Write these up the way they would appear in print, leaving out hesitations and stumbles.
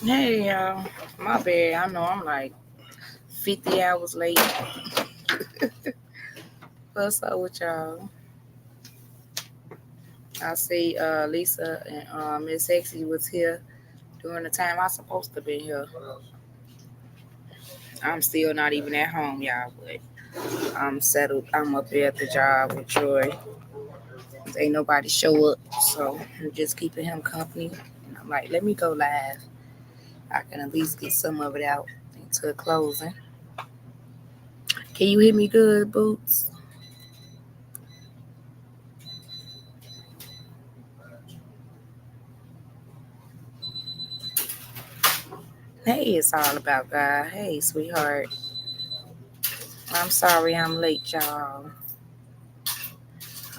Hey, y'all. My bad. I know I'm like 50 hours late. What's up with y'all? I see Lisa and Miss Sexy was here during the time I supposed to be here. I'm still not even at home, y'all, but I'm settled. I'm up there at the job with Troy. Ain't nobody show up, so I'm just keeping him company. And I'm like, let me go live. I can at least get some of it out into closing. Can you hear me good, Boots? Hey, it's all about God. Hey, sweetheart. I'm sorry I'm late, y'all.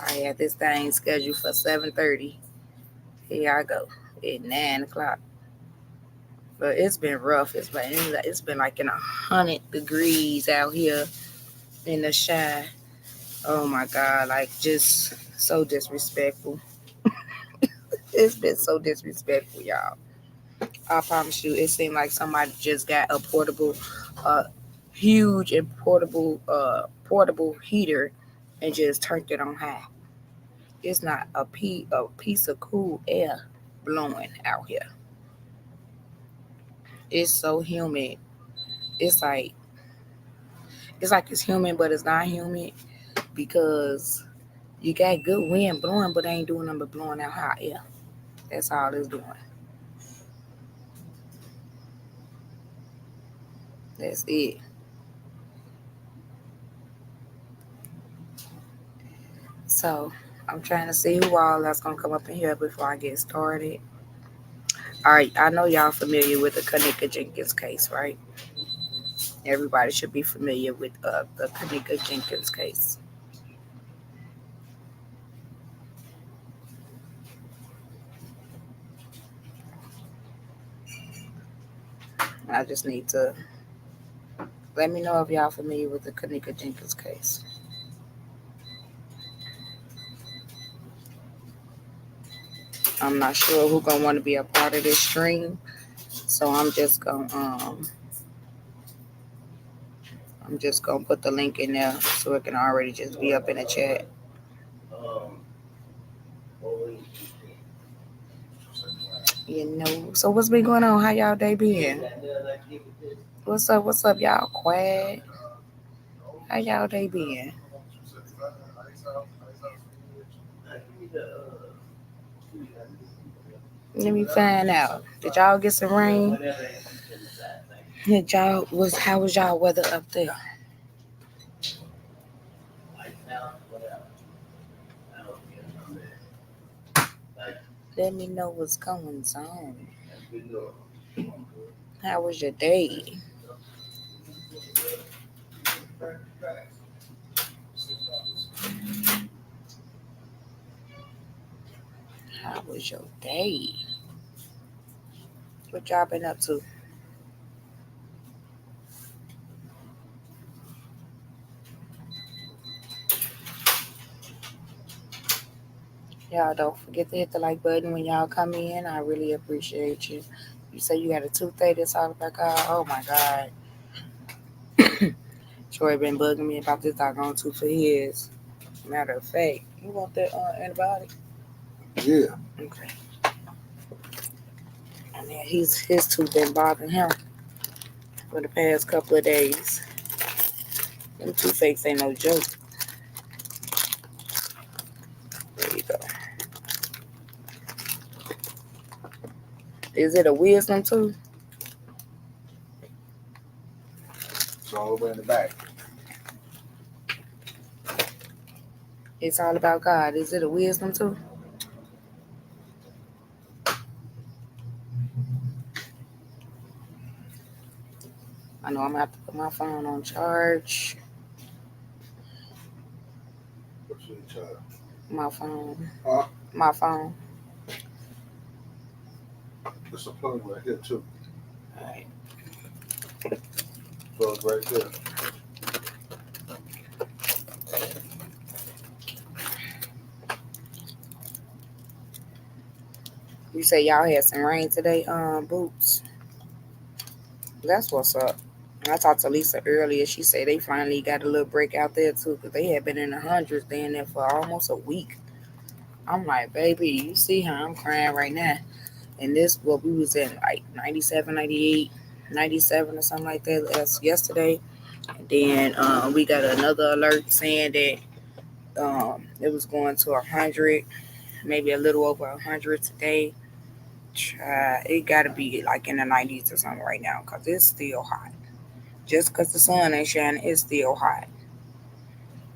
I had this thing scheduled for 7:30. Here I go at 9 o'clock. But it's been rough. It's been like in 100 degrees out here in the shine. Oh my God, like just so disrespectful. It's been so disrespectful, y'all. I promise you, it seemed like somebody just got a portable, huge and portable heater and just turned it on high. It's not a piece of cool air blowing out here. It's so humid. It's like it's humid, but it's not humid because you got good wind blowing, but it ain't doing nothing but blowing out hot air. That's all it's doing. That's it. So I'm trying to see who all that's gonna come up in here before I get started. All right, I know y'all familiar with the Kanika Jenkins case, right? Everybody should be familiar with the Kanika Jenkins case. I just need to let me know if y'all familiar with the Kanika Jenkins case. I'm not sure who gonna want to be a part of this stream, so I'm just gonna put the link in there so it can already just be up in the chat. So what's been going on? How y'all day been? What's up? What's up, y'all? Quiet. How y'all day been? Let me find out. Did y'all get some rain? Did y'all was How was y'all weather up there? Let me know what's going on. How was your day? How was your day? What y'all been up to? Y'all don't forget to hit the like button when y'all come in. I really appreciate you. You say you got a toothache that's all about God. Oh my God. Troy been bugging me about this doggone tooth for years. Matter of fact, you want that antibiotic? Yeah. Okay. And then his tooth been bothering him for the past couple of days. Them toothaches ain't no joke. There you go. Is it a wisdom tooth? It's all over in the back. It's all about God. Is it a wisdom tooth? I know I'm gonna have to put my phone on charge. What's in charge? My phone. Huh? My phone. There's a plug right here too. All right. Plug right there. You say y'all had some rain today, Boots. That's what's up. I talked to Lisa earlier. She said they finally got a little break out there too, because they had been in the hundreds there and there for almost a week. I'm like, baby, you see how I'm crying right now. And this, what we was in like 97, 98, 97 or something like that. That's yesterday. And then we got another alert saying that it was going to 100, maybe a little over 100 today. It got to be like in the 90s or something right now because it's still hot. Just because the sun ain't shining, it's still hot.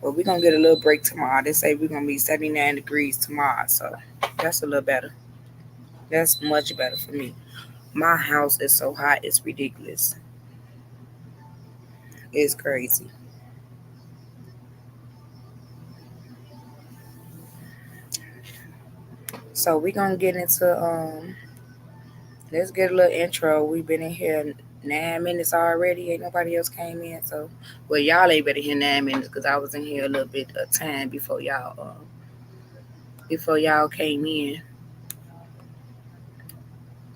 But we're going to get a little break tomorrow. They say we're going to be 79 degrees tomorrow. So that's a little better. That's much better for me. My house is so hot, it's ridiculous. It's crazy. So we're going to get into, let's get a little intro. We've been in here 9 minutes already. Ain't nobody else came in. So, well, y'all ain't better hear 9 minutes because I was in here a little bit of time before y'all came in.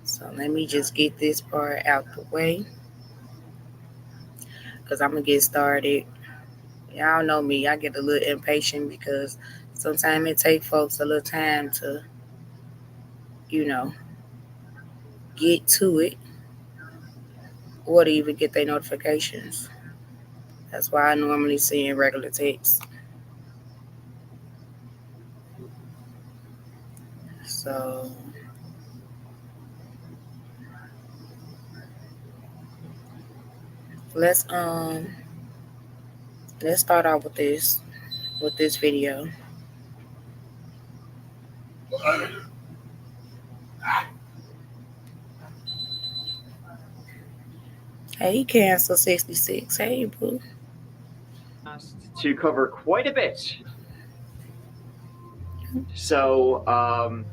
So let me just get this part out the way because I'm going to get started. Y'all know me. I get a little impatient because sometimes it takes folks a little time to, you know, get to it or to even get their notifications. That's why I normally send regular text. So let's start out with this video. Hey, Cancel 66. Hey, boo. To cover quite a bit. So,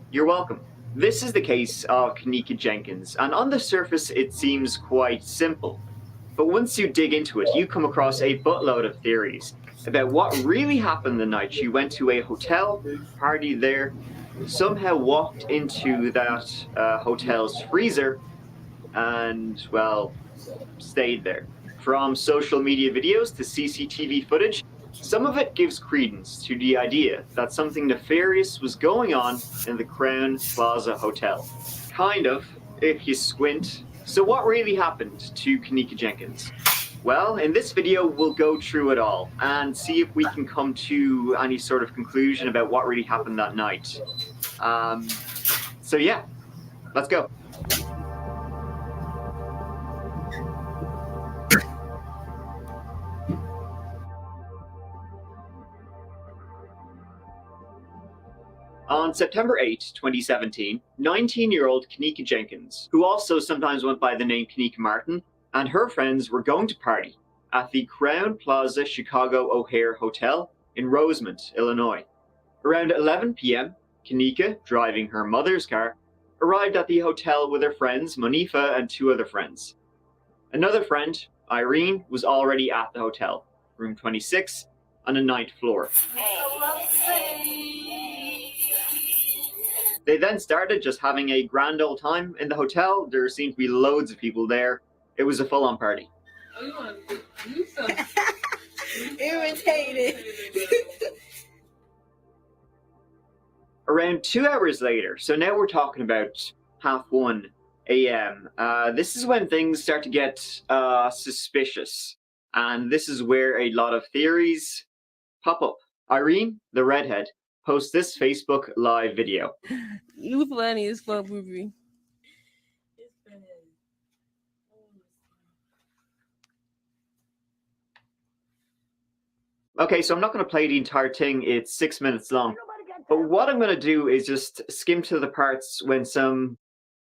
you're welcome. This is the case of Kenneka Jenkins, and on the surface it seems quite simple. But once you dig into it, you come across a buttload of theories about what really happened the night she went to a hotel, partied there, somehow walked into that hotel's freezer, and, well, stayed there. From social media videos to CCTV footage, some of it gives credence to the idea that something nefarious was going on in the Crown Plaza Hotel. Kind of, if you squint. So what really happened to Kenneka Jenkins? Well, in this video, we'll go through it all and see if we can come to any sort of conclusion about what really happened that night. So yeah, let's go. On September 8, 2017, 19-year-old Kenneka Jenkins, who also sometimes went by the name Kenneka Martin, and her friends were going to party at the Crown Plaza Chicago O'Hare Hotel in Rosemont, Illinois. Around 11 p.m., Kenneka, driving her mother's car, arrived at the hotel with her friends Monifa and two other friends. Another friend, Irene, was already at the hotel, room 26, on the 9th floor. They then started just having a grand old time in the hotel. There seemed to be loads of people there. It was a full-on party. Irritated. Around 2 hours later, so now we're talking about 1:30 a.m., this is when things start to get suspicious. And this is where a lot of theories pop up. Irene, the redhead, posts this Facebook Live video. You funny as fuck, Ruby. Okay, so I'm not going to play the entire thing. It's 6 minutes long. But what I'm going to do is just skim to the parts when some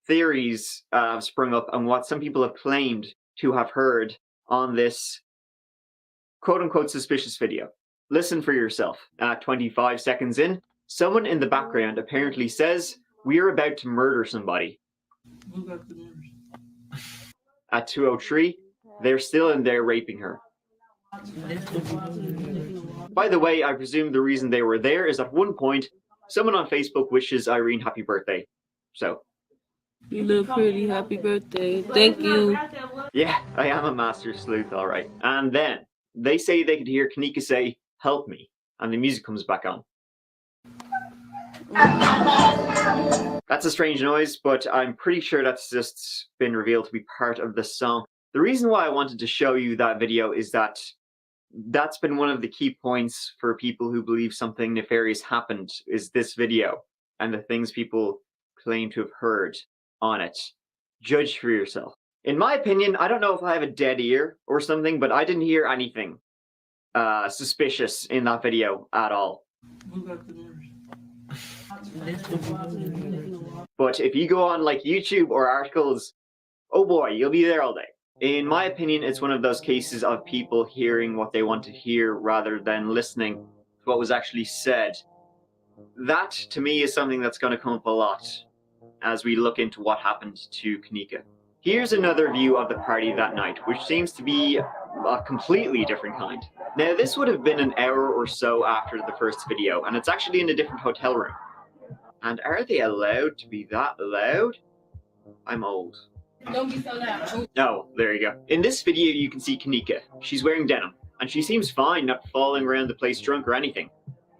theories have sprung up and what some people have claimed to have heard on this quote-unquote suspicious video. Listen for yourself. At 25 seconds in, someone in the background apparently says, "We're about to murder somebody." At 2:03, they're still in there raping her. By the way, I presume the reason they were there is at one point, someone on Facebook wishes Irene happy birthday. So, You look pretty. Happy birthday. Thank you. Yeah, I am a master sleuth, all right. And then they say they could hear Kanika say, "Help me," and the music comes back on. That's a strange noise, but I'm pretty sure that's just been revealed to be part of the song. The reason why I wanted to show you that video is that that's been one of the key points for people who believe something nefarious happened, is this video and the things people claim to have heard on it. Judge for yourself. In my opinion, I don't know if I have a dead ear or something, but I didn't hear anything suspicious in that video at all. But if you go on like YouTube or articles, oh boy, you'll be there all day. In my opinion, it's one of those cases of people hearing what they want to hear rather than listening to what was actually said. That, to me, is something that's going to come up a lot as we look into what happened to Kanika. Here's another view of the party that night, which seems to be a completely different kind. Now, this would have been an hour or so after the first video, and it's actually in a different hotel room. And are they allowed to be that loud? I'm old. Don't be so loud. Oh, there you go. In this video, you can see Kanika. She's wearing denim, and she seems fine, not falling around the place drunk or anything.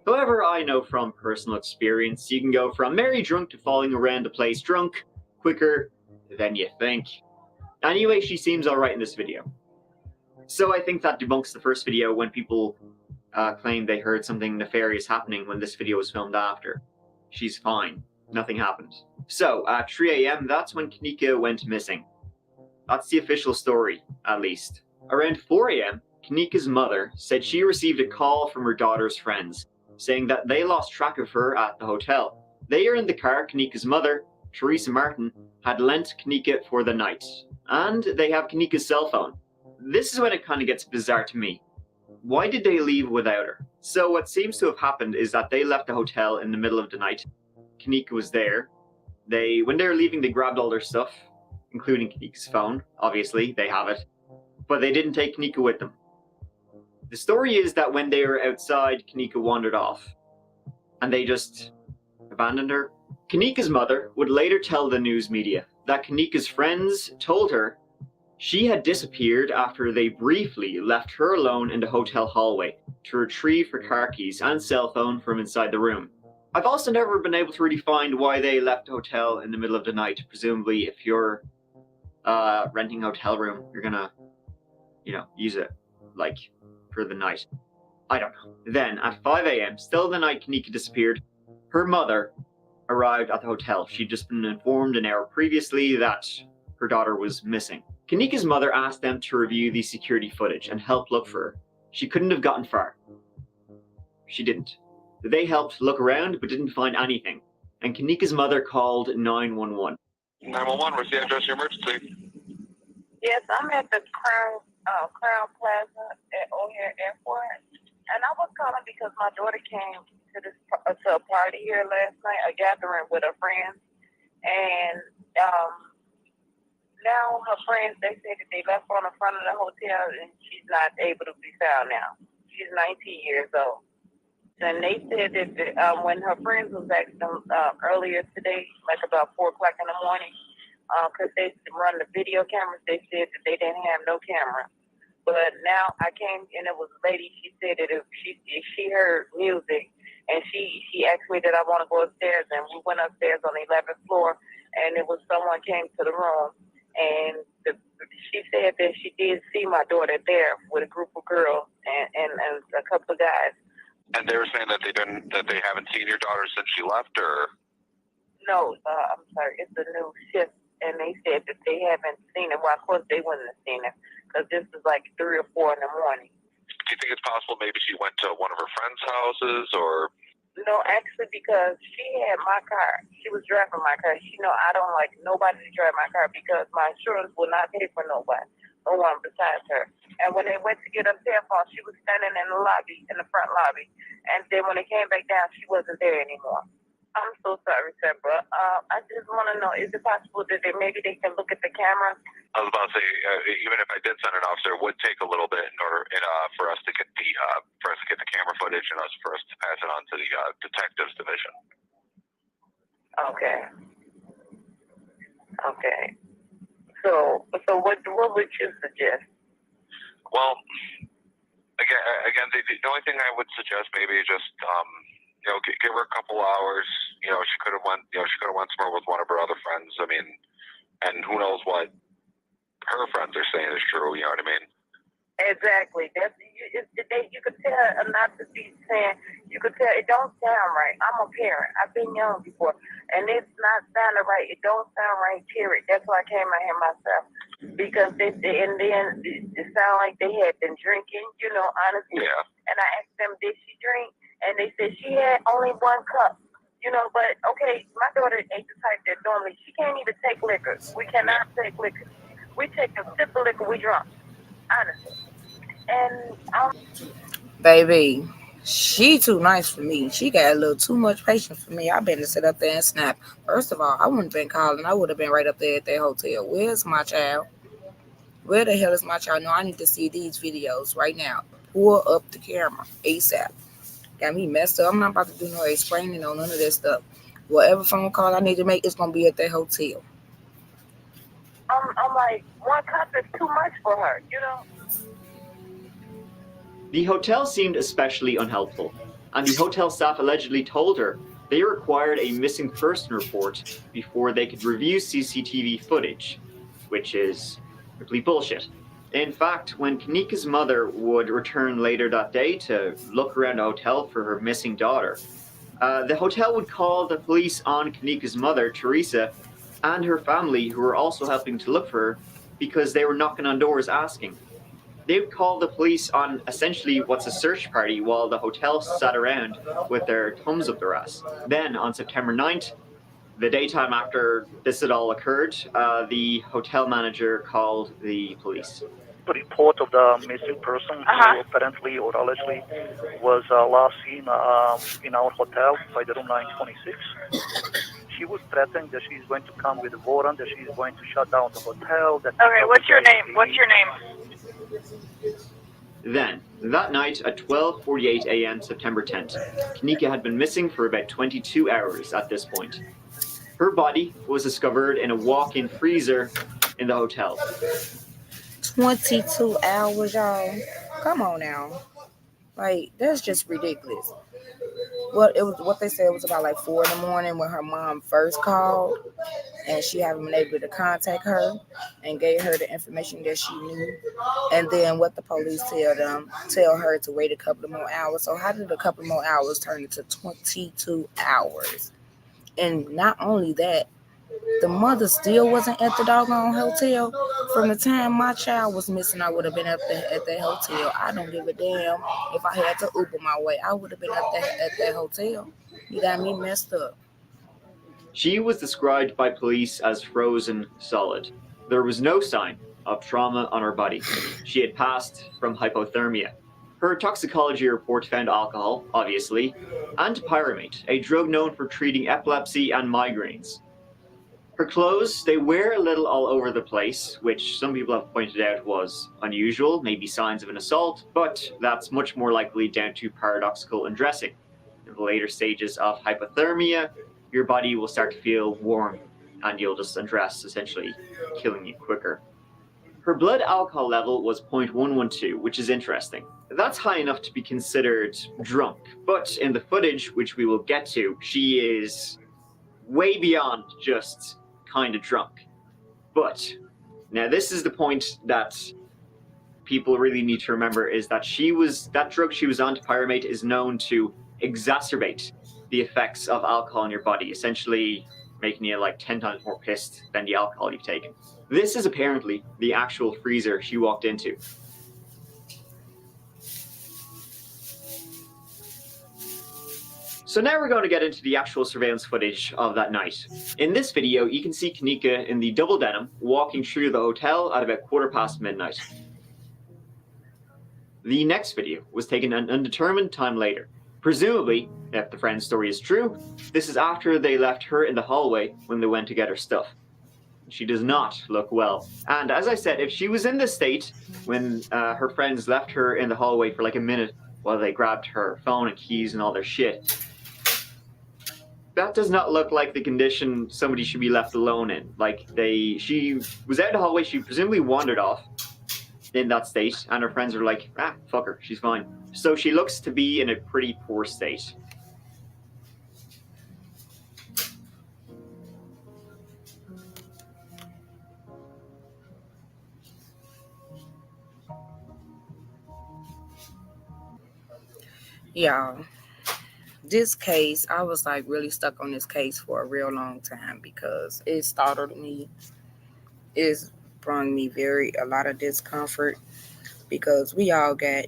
However, I know from personal experience, you can go from merry drunk to falling around the place drunk quicker than you think. Anyway, she seems alright in this video. So I think that debunks the first video when people claim they heard something nefarious happening when this video was filmed after. She's fine. Nothing happened. So, at 3 a.m., that's when Kanika went missing. That's the official story, at least. Around 4 a.m., Kanika's mother said she received a call from her daughter's friends, saying that they lost track of her at the hotel. They are in the car Kanika's mother, Teresa Martin, had lent Kanika for the night, and they have Kanika's cell phone. This is when it kind of gets bizarre to me. Why did they leave without her? So what seems to have happened is that they left the hotel in the middle of the night. Kanika was there. When they were leaving, they grabbed all their stuff, including Kanika's phone. Obviously, they have it. But they didn't take Kanika with them. The story is that when they were outside, Kanika wandered off. And they just abandoned her. Kanika's mother would later tell the news media that Kanika's friends told her she had disappeared after they briefly left her alone in the hotel hallway to retrieve her car keys and cell phone from inside the room. I've also never been able to really find why they left the hotel in the middle of the night. Presumably, if you're renting a hotel room, you're gonna, use it, like, for the night. I don't know. Then, at 5 a.m., still the night Kanika disappeared, her mother arrived at the hotel. She'd just been informed an hour previously that her daughter was missing. Kanika's mother asked them to review the security footage and help look for her. She couldn't have gotten far. She didn't. They helped look around but didn't find anything, and Kanika's mother called 911. 911, where's the address of your emergency? Yes, I'm at the Crown Plaza at O'Hare Airport, and I was calling because my daughter came to a party here last night, a gathering with her friends, and now her friends, they said that they left her on the front of the hotel, and she's not able to be found now. She's 19 years old. And they said that when her friends was asking them earlier today, like about 4 o'clock in the morning, because they run the video cameras, they said that they didn't have no camera. But now I came, and it was a lady, she said that she heard music, and she asked me that I want to go upstairs, and we went upstairs on the 11th floor, and it was someone came to the room, and she said that she did see my daughter there with a group of girls and a couple of guys. And they were saying that they haven't seen your daughter since she left, or? No, I'm sorry, it's a new shift, and they said that they haven't seen her. Well, of course they wouldn't have seen her, because this is like 3 or 4 in the morning. Do you think it's possible maybe she went to one of her friends' houses, or? No, actually, because she had my car. She was driving my car. I don't like nobody to drive my car because my insurance will not pay for nobody. No one besides her. And when they went to get her cell phone, she was standing in the lobby, in the front lobby. And then when they came back down, she wasn't there anymore. I'm so sorry, sir, but I just want to know, is it possible that maybe they can look at the camera? I was about to say, even if I did send an officer, it would take a little bit in order for us to get the camera footage and for us to pass it on to the detectives division. Okay. Okay. So what would you suggest? Well, again, the only thing I would suggest maybe is just give her a couple hours. She could have went somewhere with one of her other friends. I mean, and who knows what her friends are saying is true. You know what I mean? Exactly. You could tell not to be saying. You could tell it don't sound right. I'm a parent. I've been young before, and it's not sounding right. It don't sound right. Period. That's why I came out here myself because it sounded like they had been drinking. Honestly. Yeah. And I asked them, did she drink? And they said she had only 1 cup. But okay, my daughter ain't the type that normally she can't even take liquor. We cannot take liquor. We take a sip of liquor, we drunk. Honestly. And Baby, she too nice for me. She got a little too much patience for me. I been to sit up there and snap. First of all, I wouldn't have been calling. I would have been right up there at that hotel. Where's my child? Where the hell is my child? No, I need to see these videos right now. Pull up the camera ASAP. Got me messed up. I'm not about to do no explaining on none of this stuff. Whatever phone call I need to make, it's going to be at that hotel. I'm like, 1 cup is too much for her, The hotel seemed especially unhelpful, and the hotel staff allegedly told her they required a missing person report before they could review CCTV footage, which is complete bullshit. In fact, when Kanika's mother would return later that day to look around the hotel for her missing daughter, the hotel would call the police on Kanika's mother, Teresa, and her family, who were also helping to look for her, because they were knocking on doors asking. They would call the police on essentially what's a search party while the hotel sat around with their thumbs up their ass. Then, on September 9th, the daytime after this had all occurred, the hotel manager called the police. The report of the missing person who apparently or allegedly was last seen in our hotel by the room 926. She was threatening that she's going to come with a warrant, that she's going to shut down the hotel. Okay, what's your name? What's your name? Then, that night at 12:48 a.m. September 10th, Kanika had been missing for about 22 hours at this point. Her body was discovered in a walk-in freezer in the hotel. 22 hours, y'all. Come on now. Like, that's just ridiculous. Well, it was what they said it was about like 4 a.m. when her mom first called, and she haven't been able to contact her and gave her the information that she knew. And then what the police tell her to wait a couple of more hours. So how did a couple more hours turn into 22 hours? And not only that, the mother still wasn't at the doggone hotel. From the time my child was missing, I would have been up there at that hotel. I don't give a damn if I had to Uber my way. I would have been up there at that hotel. You got me messed up. She was described by police as frozen solid. There was no sign of trauma on her body. She had passed from hypothermia. Her toxicology report found alcohol, obviously, and pyramate, a drug known for treating epilepsy and migraines. Her clothes, they were a little all over the place, which some people have pointed out was unusual, maybe signs of an assault, but that's much more likely down to paradoxical undressing. In the later stages of hypothermia, your body will start to feel warm, and you'll just undress, essentially killing you quicker. Her blood alcohol level was 0.112, which is interesting. That's high enough to be considered drunk, but in the footage, which we will get to, she is way beyond just kind of drunk. But now this is the point that people really need to remember, is that that drug she was on, pyramate, is known to exacerbate the effects of alcohol in your body, essentially making you like 10 times more pissed than the alcohol you've taken. This is apparently the actual freezer she walked into. So now we're going to get into the actual surveillance footage of that night. In this video, you can see Kanika in the double denim walking through the hotel at about midnight. The next video was taken an undetermined time later. Presumably, if the friend's story is true, this is after they left her in the hallway when they went to get her stuff. She does not look well. And as I said, if she was in this state when her friends left her in the hallway for like a minute while they grabbed her phone and keys and all their shit, That does not look like the condition somebody should be left alone in. Like, she was out in the hallway, she presumably wandered off in that state, and her friends are like, fuck her, she's fine. So she looks to be in a pretty poor state. Y'all, this case, I was like really stuck on this case for a real long time because it startled me. It's brought me a lot of discomfort because we all got,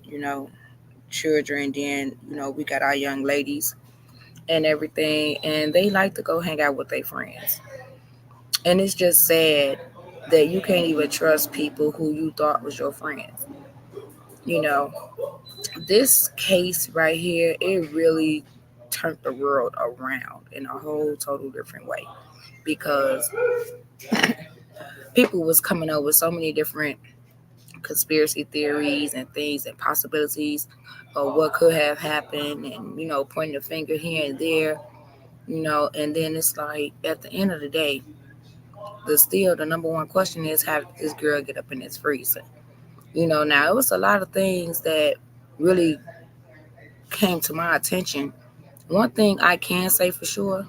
children, then, we got our young ladies and everything, and they like to go hang out with their friends. And it's just sad that you can't even trust people who you thought was your friends. This case right here, it really turned the world around in a whole total different way because people was coming up with so many different conspiracy theories and things and possibilities of what could have happened and, pointing the finger here and there, and then it's like at the end of the day, the number one question is how did this girl get up in this freezer? Now it was a lot of things that really came to my attention. One thing I can say for sure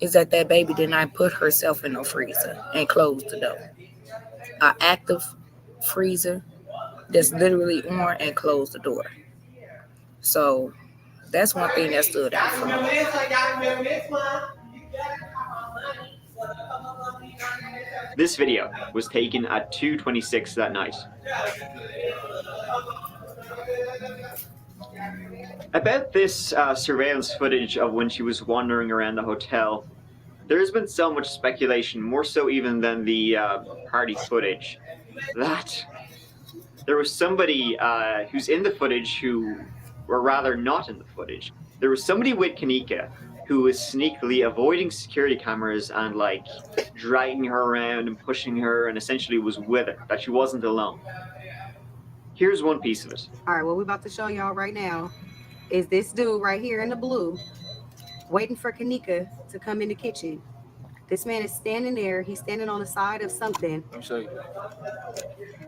is that baby did not put herself in no freezer and close the door. An active freezer that's literally on and close the door. So that's one thing that stood out for me. This video was taken at 2:26 that night. About this surveillance footage of when she was wandering around the hotel, there's been so much speculation, more so even than the party footage, that there was somebody who's in the footage or rather not in the footage. There was somebody with Kenneka who was sneakily avoiding security cameras and like dragging her around and pushing her and essentially was with her, that she wasn't alone. Here's one piece of it. All right, what we're about to show y'all right now is this dude right here in the blue waiting for Kenneka to come in the kitchen. This man is standing there. He's standing on the side of something. Let me show you.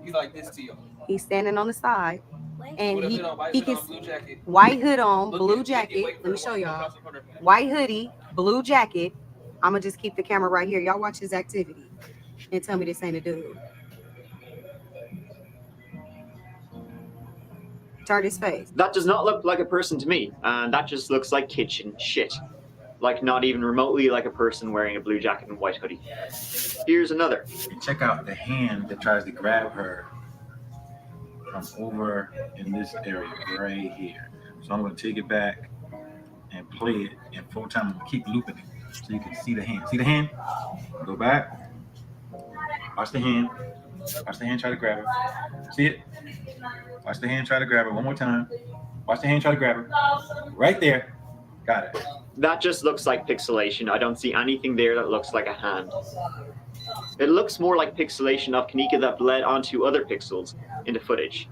He's like this to you. He's standing on the side. And he can blue jacket. White hood on, blue jacket. Let me show y'all. White hoodie, blue jacket. I'm going to just keep the camera right here. Y'all watch his activity and tell me this ain't a dude. Turn his face. That does not look like a person to me, and that just looks like kitchen shit. Like not even remotely like a person wearing a blue jacket and white hoodie. Here's another. Check out the hand that tries to grab her from over in this area right here. So I'm going to take it back and play it in full time. I'm going to keep looping it so you can see the hand. See the hand? Go back. Watch the hand. Watch the hand try to grab her. See it? Watch the hand try to grab her one more time. Watch the hand try to grab her. Right there. Got it. That just looks like pixelation. I don't see anything there that looks like a hand. It looks more like pixelation of Kenneka that bled onto other pixels in the footage.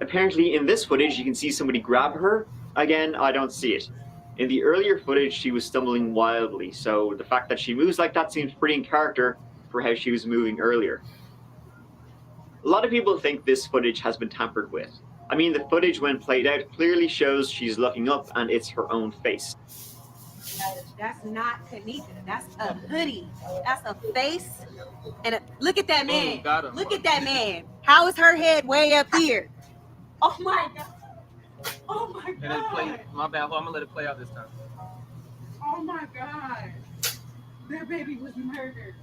Apparently in this footage you can see somebody grab her. Again, I don't see it. In the earlier footage she was stumbling wildly, so the fact that she moves like that seems pretty in character for how she was moving earlier. A lot of people think this footage has been tampered with. I mean, the footage when played out clearly shows she's looking up and it's her own face. That's not Kenneka. That's a hoodie. That's a face. And look at that man. Look at that man. How is her head way up here? Oh my God. Oh my God. And play, my bad. Hold on, I'm gonna let it play out this time. Oh my God. That baby was murdered.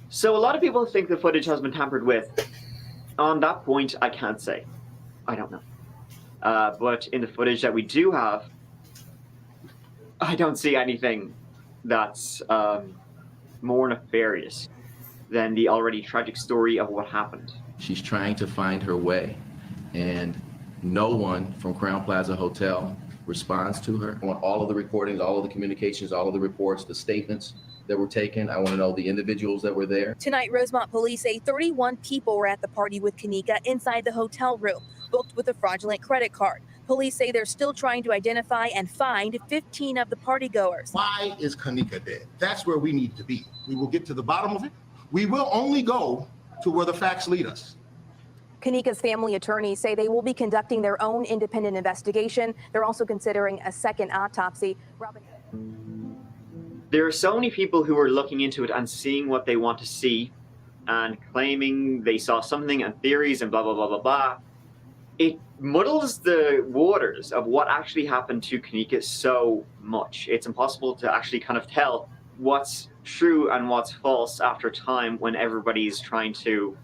So a lot of people think the footage has been tampered with. On that point, I can't say. I don't know. But in the footage that we do have, I don't see anything that's more nefarious than the already tragic story of what happened. She's trying to find her way, and no one from Crown Plaza Hotel responds to her. I want all of the recordings, all of the communications, all of the reports, the statements that were taken. I want to know the individuals that were there. Tonight, Rosemont police say 31 people were at the party with Kenneka inside the hotel room, booked with a fraudulent credit card. Police say they're still trying to identify and find 15 of the partygoers. Why is Kenneka dead? That's where we need to be. We will get to the bottom of it. We will only go to where the facts lead us. Kenneka's family attorneys say they will be conducting their own independent investigation. They're also considering a second autopsy. There are so many people who are looking into it and seeing what they want to see and claiming they saw something and theories and blah, blah, blah, blah, blah. It muddles the waters of what actually happened to Kenneka so much. It's impossible to actually kind of tell what's true and what's false after time when everybody's trying to,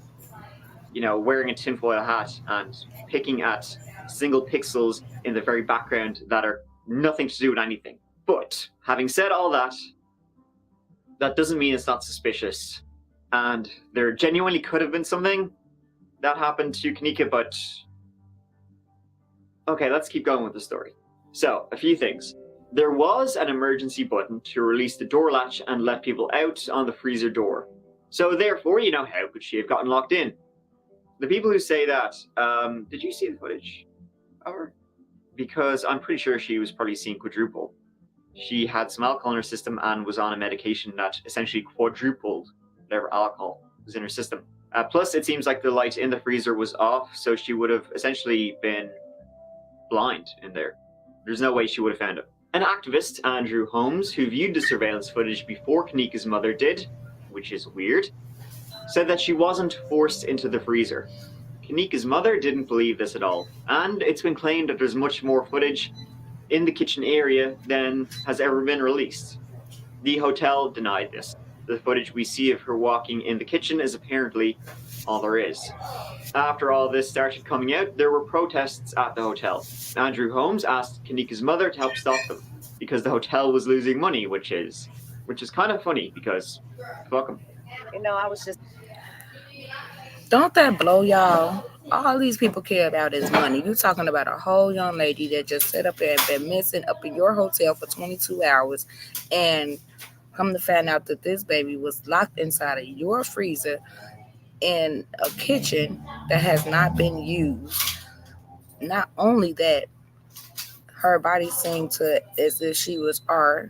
you know, wearing a tinfoil hat and picking at single pixels in the very background that are nothing to do with anything. But having said all that, that doesn't mean it's not suspicious. And there genuinely could have been something that happened to Kenneka, but okay, let's keep going with the story. So, a few things. There was an emergency button to release the door latch and let people out on the freezer door. So therefore, you know, how could she have gotten locked in? The people who say that, did you see the footage of her? Because I'm pretty sure she was probably seeing quadruple. She had some alcohol in her system and was on a medication that essentially quadrupled whatever alcohol was in her system. Plus, it seems like the light in the freezer was off, so she would have essentially been blind in there. There's no way she would have found it. An activist, Andrew Holmes, who viewed the surveillance footage before Kenneka's mother did, which is weird, said that she wasn't forced into the freezer. Kenneka's mother didn't believe this at all, and it's been claimed that there's much more footage in the kitchen area than has ever been released. The hotel denied this. The footage we see of her walking in the kitchen is apparently all there is. After all this started coming out, there were protests at the hotel. Andrew Holmes asked Kenneka's mother to help stop them because the hotel was losing money, which is kind of funny because fuck them. You know, I was just... Don't that blow y'all? All these people care about is money. You're talking about a whole young lady that just sat up there and been missing up in your hotel for 22 hours and come to find out that this baby was locked inside of your freezer in a kitchen that has not been used. Not only that, her body seemed to as if she was RAPED.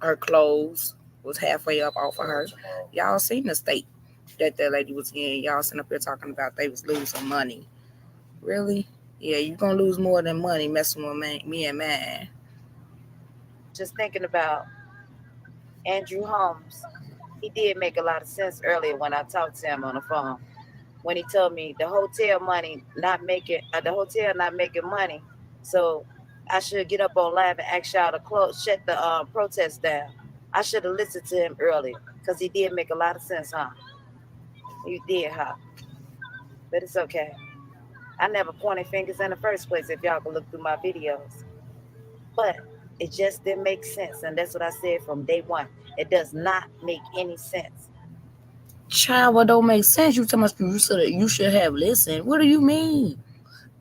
Her clothes was halfway up off of her. Y'all seen the state that lady was in. Y'all sitting up here talking about they was losing money. Really? Yeah, you're gonna lose more than money messing with me and man. Just thinking about Andrew Holmes. He did make a lot of sense earlier when I talked to him on the phone. When he told me the hotel not making money, so I should get up on live and ask y'all to shut the protest down. I should have listened to him earlier because he did make a lot of sense, huh? You did, huh? But it's okay. I never pointed fingers in the first place if y'all can look through my videos. But it just didn't make sense, and that's what I said from day one. It does not make any sense. Child, what don't make sense? You tell me you should have listened. What do you mean?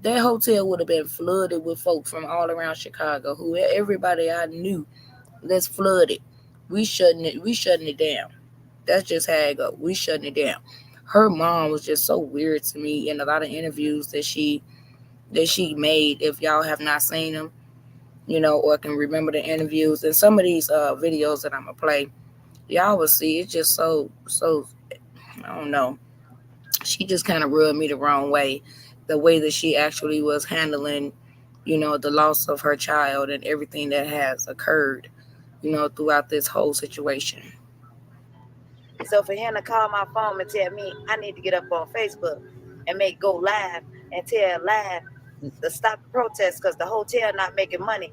That hotel would have been flooded with folks from all around Chicago. Everybody I knew that's flooded. We shutting it down. That's just how it go. We shutting it down. Her mom was just so weird to me in a lot of interviews that she made. If y'all have not seen them, you know, or can remember the interviews and some of these videos that I'm gonna play, y'all will see. It's just so I don't know. She just kind of rubbed me the wrong way. The way that she actually was handling, you know, the loss of her child and everything that has occurred, you know, throughout this whole situation. So for him to call my phone and tell me I need to get up on Facebook and go live and tell live to stop the protest because the hotel not making money,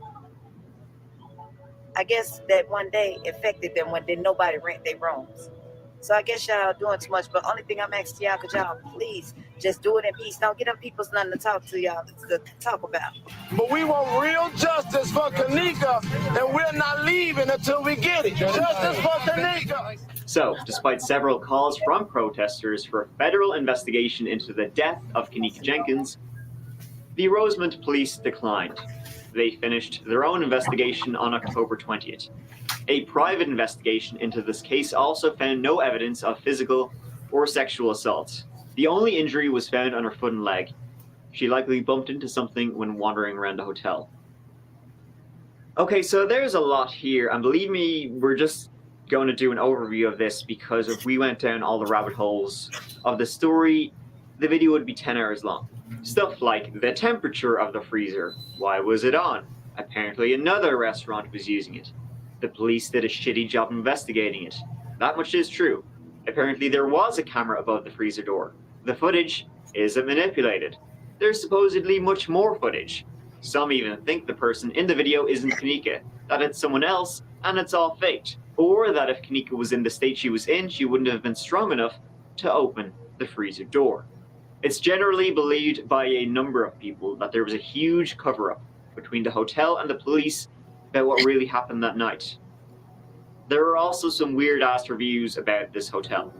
I guess that one day affected them when did nobody rent their rooms. So I guess y'all doing too much, but only thing I'm asking y'all, could y'all please just do it in peace. Don't get them people's nothing to talk to y'all to talk about. But we want real justice for Kenneka, and we're not leaving until we get it. Justice for Kenneka. So, despite several calls from protesters for a federal investigation into the death of Kenneka Jenkins, the Rosemont police declined. They finished their own investigation on October 20th. A private investigation into this case also found no evidence of physical or sexual assault. The only injury was found on her foot and leg. She likely bumped into something when wandering around the hotel. Okay, so there's a lot here, and believe me, we're just going to do an overview of this because if we went down all the rabbit holes of the story, the video would be 10 hours long. Stuff like the temperature of the freezer. Why was it on? Apparently another restaurant was using it. The police did a shitty job investigating it. That much is true. Apparently there was a camera above the freezer door. The footage isn't manipulated. There's supposedly much more footage. Some even think the person in the video isn't Kenneka, that it's someone else and it's all faked. Or that if Kenneka was in the state she was in, she wouldn't have been strong enough to open the freezer door. It's generally believed by a number of people that there was a huge cover-up between the hotel and the police about what really happened that night. There are also some weird-ass reviews about this hotel.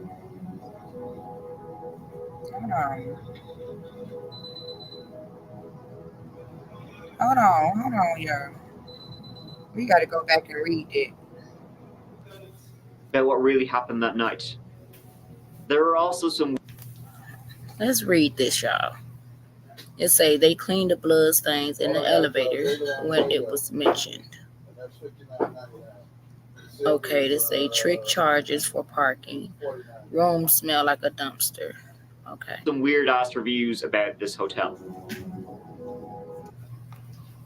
Hold on, y'all. We got to go back and read it. About what really happened that night. There are also some... Let's read this, y'all. It say they cleaned the blood stains in the elevator when it was mentioned. Okay, they say trick charges for parking. Room smell like a dumpster. Okay. Some weird-ass reviews about this hotel.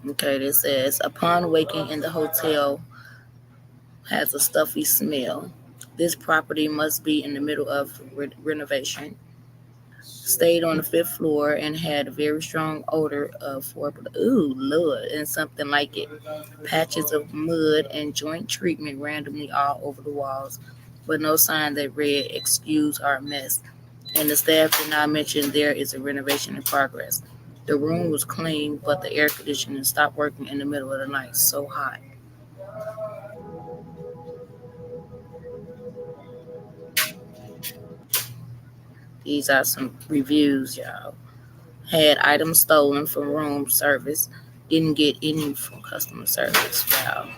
Okay, this says, upon waking in the hotel has a stuffy smell. This property must be in the middle of renovation. Stayed on the 5th floor and had a very strong odor of ooh, Lord, and something like it. Patches of mud and joint treatment randomly all over the walls, but no sign that read, excuse our mess. And the staff did not mention there is a renovation in progress. The room was clean, but the air conditioning stopped working in the middle of the night. So hot. These are some reviews, y'all. Had items stolen from room service. Didn't get any from customer service, y'all.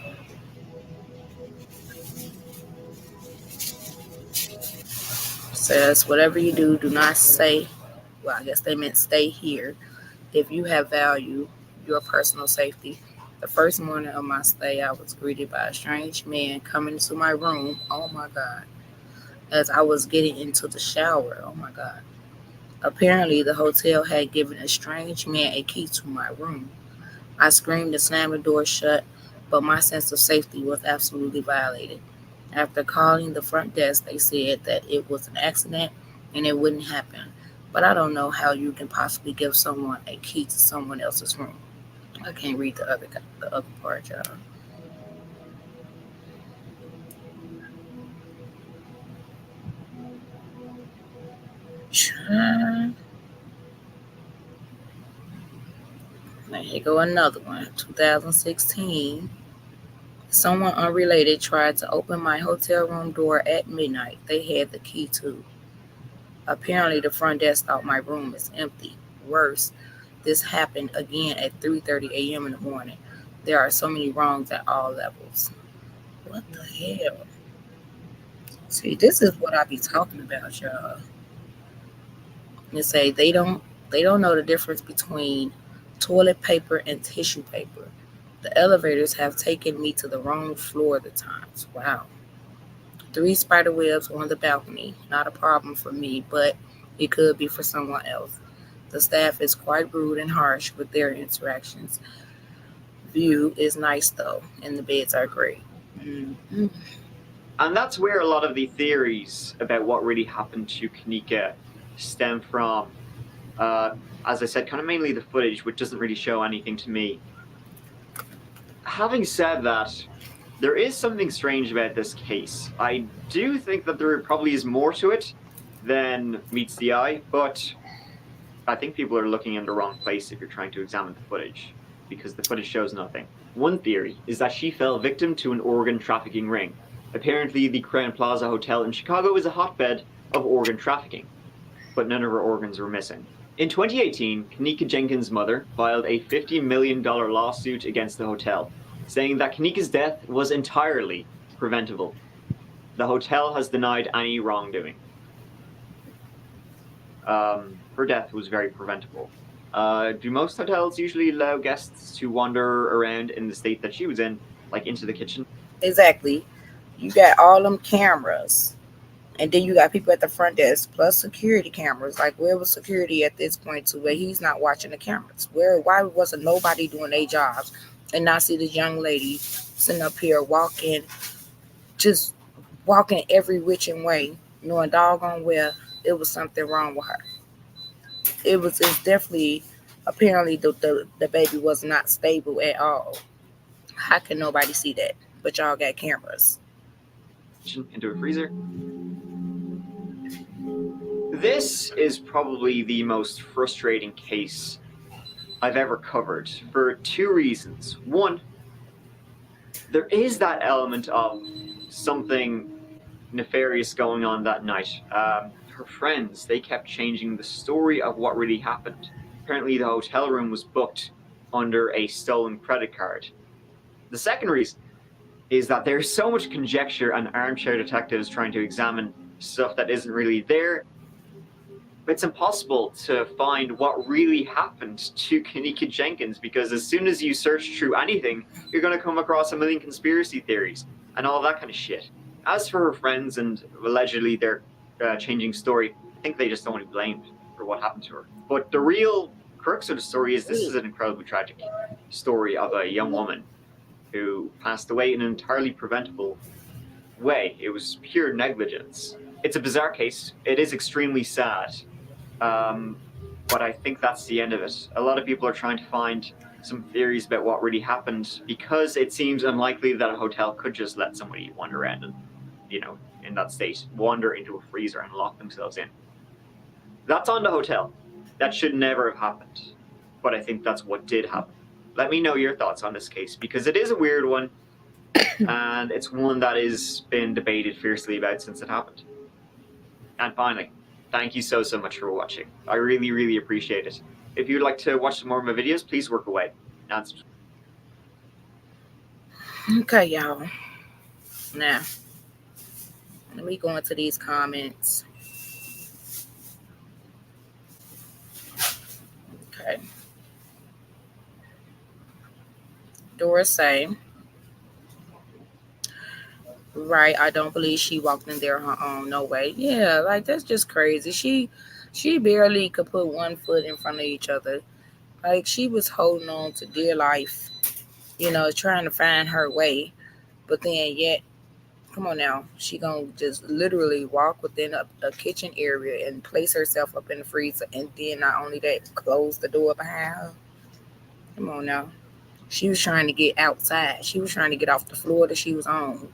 Says, whatever you do, do not say, well, I guess they meant stay here. If you have value, your personal safety. The first morning of my stay, I was greeted by a strange man coming into my room. Oh my God. As I was getting into the shower. Oh my God. Apparently, the hotel had given a strange man a key to my room. I screamed and slammed the door shut, but my sense of safety was absolutely violated. After calling the front desk, they said that it was an accident and it wouldn't happen. But I don't know how you can possibly give someone a key to someone else's room. I can't read the other part, y'all. Now here go another one. 2016. Someone unrelated tried to open my hotel room door at midnight. They had the key too. Apparently, the front desk thought my room is empty. Worse, this happened again at 3:30 a.m. in the morning. There are so many wrongs at all levels. What the hell? See, this is what I be talking about, y'all. They say they don't know the difference between toilet paper and tissue paper. The elevators have taken me to the wrong floor the times. Wow. 3 spider webs on the balcony. Not a problem for me, but it could be for someone else. The staff is quite rude and harsh with their interactions. View is nice though, and the beds are great. Mm-hmm. And that's where a lot of the theories about what really happened to Kenneka stem from. As I said, kind of mainly the footage, which doesn't really show anything to me. Having said that, there is something strange about this case. I do think that there probably is more to it than meets the eye, but I think people are looking in the wrong place if you're trying to examine the footage, because the footage shows nothing. One theory is that she fell victim to an organ trafficking ring. Apparently, the Crowne Plaza Hotel in Chicago is a hotbed of organ trafficking, but none of her organs were missing. In 2018, Kenneka Jenkins' mother filed a $50 million lawsuit against the hotel, saying that Kenneka's death was entirely preventable. The hotel has denied any wrongdoing. her death was very preventable. Do most hotels usually allow guests to wander around in the state that she was in, like into the kitchen? Exactly. You got all them cameras, and then you got people at the front desk plus security cameras. Like, where was security at this point to where he's not watching the cameras? Why wasn't nobody doing their jobs and not see this young lady sitting up here just walking every which and way, knowing doggone well it was something wrong with her. It's definitely, apparently the baby was not stable at all. How can nobody see that? But y'all got cameras. Into a freezer. This is probably the most frustrating case I've ever covered for two reasons. One, there is that element of something nefarious going on that night. Her friends, they kept changing the story of what really happened. Apparently the hotel room was booked under a stolen credit card. The second reason is that there's so much conjecture and armchair detectives trying to examine stuff that isn't really there. It's impossible to find what really happened to Kenneka Jenkins, because as soon as you search through anything, you're going to come across a million conspiracy theories and all that kind of shit. As for her friends and allegedly their changing story, I think they just don't want to be blamed for what happened to her. But the real crux of the story is this is an incredibly tragic story of a young woman who passed away in an entirely preventable way. It was pure negligence. It's a bizarre case. It is extremely sad. But I think that's the end of it. A lot of people are trying to find some theories about what really happened, because it seems unlikely that a hotel could just let somebody wander around and, in that state, wander into a freezer and lock themselves in. That's on the hotel. That should never have happened. But I think that's what did happen. Let me know your thoughts on this case, because it is a weird one, and it's one that has been debated fiercely about since it happened. And finally, thank you so much for watching. I really, really appreciate it. If you'd like to watch some more of my videos, please work away. Okay, y'all. Now, let me go into these comments. Okay. Doris say, right, I don't believe she walked in there on her own. No way. Yeah, like, that's just crazy. She barely could put one foot in front of each other. Like, she was holding on to dear life, trying to find her way. But then yet, come on now, she gonna just literally walk within a kitchen area and place herself up in the freezer, and then not only that, close the door behind her. Come on now. She was trying to get outside. She was trying to get off the floor that she was on.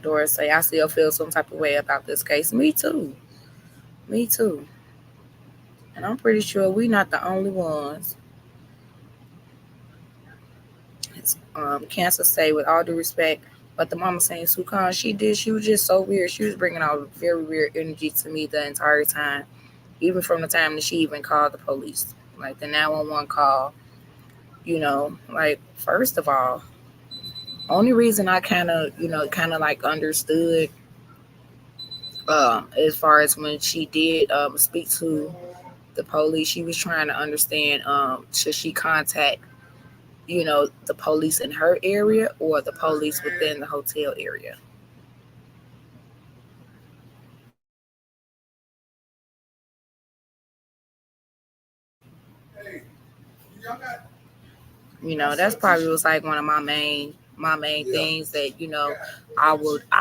Doris say, I still feel some type of way about this case. Me too. And I'm pretty sure we're not the only ones. Cancer say, with all due respect, but the mama saying Sukan, she was just so weird. She was bringing out very weird energy to me the entire time, even from the time that she even called the police, like the 911 call. Like, first of all, only reason I kind of like understood as far as when she did speak to the police, she was trying to understand should she contact the police in her area or the police within the hotel area. That's probably was like one of my main things that I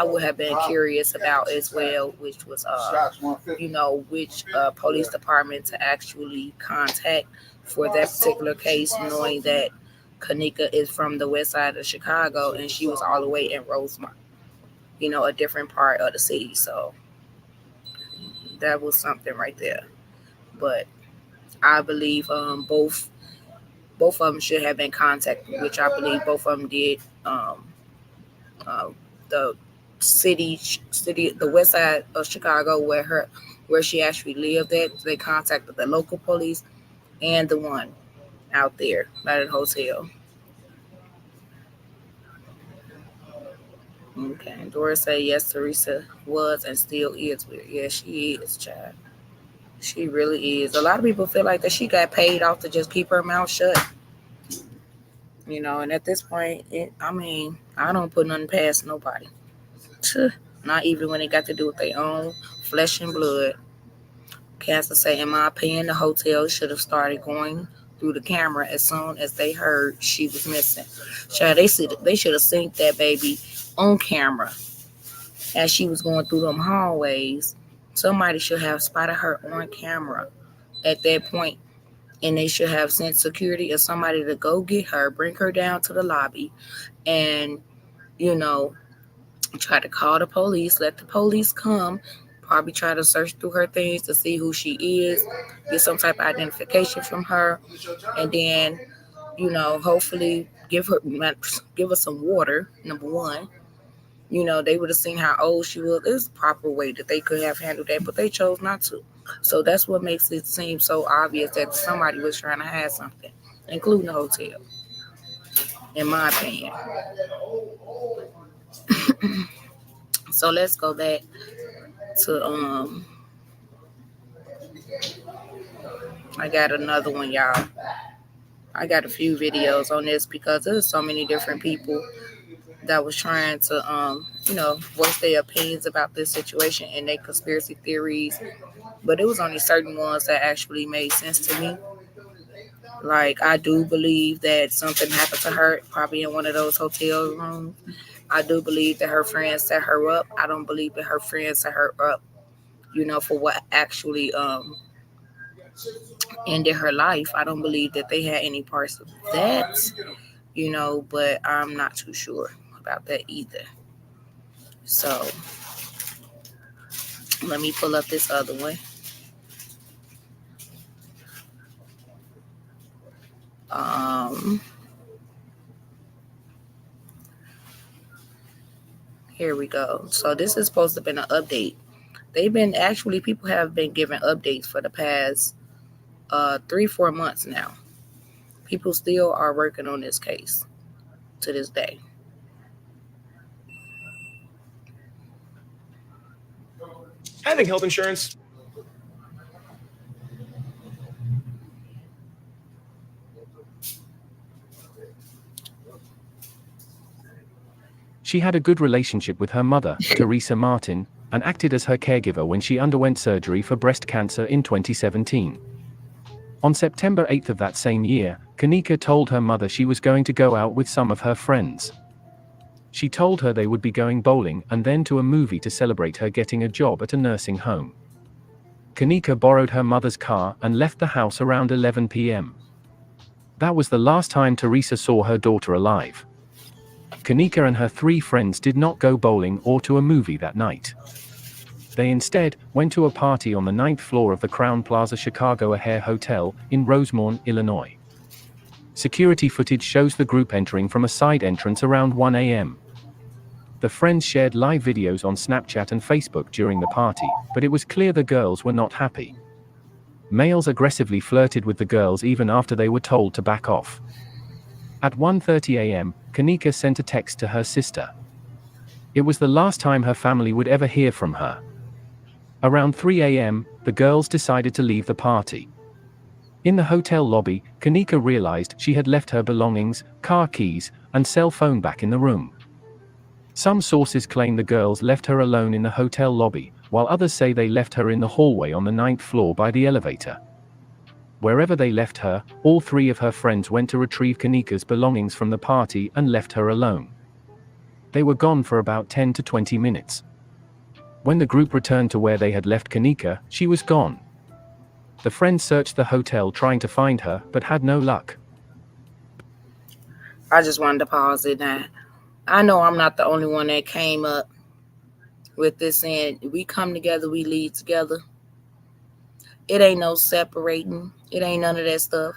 would have been curious about as well, which was which police department to actually contact for that particular case, knowing that Kenneka is from the west side of Chicago and she was all the way in Rosemont, a different part of the city. So that was something right there. But I believe both of them should have been contacted, which I believe both of them did. The city, the west side of Chicago, where she actually lived at, they contacted the local police and the one out there by the hotel. Okay. Doris say yes, Teresa was and still is weird. Yeah, she is, child. She really is. A lot of people feel like that she got paid off to just keep her mouth shut. And at this point, I mean, I don't put nothing past nobody. Not even when it got to do with their own flesh and blood. Casper say, in my opinion, the hotel should have started going through the camera as soon as they heard she was missing. Child, they should have seen that baby on camera as she was going through them hallways. Somebody should have spotted her on camera at that point, and they should have sent security or somebody to go get her, bring her down to the lobby, and try to call the police, let the police come, probably try to search through her things to see who she is, get some type of identification from her, and then, hopefully give her some water, number one. They would have seen how old she was. There's a proper way that they could have handled that, but they chose not to. So that's what makes it seem so obvious that somebody was trying to hide something, including the hotel, in my opinion. So let's go back to I got another one, y'all. I got a few videos on this because there's so many different people that was trying to voice their opinions about this situation and their conspiracy theories, but it was only certain ones that actually made sense to me. Like, I do believe that something happened to her, probably in one of those hotel rooms. I do believe that her friends set her up. I don't believe that her friends set her up, for what actually ended her life. I don't believe that they had any parts of that, but I'm not too sure about that either. So let me pull up this other one. Here we go. So this is supposed to have been an update. People have been giving updates for the past 3-4 months now. People still are working on this case to this day. Having health insurance. She had a good relationship with her mother, Teresa Martin, and acted as her caregiver when she underwent surgery for breast cancer in 2017. On September 8th of that same year, Kanika told her mother she was going to go out with some of her friends. She told her they would be going bowling and then to a movie to celebrate her getting a job at a nursing home. Kanika borrowed her mother's car and left the house around 11 p.m. That was the last time Teresa saw her daughter alive. Kanika and her 3 friends did not go bowling or to a movie that night. They instead went to a party on the 9th floor of the Crowne Plaza Chicago O'Hare Hotel in Rosemont, Illinois. Security footage shows the group entering from a side entrance around 1 a.m. The friends shared live videos on Snapchat and Facebook during the party, but it was clear the girls were not happy. Males aggressively flirted with the girls even after they were told to back off. At 1:30 a.m., Kanika sent a text to her sister. It was the last time her family would ever hear from her. Around 3 a.m., the girls decided to leave the party. In the hotel lobby, Kanika realized she had left her belongings, car keys, and cell phone back in the room. Some sources claim the girls left her alone in the hotel lobby, while others say they left her in the hallway on the 9th floor by the elevator. Wherever they left her, all 3 of her friends went to retrieve Kanika's belongings from the party and left her alone. They were gone for about 10 to 20 minutes. When the group returned to where they had left Kanika, she was gone. The friends searched the hotel trying to find her, but had no luck. I just wanted to pause it now. I know I'm not the only one that came up with this saying, we come together, we lead together. It ain't no separating. It ain't none of that stuff.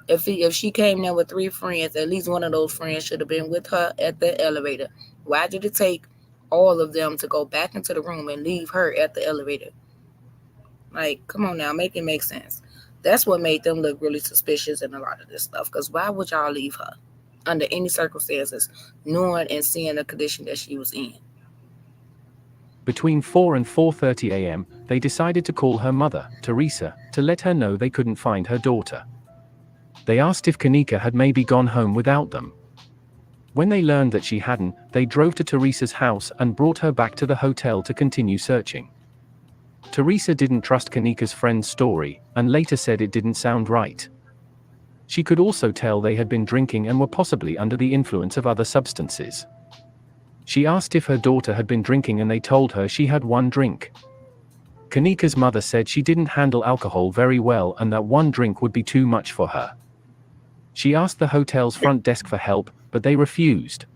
If she came there with 3 friends, at least one of those friends should have been with her at the elevator. Why did it take all of them to go back into the room and leave her at the elevator? Like, come on now, make it make sense. That's what made them look really suspicious in a lot of this stuff. Because why would y'all leave her? under any circumstances, knowing and seeing the condition that she was in. Between 4 and 4:30 a.m., they decided to call her mother, Teresa, to let her know they couldn't find her daughter. They asked if Kanika had maybe gone home without them. When they learned that she hadn't, they drove to Teresa's house and brought her back to the hotel to continue searching. Teresa didn't trust Kanika's friend's story, and later said it didn't sound right. She could also tell they had been drinking and were possibly under the influence of other substances. She asked if her daughter had been drinking and they told her she had one drink. Kanika's mother said she didn't handle alcohol very well and that one drink would be too much for her. She asked the hotel's front desk for help, but they refused.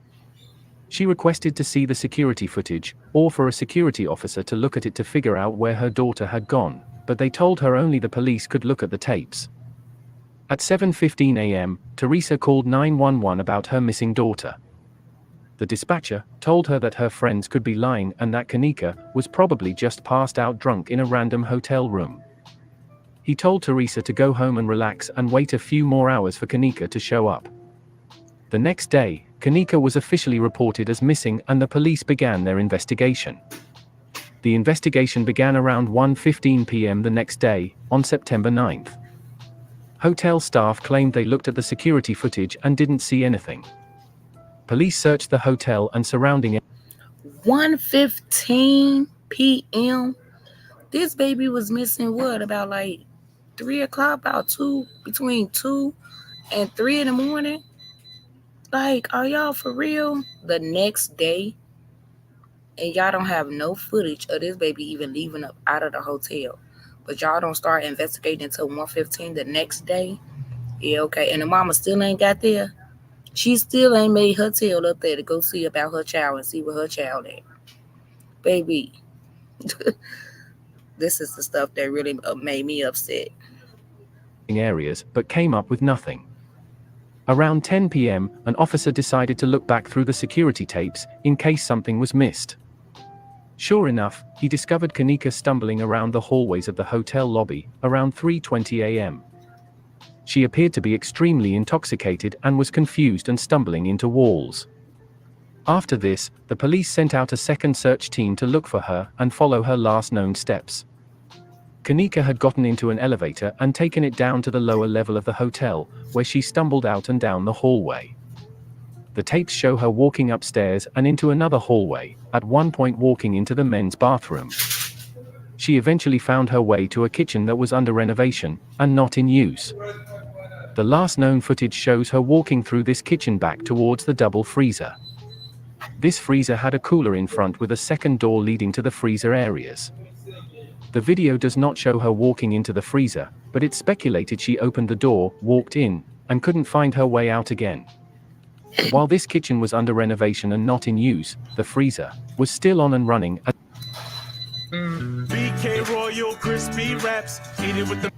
She requested to see the security footage, or for a security officer to look at it to figure out where her daughter had gone, but they told her only the police could look at the tapes. At 7:15 a.m., Teresa called 911 about her missing daughter. The dispatcher told her that her friends could be lying and that Kanika was probably just passed out drunk in a random hotel room. He told Teresa to go home and relax and wait a few more hours for Kanika to show up. The next day, Kanika was officially reported as missing and the police began their investigation. The investigation began around 1:15 p.m. the next day, on September 9th. Hotel staff claimed they looked at the security footage and didn't see anything. Police searched the hotel and surrounding it. 1:15 p.m. This baby was missing what, about like 3 o'clock, about 2, between 2 and 3 in the morning? Like, are y'all for real? The next day, and y'all don't have no footage of this baby even leaving up out of the hotel, but y'all don't start investigating until 1:15 the next day? Yeah, okay. And the mama still ain't got there. She still ain't made her tail up there to go see about her child and see where her child at. Baby, this is the stuff that really made me upset. Areas, but came up with nothing. Around 10 p.m., an officer decided to look back through the security tapes in case something was missed. Sure enough, he discovered Kanika stumbling around the hallways of the hotel lobby around 3:20 a.m. She appeared to be extremely intoxicated and was confused and stumbling into walls. After this, the police sent out a second search team to look for her and follow her last known steps. Kanika had gotten into an elevator and taken it down to the lower level of the hotel, where she stumbled out and down the hallway. The tapes show her walking upstairs and into another hallway, at one point walking into the men's bathroom. She eventually found her way to a kitchen that was under renovation and not in use. The last known footage shows her walking through this kitchen back towards the double freezer. This freezer had a cooler in front with a second door leading to the freezer areas. The video does not show her walking into the freezer, but it's speculated she opened the door, walked in, and couldn't find her way out again. While this kitchen was under renovation and not in use, the freezer was still on and running. BK Royal Crispy Wraps, eat it with the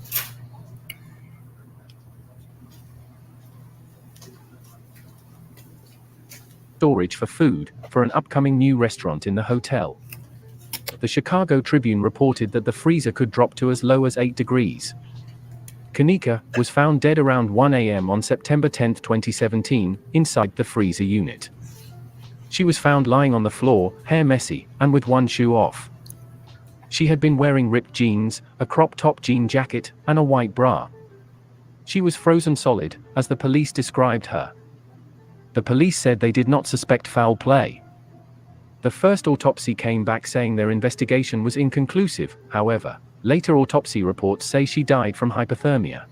storage for food for an upcoming new restaurant in the hotel. The Chicago Tribune reported that the freezer could drop to as low as 8 degrees. Kanika was found dead around 1 a.m. on September 10, 2017, inside the freezer unit. She was found lying on the floor, hair messy, and with one shoe off. She had been wearing ripped jeans, a crop-top jean jacket, and a white bra. She was frozen solid, as the police described her. The police said they did not suspect foul play. The first autopsy came back saying their investigation was inconclusive, however. Later autopsy reports say she died from hypothermia.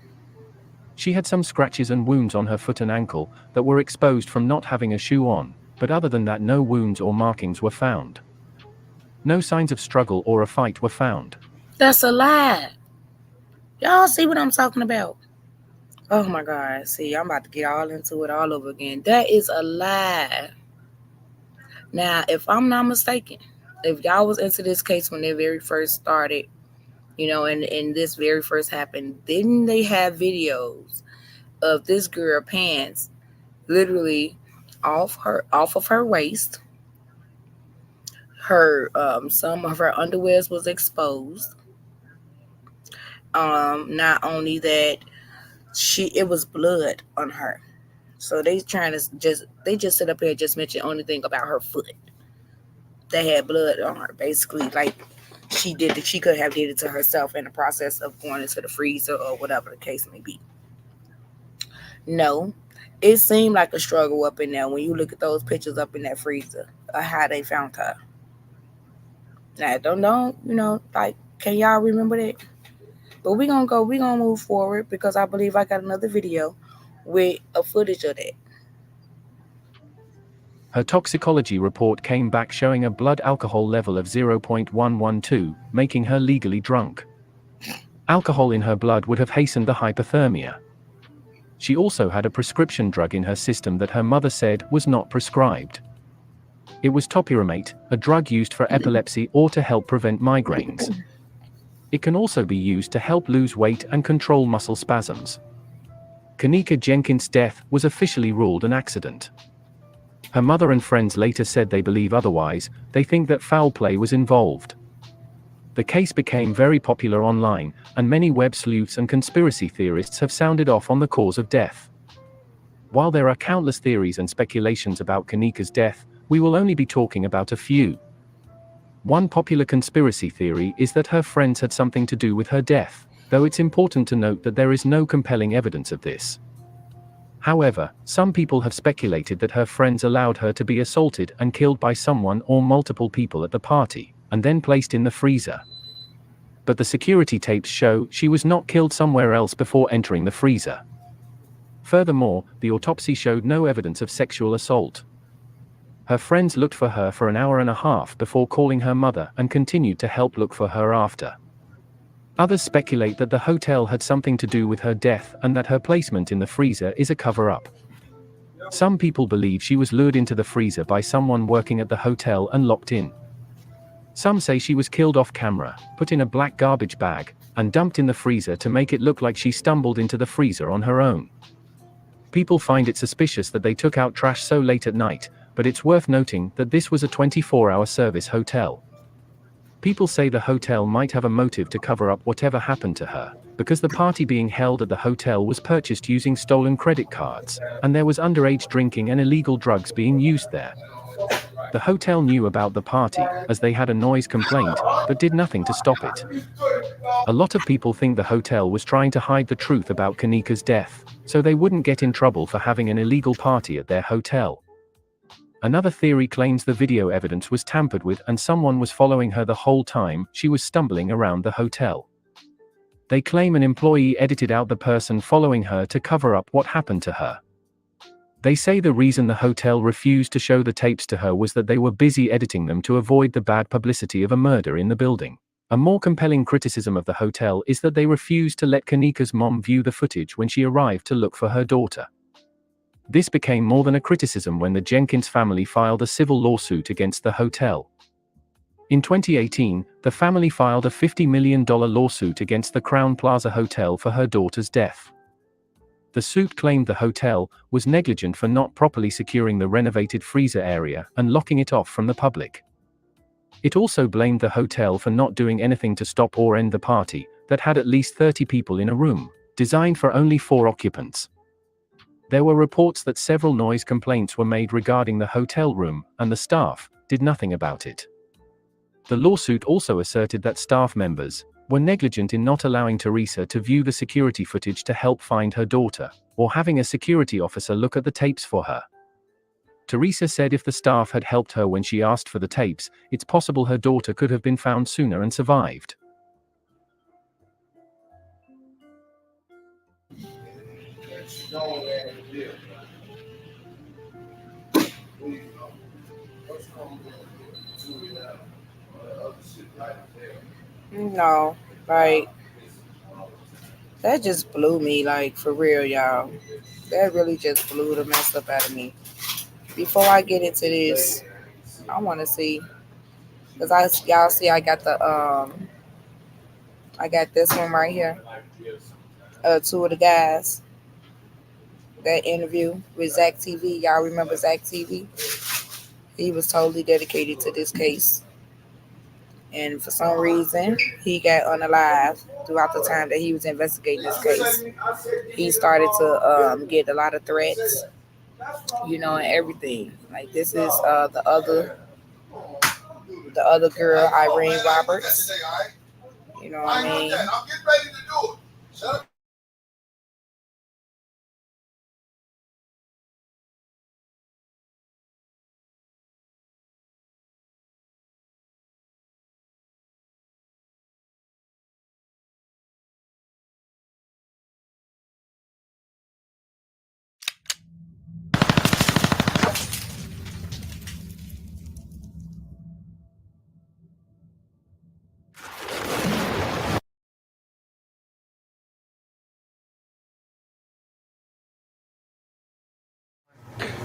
She had some scratches and wounds on her foot and ankle that were exposed from not having a shoe on, but other than that no wounds or markings were found. No signs of struggle or a fight were found. That's a lie. Y'all see what I'm talking about? Oh my God. See, I'm about to get all into it all over again. That is a lie. Now, if I'm not mistaken, if y'all was into this case when they very first started, you know, and this very first happened, didn't they have videos of this girl pants literally off of her waist? Her some of her underwears was exposed. Not only that, it was blood on her. So they just sit up here and just mention only thing about her foot. They had blood on her, basically, like she could have did it to herself in the process of going into the freezer or whatever the case may be. No, it seemed like a struggle up in there when you look at those pictures up in that freezer of how they found her. Now, I don't know, like, can y'all remember that? But we're gonna move forward because I believe I got another video with a footage of that. Her toxicology report came back showing a blood alcohol level of 0.112, making her legally drunk. Alcohol in her blood would have hastened the hypothermia. She also had a prescription drug in her system that her mother said was not prescribed. It was topiramate, a drug used for epilepsy or to help prevent migraines. It can also be used to help lose weight and control muscle spasms. Kenneka Jenkins' death was officially ruled an accident. Her mother and friends later said they believe otherwise. They think that foul play was involved. The case became very popular online, and many web sleuths and conspiracy theorists have sounded off on the cause of death. While there are countless theories and speculations about Kenneka's death, we will only be talking about a few. One popular conspiracy theory is that her friends had something to do with her death, though it's important to note that there is no compelling evidence of this. However, some people have speculated that her friends allowed her to be assaulted and killed by someone or multiple people at the party, and then placed in the freezer. But the security tapes show she was not killed somewhere else before entering the freezer. Furthermore, the autopsy showed no evidence of sexual assault. Her friends looked for her for an hour and a half before calling her mother and continued to help look for her after. Others speculate that the hotel had something to do with her death and that her placement in the freezer is a cover-up. Some people believe she was lured into the freezer by someone working at the hotel and locked in. Some say she was killed off camera, put in a black garbage bag, and dumped in the freezer to make it look like she stumbled into the freezer on her own. People find it suspicious that they took out trash so late at night, but it's worth noting that this was a 24-hour service hotel. People say the hotel might have a motive to cover up whatever happened to her, because the party being held at the hotel was purchased using stolen credit cards, and there was underage drinking and illegal drugs being used there. The hotel knew about the party, as they had a noise complaint, but did nothing to stop it. A lot of people think the hotel was trying to hide the truth about Kenneka's death, so they wouldn't get in trouble for having an illegal party at their hotel. Another theory claims the video evidence was tampered with and someone was following her the whole time she was stumbling around the hotel. They claim an employee edited out the person following her to cover up what happened to her. They say the reason the hotel refused to show the tapes to her was that they were busy editing them to avoid the bad publicity of a murder in the building. A more compelling criticism of the hotel is that they refused to let Kenneka's mom view the footage when she arrived to look for her daughter. This became more than a criticism when the Jenkins family filed a civil lawsuit against the hotel. In 2018, the family filed a $50 million lawsuit against the Crowne Plaza Hotel for her daughter's death. The suit claimed the hotel was negligent for not properly securing the renovated freezer area and locking it off from the public. It also blamed the hotel for not doing anything to stop or end the party, that had at least 30 people in a room, designed for only 4 occupants. There were reports that several noise complaints were made regarding the hotel room, and the staff did nothing about it. The lawsuit also asserted that staff members were negligent in not allowing Teresa to view the security footage to help find her daughter, or having a security officer look at the tapes for her. Teresa said if the staff had helped her when she asked for the tapes, it's possible her daughter could have been found sooner and survived. No, like, that just blew me, like, for real, y'all. That really just blew the mess up out of me. Before I get into this, I want to see, because y'all see I got this one right here. 2 of the guys, that interview with Zach TV. Y'all remember Zach TV? He was totally dedicated to this case. And for some reason, he got unalive throughout the time that he was investigating this case. He started to get a lot of threats you know, and everything. Like this is the other girl, Irene Roberts. You know what I mean?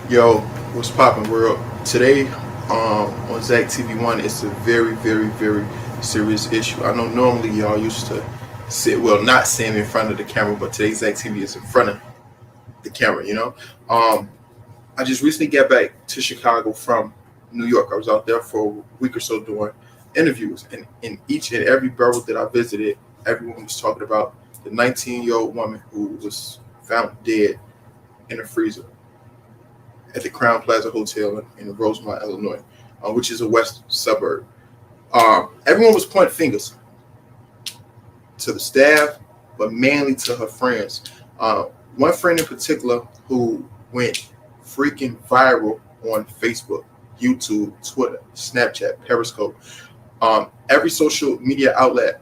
Yo, what's poppin', world? Today, on Zach TV1, it's a very, very, very serious issue. I know normally y'all used to sit, well, not stand in front of the camera, but today Zach TV is in front of the camera, you know? I just recently got back to Chicago from New York. I was out there for a week or so doing interviews, and in each and every borough that I visited, everyone was talking about the 19-year-old woman who was found dead in a freezer at the Crown Plaza Hotel in Rosemont, Illinois, which is a west suburb. Everyone was pointing fingers to the staff, but mainly to her friends. One friend in particular who went freaking viral on Facebook, YouTube, Twitter, Snapchat, Periscope, every social media outlet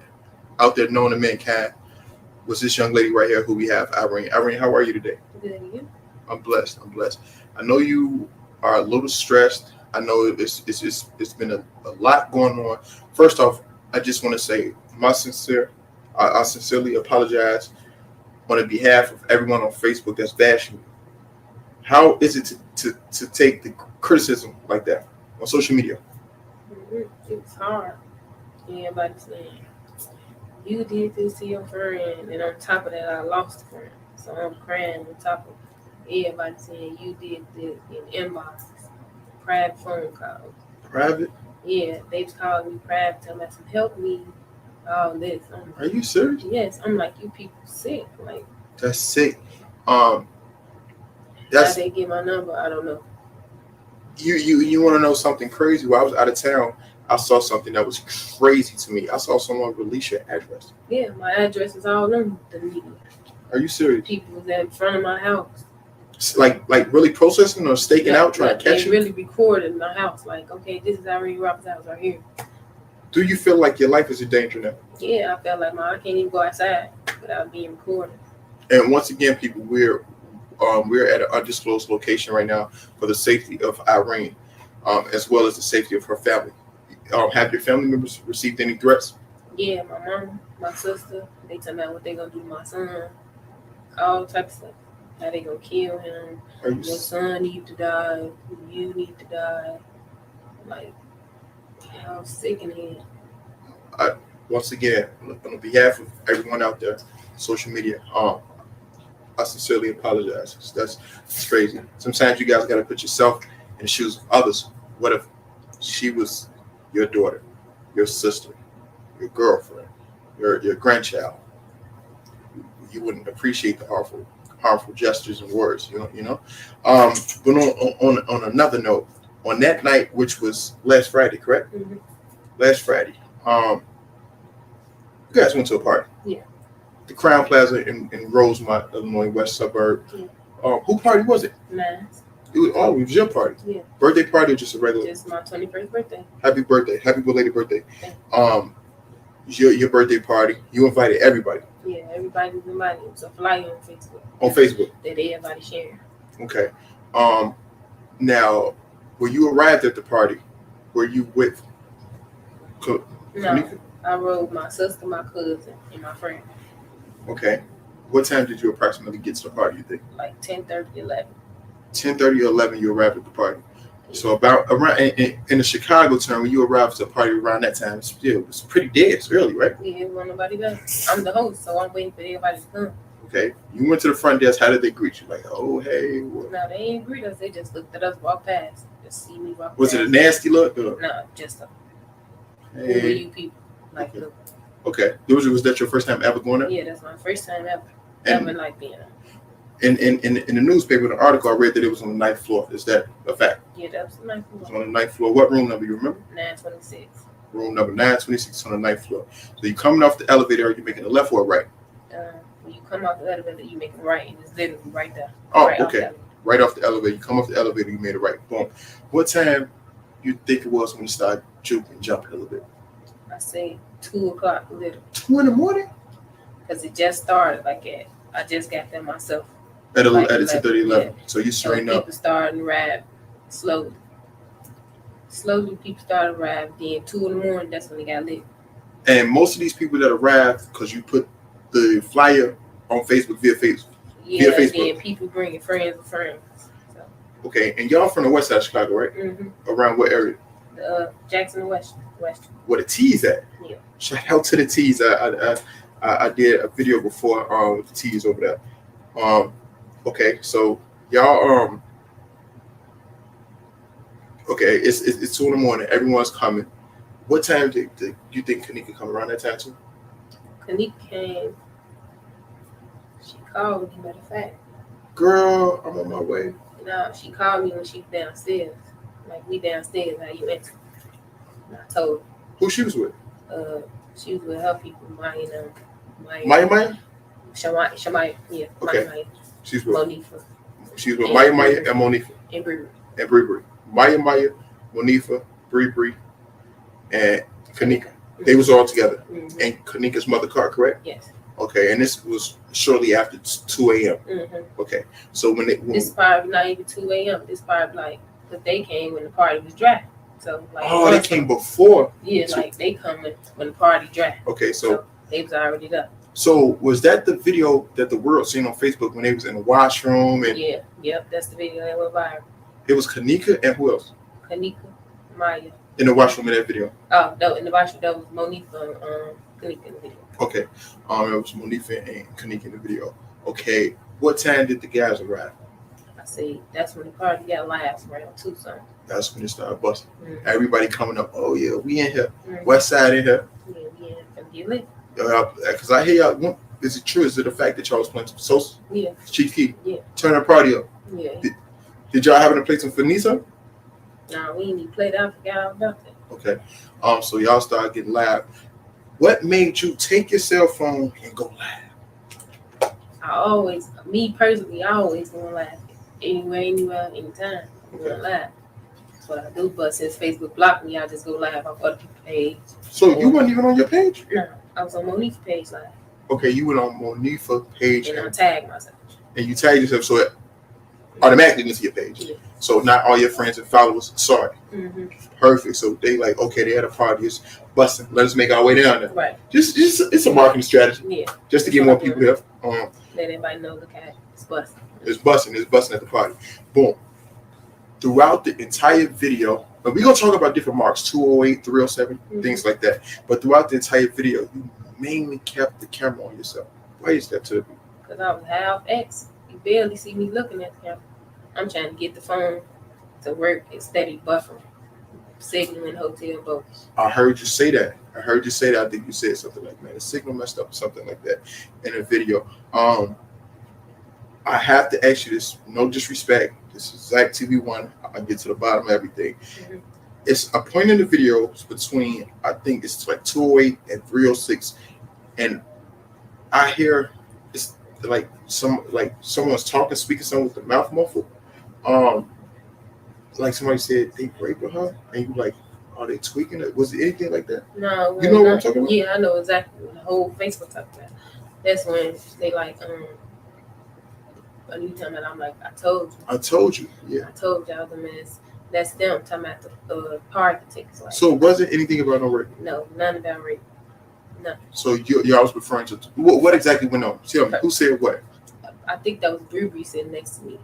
out there known to mankind was this young lady right here who we have, Irene. Irene, how are you today? Good, and you? I'm blessed. I'm blessed. I know you are a little stressed. I know it's been a lot going on. First off, I just want to say I sincerely apologize on the behalf of everyone on Facebook that's bashing you. How is it to take the criticism like that on social media? It's hard. Everybody saying, you did this to your friend, and on top of that, I lost a friend. So I'm crying on top of everybody saying you did this in inboxes, private phone calls. Private? Yeah, they've called me private, telling me some help me, all this. Are you serious? Yes, I'm like, you people sick. Like, that's sick. How they get my number, I don't know. You want to know something crazy? While I was out of town, I saw something that was crazy to me. I saw someone release your address. Yeah, my address is all in the media. Are you serious? People was in front of my house. Like really processing or staking out, trying to catch They you? really recorded my house. Like, okay, this is Irene Roberts' house right here. Do you feel like your life is in danger now? Yeah, I felt like I can't even go outside without being recorded. And once again, people, we're at an undisclosed location right now for the safety of Irene, as well as the safety of her family. Have your family members received any threats? Yeah, my mom, my sister, they tell me what they gonna do to my son, all types of stuff. How they gonna kill him? Your son need to die. You need to die. Like, I'm sick in here. Once again, on behalf of everyone out there, social media, I sincerely apologize. That's crazy. Sometimes you guys got to put yourself in the shoes of others. What if she was your daughter, your sister, your girlfriend, your grandchild? You wouldn't appreciate the harmful gestures and words, you know. But on another note, on that night, which was last Friday, correct? Mm-hmm. Last Friday, you guys went to a party. Yeah. The Crown Plaza in Rosemont, Illinois, west suburb. Yeah. Who party was it? Mine. It was your party. Yeah. Birthday party or just a regular? Just my 21st birthday. Happy birthday. Happy belated birthday. Your birthday party. You invited everybody. Yeah, everybody was invited. It was a flyer on Facebook. On Facebook. That everybody shared. Okay. Now, when you arrived at the party, were you with? No, I rode my sister, my cousin, and my friend. Okay. What time did you approximately get to the party, you think? Like 10:30, 11. 10:30 or 11, you arrived at the party. So about around in the Chicago term, when you arrived at the party around that time, it was pretty dead. It's early, right? Yeah, it wasn't nobody there. I'm the host, so I'm waiting for everybody to come. Okay. You went to the front desk. How did they greet you? Like, oh, hey. What? No, they ain't greet us. They just looked at us, walk past, just see me walk Was past. it a nasty look? Or? No, just a hey. Who are you people? Like, look. Okay. Was that your first time ever going there? Yeah, that's my first time ever like being there. In the newspaper, the article I read that it was on the 9th floor. Is that a fact? Yeah, that was the 9th It was floor. on the 9th floor. What room number you remember? 926. Room number 926 on the 9th floor. So you're coming off the elevator, you're making a left or a right? When you come off the elevator, you make a right, and it's literally right there. Oh, right off the okay. elevator. Right off the elevator. You come off the elevator, you made a right. Boom. What time you think it was when you started jumping a little bit? I say 2 o'clock, literally. 2 in the morning? Because it just started like at, I just got there myself. At Like 10:30, 11. yeah. So you So straighten up. people started to arrive slowly. Slowly, people started to arrive. Then 2 in the morning, that's when they got lit. And most of these people that arrived, because you put the flyer on Facebook via Facebook. Yeah, Via Facebook. then people bringing friends and friends. Okay, and y'all from the west side of Chicago, right? Mm-hmm. Around what area? Jackson West. Where the T's at? Yeah. Shout out to the T's. I did a video before with the T's over there. Okay, so y'all okay, it's 2 in the morning. Everyone's coming. What time do you think Kanika come around that time too? Kanika came. She called me, matter of fact. Girl, I'm on my way. No, she called me when she was downstairs. Like, we downstairs, how you enter. And I told her. Who she was with? She was with her people, Maya and them. Maya? Shamaya, yeah. Okay. Maya. She's with Monifa. She's with Maya and Monifa. And Bree. And Bree. Maya, Monifa, Bree, and Kanika. They was all together. Mm-hmm. And Kanika's mother car, correct? Yes. Okay, and this was shortly after 2 a.m. Mm-hmm. Okay, so when This probably not even 2 a.m. This probably like, because they came when the party was dry. So, like, oh, they came before. Yeah, like they coming when the party dry. Okay, so they was already there. So was that the video that the world seen on Facebook when they was in the washroom and Yeah, yep, that's the video that went viral. it was Kanika and who else Kanika, Maya. in the washroom in that video? Oh, no, in the washroom that was Monifa and Kanika in the video. Okay, it was Monifa and Kanika in the video. Okay, what time did the guys arrive? I see. That's when the party got live around 2 something. That's when it started busting. Mhm. Everybody coming up. Oh yeah, we in here. Mhm. West side in here. Yeah, we finna get lit. Because I hear y'all. Is it true? Is it the fact that y'all was playing some Sosa? Yeah. Chief Keef? Yeah. Turn the party up. Yeah. Did y'all having to play some Finisa? Nah, we ain't even played out. Forgot all about that. Okay. So y'all started getting live. What made you take your cell phone and go live? Me personally, I always going live. Anywhere, anytime. I'm going live. That's what I do. But since Facebook blocked me, I just go live on other people's page. So you weren't even on your page? No, I was on Monique's page live. Okay, you went on Monifa page And I tagged myself. and you tagged yourself so it automatically went to your page. Yeah. So not all your friends and followers saw it. Mm-hmm. Perfect. So they like, okay, they had a party, it's busting. Let us make our way down there. Right. Just it's a marketing strategy. Yeah. Just to get more people here. Let everybody know, look at it. It's busting. It's busting at the party. Boom. Throughout the entire video, and we're gonna talk about different marks, 208, 307, things like that. But throughout the entire video, you mainly kept the camera on yourself. Why is that to Because I was half X. You barely see me looking at the camera. I'm trying to get the phone to work instead of buffering. Signaling hotel boats. I heard you say that. I think you said something like, man, the signal messed up or something like that in a video. I have to ask you this, no disrespect. This is Zach TV1. I get to the bottom of everything. Mm-hmm. It's a point in the video between, I think it's like 208 and 306. And I hear it's like someone's talking, speaking something with the mouth muffled. Like somebody said they raped her, and you like, are they tweaking it? Was it anything like that? No. You know what I'm talking about? Yeah, I know exactly what the whole Facebook talking about. That's when they like, when you tell me, I'm like, I told you. I told you, yeah. I told y'all them is, that's them talking about the party tickets. Like, So was it anything about no rape? no, none about rape. Nothing. So y'all was referring to what exactly went on? Tell me, who said what? I think that was Bree sitting next to me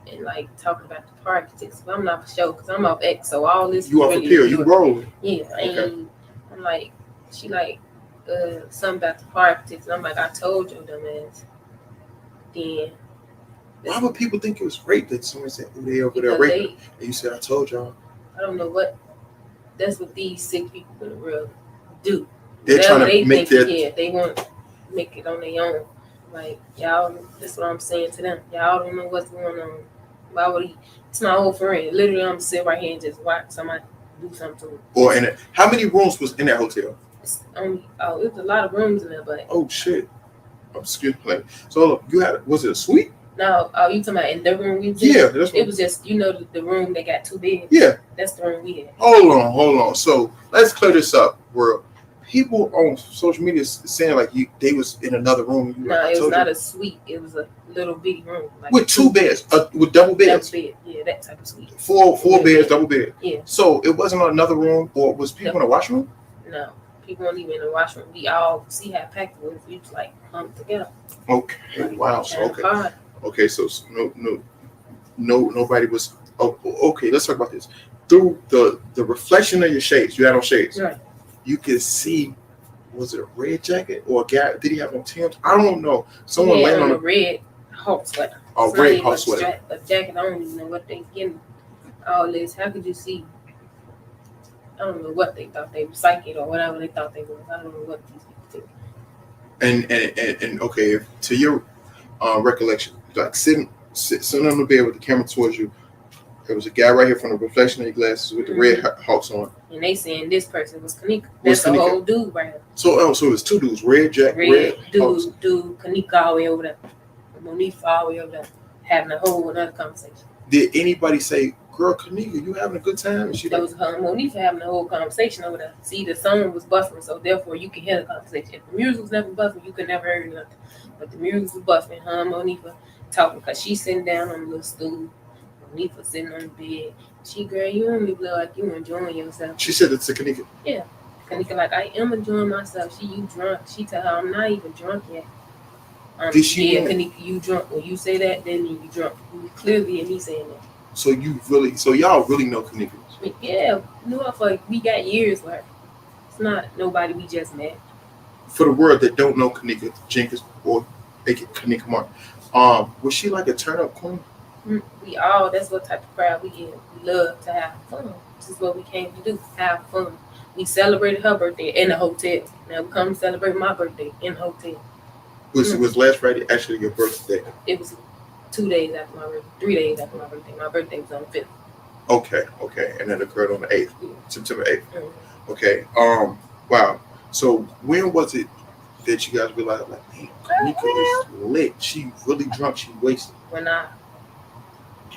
and like talking about the party tickets. But I'm not for sure because I'm off X, so all this. You off a pill? You rolling? Yeah, and Okay. I'm like, she like something about the party tickets. And I'm like, I told you them ass. Then. Why would people think it was rape that someone said they over there Because raping? And you said I told y'all. I don't know what. That's what these sick people in the world do. They're Whatever trying to they make think, their yeah, they want to make it on their own. Like, y'all, that's what I'm saying to them. Y'all don't know what's going on. Why would he? It's my old friend. Literally, I'm sit right here and just watch somebody do something to him. Or in it, how many rooms was in that hotel? It's only, it was a lot of rooms in there, but Oh shit! Excuse me. So you had, was it a suite? no, you talking about in the room we was in? Yeah, that's what, It was just, the room that got 2 beds. yeah. That's the room we had. Hold on. So let's clear this up. Where people on social media saying like they was in another room. No, it was not a suite. It was a little bitty room. Like with 2 beds, with double beds. Double bed. Yeah, that type of suite. Four beds, double bed. Yeah. So it wasn't another room, or was people in the washroom? No, people weren't even in the washroom. We all see how packed it was. We just like hung together. Okay. Wow. So okay. Hard. Okay. So nobody was. Oh, okay. Let's talk about this. Through the reflection of your shades, you had on shades. Right. You could see. Was it a red jacket or a guy? Did he have on Tim's? I don't know. Someone laying on a red Hulk sweater. A It's red not even Hulk sweater. A jacket. I don't even know what they getting. All this. How could you see? I don't know what they thought they were psychic or whatever they thought they was. I don't know what these people think. And okay, to your recollection, like sitting on the bed with the camera towards you, there was a guy right here from the reflection of your glasses with the red Hawks on. And they saying this person was Kanika. That's the whole dude right here. So it was 2 dudes, red dude, Kanika all the way over there. Monifa all the way over there, having a whole another conversation. Did anybody say, "Girl, Kanika, you having a good time?" And she that was her and Monifa having a whole conversation over there. See, the song was buffering, so therefore you can hear the conversation. If the music was never buffering, you could never hear nothing. But the music was buffering. Her and Monifa talking because she's sitting down on the little stool. Monifa sitting on the bed. She, girl, you only look like you enjoying yourself. She said that to Kanika. Yeah. Kanika like, I am enjoying myself. You drunk. She tell her, I'm not even drunk yet. Did she? Yeah, Kanika, you drunk. When you say that, then you drunk. You clearly and me saying that. So y'all really know Kanika? Yeah, knew her for, we got years with her. It's not nobody we just met. For the world that don't know Kanika Jenkins or Kanika Martin, was she like a turn up queen? We all, that's what type of crowd we get. We love to have fun. This is what we came to do, have fun. We celebrated her birthday in the hotel. Now we come celebrate my birthday in the hotel. Was last Friday actually your birthday? It was 2 days after my birthday, 3 days after my birthday. My birthday was on the 5th. Okay. And that occurred on the 8th, September 8th. Okay. Wow. So when was it that you guys realized, like, man, Kanika is lit. She really drunk. She wasted. When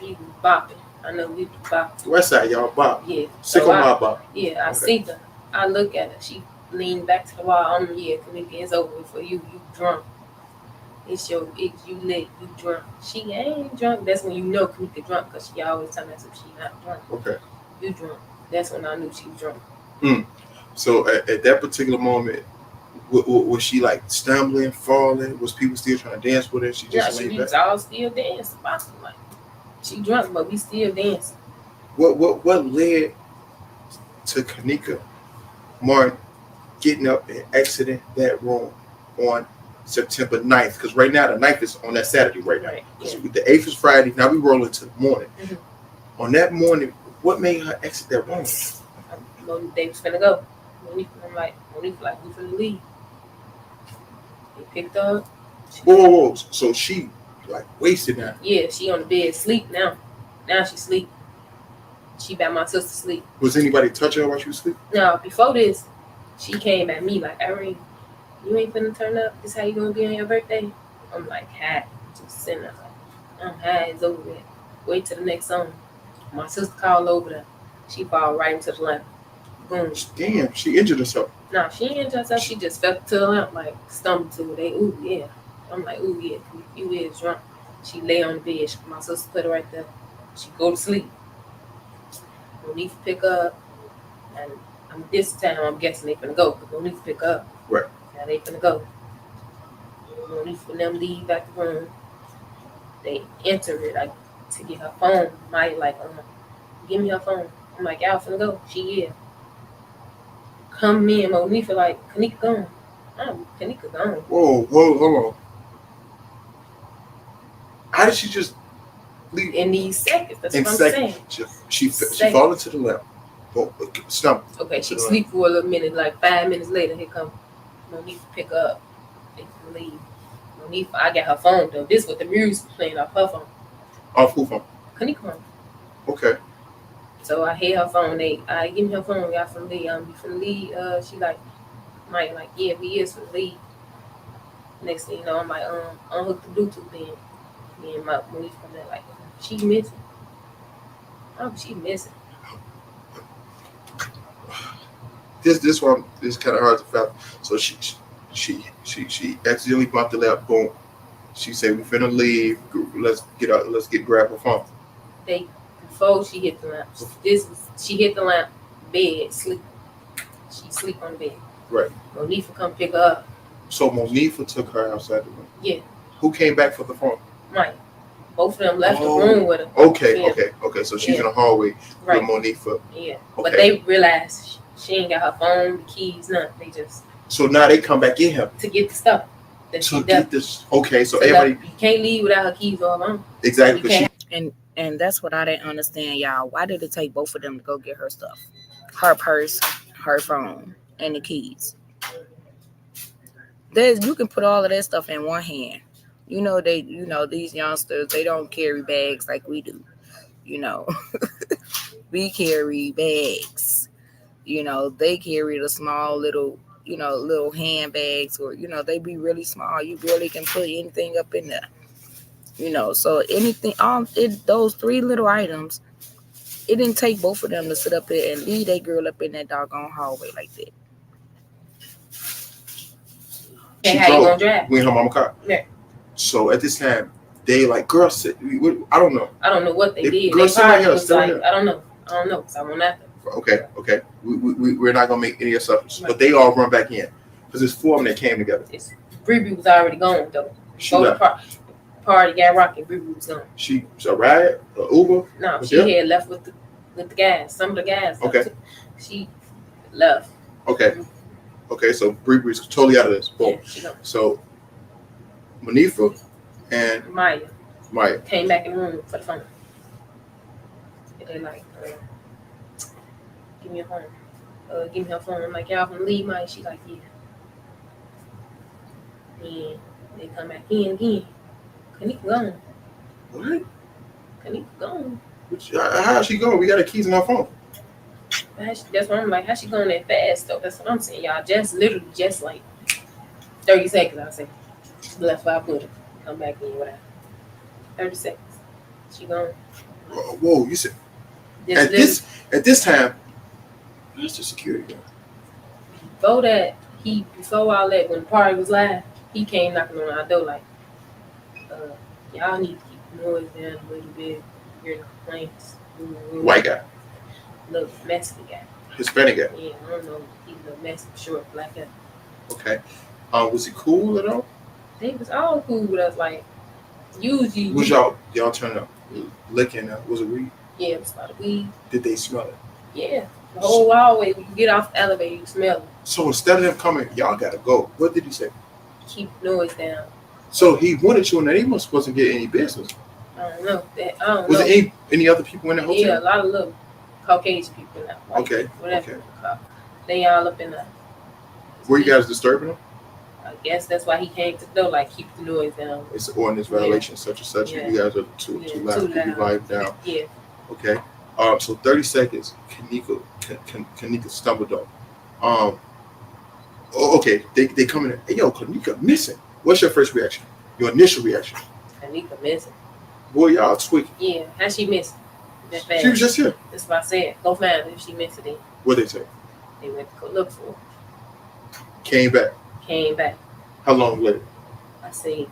we was bopping. I know we was bopping. West side, y'all bop. Yeah. Sick on my bop. Yeah, I see her. I look at her. She leaned back to the wall. Yeah, Kanika, it's over for you. You drunk. You lit. You drunk. She ain't drunk. That's when you know Kanika drunk because she always telling us if she not drunk. Okay. You drunk. That's when I knew she was drunk. So at that particular moment, was she like stumbling, falling? Was people still trying to dance with her? She just she laid was back? all still dancing. Like, she drunk, but we still dancing. What led to Kanika Martin getting up and exiting that room on September 9th? Because right now the 9th is on that Saturday right now. Yeah. The 8th is Friday. Now we roll into the morning. Mm-hmm. On that morning, what made her exit that room? They was finna go. I'm like, we finna leave. They picked her up. Whoa. So she like wasted now. Yeah, she on the bed, sleep now. Now she sleep. She by my sister sleep. Was anybody touching her while she was asleep? No, before this, she came at me like, Irene, you ain't finna turn up. This how you gonna be on your birthday? I'm like, hi. Just sitting there like, I'm high, it's over with. Wait till the next song. My sister called over there. She fall right into the lamp. Boom. Damn, she injured herself. No, she ain't injured herself. She just fell to the lamp, like stumbled to it. They, ooh, yeah. I'm like, ooh, yeah, you is drunk. She lay on the bed. My sister put her right there. She go to sleep. Monifa pick up. And this time, I'm guessing they finna go. But Monifa pick up. Right. Now they finna go. Monifa and them leave back the room. They enter it like to get her phone. Mighty like, give me her phone. I'm like, y'all finna go. She yeah. Come me and Monifa like, Kanika gone. Kanika gone. Whoa, hold on. How did she just leave? In these seconds, that's what I'm saying. She fall into the left. Stumble. Okay, she sleep for a little minute, like 5 minutes later, here come Monifa pick her up. They can leave. Monifa, I got her phone though. This what the music playing off her phone. Off who phone? Kanika phone. Okay. So I had her phone. I give me her phone. Y'all from Lee. You from Lee? She like, yeah, we is from Lee. Next thing you know, I'm like, unhook the Bluetooth then. Me and my Monifa from there, like, she missing. Oh, she missing. This one is kind of hard to fathom. So she accidentally bumped the lap. Boom. She said, "We finna leave. Let's get out. Let's grab her phone." Before she hit the lamp. She hit the lamp. Bed, sleep. She sleep on the bed. Right. Monifa come pick her up. So Monifa took her outside the room. Yeah. Who came back for the phone? Right. Both of them left the room with her. Okay. Yeah. Okay. So she's in the hallway with Monifa. Yeah. Okay. But they realized she ain't got her phone, the keys, nothing. They just So now they come back in here to get the stuff. to get this. Okay. So everybody you can't leave without her keys or her phone. exactly. 'Cause And that's what I didn't understand, y'all. Why did it take both of them to go get her stuff? Her purse, her phone, and the keys. You can put all of that stuff in one hand. These youngsters, they don't carry bags like we do. We carry bags. They carry the small little handbags, or they be really small. You really can put anything up in there. So anything, those 3 little items, it didn't take both of them to sit up there and leave that girl up in that doggone hallway like that. she how you drove gonna drive? with her mama car. Yeah. So at this time, they like, girl, sit. I don't know. I don't know what they did. Girl, They sit right probably here. was Sit right like, here. I don't know, because I want nothing. Okay. We're not gonna make any assumptions, but they all run back in because it's 4 of them that came together. Bree was already gone though. She Both left. Party got rocking. Bree was gone. She a ride, a Uber. No, Was she there? had left with the guys. Some of the guys. Okay. She left. Okay. So Bree's totally out of this. Boom. Yeah, she gone. So Monifa and Maya came back in the room for the phone. And they like, give me a phone. Give me her phone. I'm like, y'all from Lee, Maya? She like, yeah. And they come back in again. Kanika gone. What? Kanika gone. How she going? We got her keys in our phone. That's what I'm like. How she going that fast though? That's what I'm saying, y'all. Literally like 30 seconds. I say left 5 foot. Come back in whatever. 30 seconds. She gone. Whoa! You said at this time. That's the security guard. Before all that, when the party was live, he came knocking on our door like, y'all need to keep the noise down a little bit. Hearing complaints. White guy. Little Mexican guy. Hispanic guy. Yeah, I don't know. He's a Mexican, short, black guy. Okay. Was he cool at all? They was all cool with us. Like, usually. Was y'all turning up, licking? Was it weed? Yeah, it was about weed. Did they smell it? Yeah. The whole hallway, when you get off the elevator, you smell it. So instead of them coming, y'all gotta go. What did he say? Keep the noise down. So he wanted you in there. He wasn't supposed to get any business. I don't know. Was there any other people in the hotel? Yeah, a lot of little Caucasian people now. Like, Okay. Whatever. They all up in there. Were you guys disturbing them? I guess that's why he came to the door, like, keep the noise down. It's an ordinance violation, such and such. Yeah. You guys are too loud. Keep your volume down. Yeah. Okay. So 30 seconds. Kanika stumbled on. Okay. They come in. Hey, yo, Kanika missing. What's your first reaction? Your initial reaction? Kanika missing. Boy, y'all tweaking. Yeah. How she missing? That fast? She was just here. That's what I said. Go find her if she missed it. What'd they say? They went to go look for her. Came back. Came back. How long later? I said,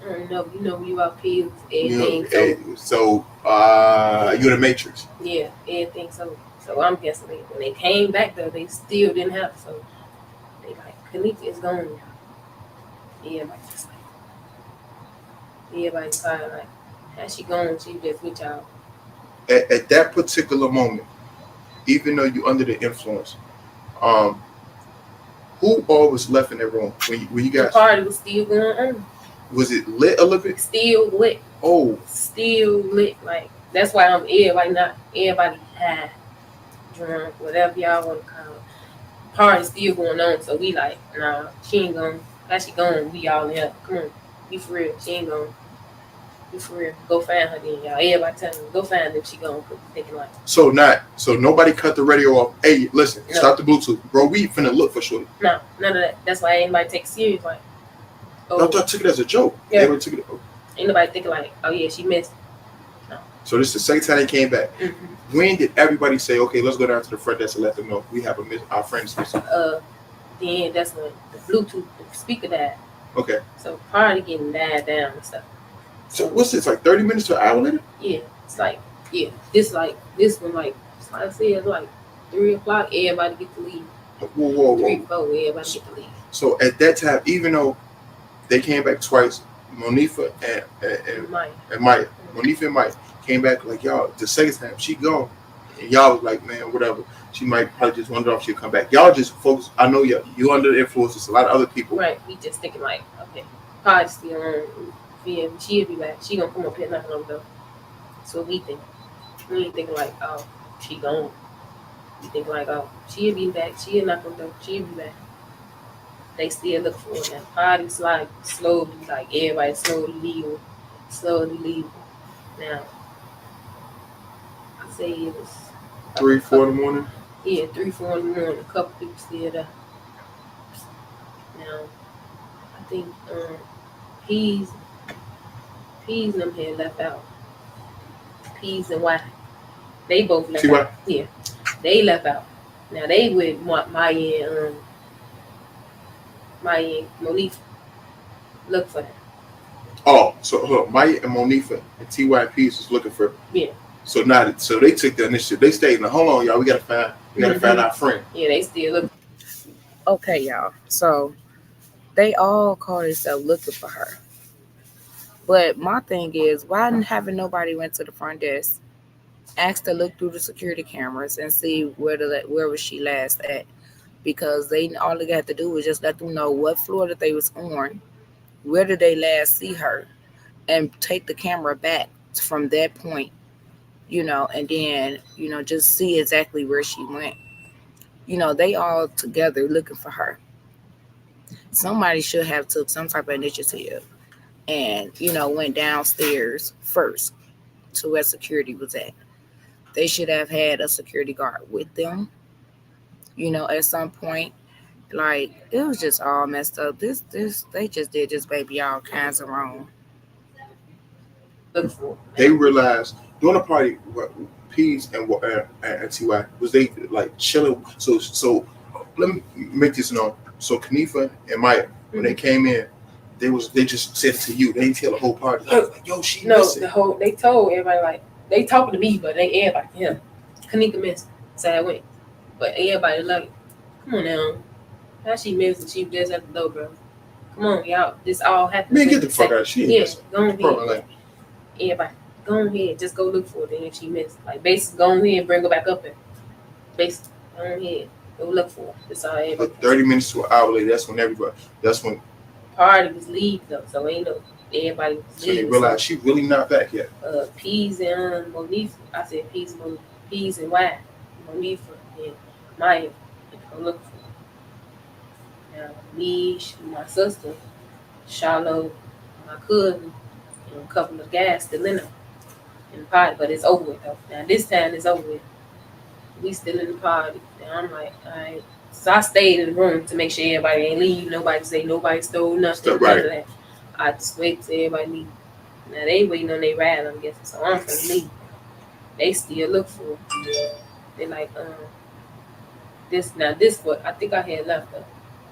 I don't know. You know, you out pills, everything. So you're the Matrix. Yeah, everything. So I'm guessing when they came back though, they still didn't have. So they like, Kanika is gone now. Everybody just like, everybody's probably like, how's she gone? She just with y'all. At that particular moment, even though you're under the influence, who all was left in that room when you guys? The party was still going on. Was it lit a little bit? Still lit. Oh. Still lit. Like, that's why everybody high, drunk, whatever y'all want to call it. Party still going on. So we like, nah, she ain't gone. How she gone? We all in here. Come on. Be for real. She ain't gonna. Be for real. Go find her then, y'all. Everybody telling me, go find her if she gonna thinking like. So nobody cut the radio off. Hey, listen, stop the Bluetooth. Bro, we finna look for shorty. No, none of that. That's why ain't nobody take it serious. Like, I thought took it as a joke. Yeah. They took it. Ain't nobody thinking like, oh yeah, she missed. No. So this is the second time they came back. Mm-hmm. When did everybody say, okay, let's go down to the front desk and let them know we have our friends missing? Then that's when the Bluetooth the speaker died. Okay. So party getting died down and stuff. So what's this, like 30 minutes to an hour later? Yeah, it's like, yeah, this one, like I said, it's like 3 o'clock, everybody get to leave. Whoa. 3, 4, everybody get to leave. So at that time, even though they came back twice, Monifa and Maya, Monifa and Maya came back like, y'all, the second time she gone, and y'all was like, man, whatever. She might probably just wonder if she'll come back. Y'all just focus. I know you under the influence. There's a lot of other people. Right. We just thinking like, okay, probably still on. Yeah, she'll be back. She gonna come up here knocking on the door. So we think. We ain't thinking like, oh, she gone. We think like, oh, she'll be back. She'll knock on the door. She'll be back. They still look for her. Now party's like slowly, like everybody slowly leaving. Now, I say it was 3, 4 in the morning. Yeah, 3, 4 in the morning. A couple people still there. Now, I think Peas and them had left out. Peas and Y. They both left out. Yeah, they left out. Now they with Maya and Monifa. Look for them. Oh, so look, Maya and Monifa and T.Y. and Peas was looking for. Yeah. So they took the initiative. They stayed in the, hold on, y'all. We gotta find our friend. Yeah, they still look. Okay, y'all. So they all call themselves looking for her. But my thing is, why haven't nobody went to the front desk, asked to look through the security cameras and see where was she last at? Because all they got to do was just let them know what floor that they was on, where did they last see her, and take the camera back from that point, and then, just see exactly where she went. They all together looking for her. Somebody should have took some type of initiative and, went downstairs first to where security was at. They should have had a security guard with them, at some point. Like, it was just all messed up. They just did this baby all kinds of wrong. They realized during the party, Peas and T.Y. was they like chilling. So let me make this known. So Kanifa and Maya, when they came in, they just said to you. They didn't tell the whole party. Like, yo, she missing. They told everybody, like, they talking to me, but everybody, yeah. Kanika missed. So I went. But everybody like, come on now. How she missed and she was just at the door, bro. Come on, y'all. This all happened. Man, get the fuck out. She ain't missing. Go ahead. Everybody, go ahead. Just go look for it. And if she missed, like, basically, go ahead and bring her back up there. Basically, go ahead. Go look for her. That's all everybody. 30 minutes to an hour later, that's when party was leaving, though. So ain't no, everybody was leaving. So they realized she really not back yet. Peas and Monifa. I said Peas and Y. Monifa and Maya. Go look for her. Now, me, my sister, Charlotte, my cousin, and a couple of guys still in the party, but it's over with though. Now this time it's over with. We still in the party. And I'm like, all right. So I stayed in the room to make sure everybody ain't leave. Nobody say nobody stole nothing. None of that. I just wait till everybody leave. Now they waiting on their ride, I'm guessing. So I'm gonna leave. They still look for it. They like, this what I think I had left though.